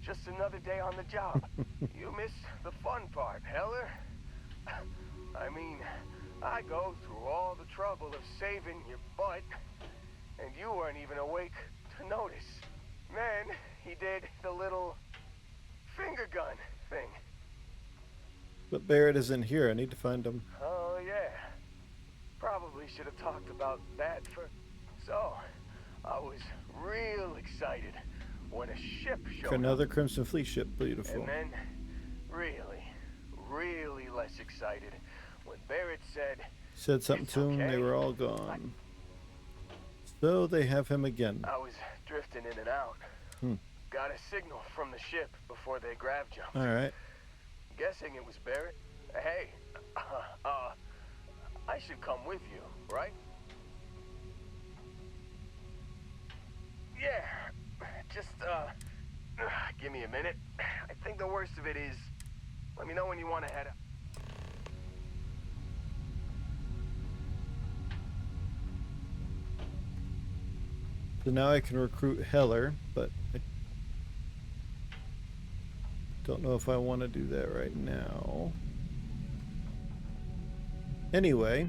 just another day on the job. You missed the fun part, Heller. I mean, I go through all the trouble of saving your butt, and you weren't even awake to notice. Then he did the little finger gun thing. But Barrett isn't here. I need to find him. Oh, yeah. Probably should have talked about that first. So, I was real excited when a ship showed Another up. Crimson Fleet ship. Beautiful. And then, really less excited when Barrett said something to him. They were all gone. So they have him again. I was drifting in and out. Got a signal from the ship before they grav jumped. All right. Guessing it was Barrett. Hey, I should come with you, right? Yeah. Just, give me a minute. I think the worst of it is, let me know when you want to head out. So now I can recruit Heller, but I don't know if I want to do that right now. Anyway,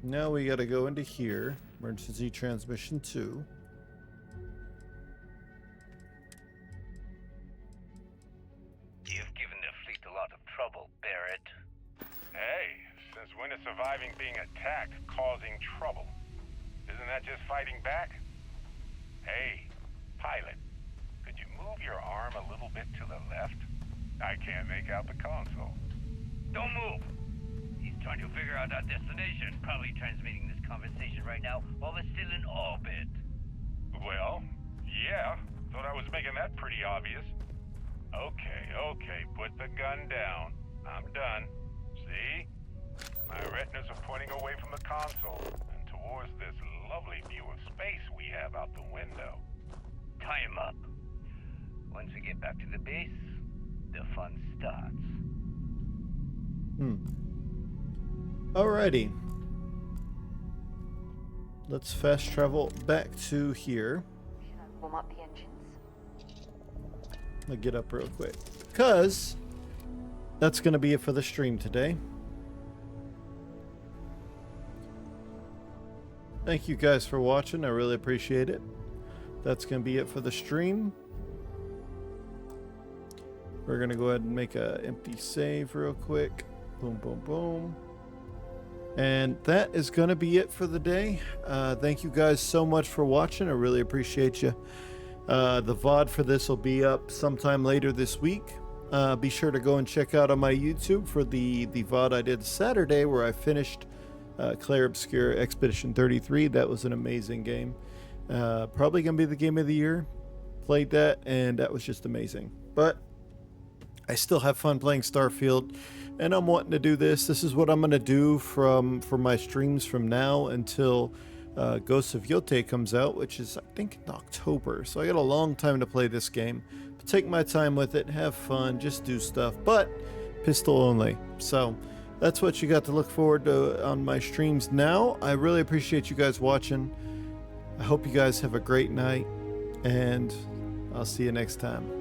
now we got to go into here. Emergency transmission 2. You've given the fleet a lot of trouble, Barrett. Hey, since when is surviving being attacked causing trouble? Isn't that just fighting back? Hey, pilot, could you move your arm a little bit to the left? I can't make out the console. Don't move! He's trying to figure out our destination. Probably transmitting this conversation right now while we're still in orbit. Well, yeah. Thought I was making that pretty obvious. Okay, put the gun down. I'm done. See? My retinas are pointing away from the console and towards this lovely view of space we have out the window. Tie him up. Once we get back to the base, the fun starts. Alrighty. Let's fast travel back to here. Warm up the engines. I'll get up real quick, because that's going to be it for the stream today. Thank you guys for watching. I really appreciate it. That's going to be it for the stream. We're going to go ahead and make an empty save real quick. Boom, boom, boom. And that is going to be it for the day. Thank you guys so much for watching. I really appreciate you. The VOD for this will be up sometime later this week. Be sure to go and check out on my YouTube for the VOD I did Saturday, where I finished Clair Obscure Expedition 33. That was an amazing game. Probably going to be the game of the year. Played that, and that was just amazing. But I still have fun playing Starfield, and I'm wanting to do this. This is what I'm going to do for my streams from now until Ghosts of Yote comes out, which is, I think, in October. So I got a long time to play this game. But take my time with it, have fun, just do stuff, but pistol only. So that's what you got to look forward to on my streams now. I really appreciate you guys watching. I hope you guys have a great night, and I'll see you next time.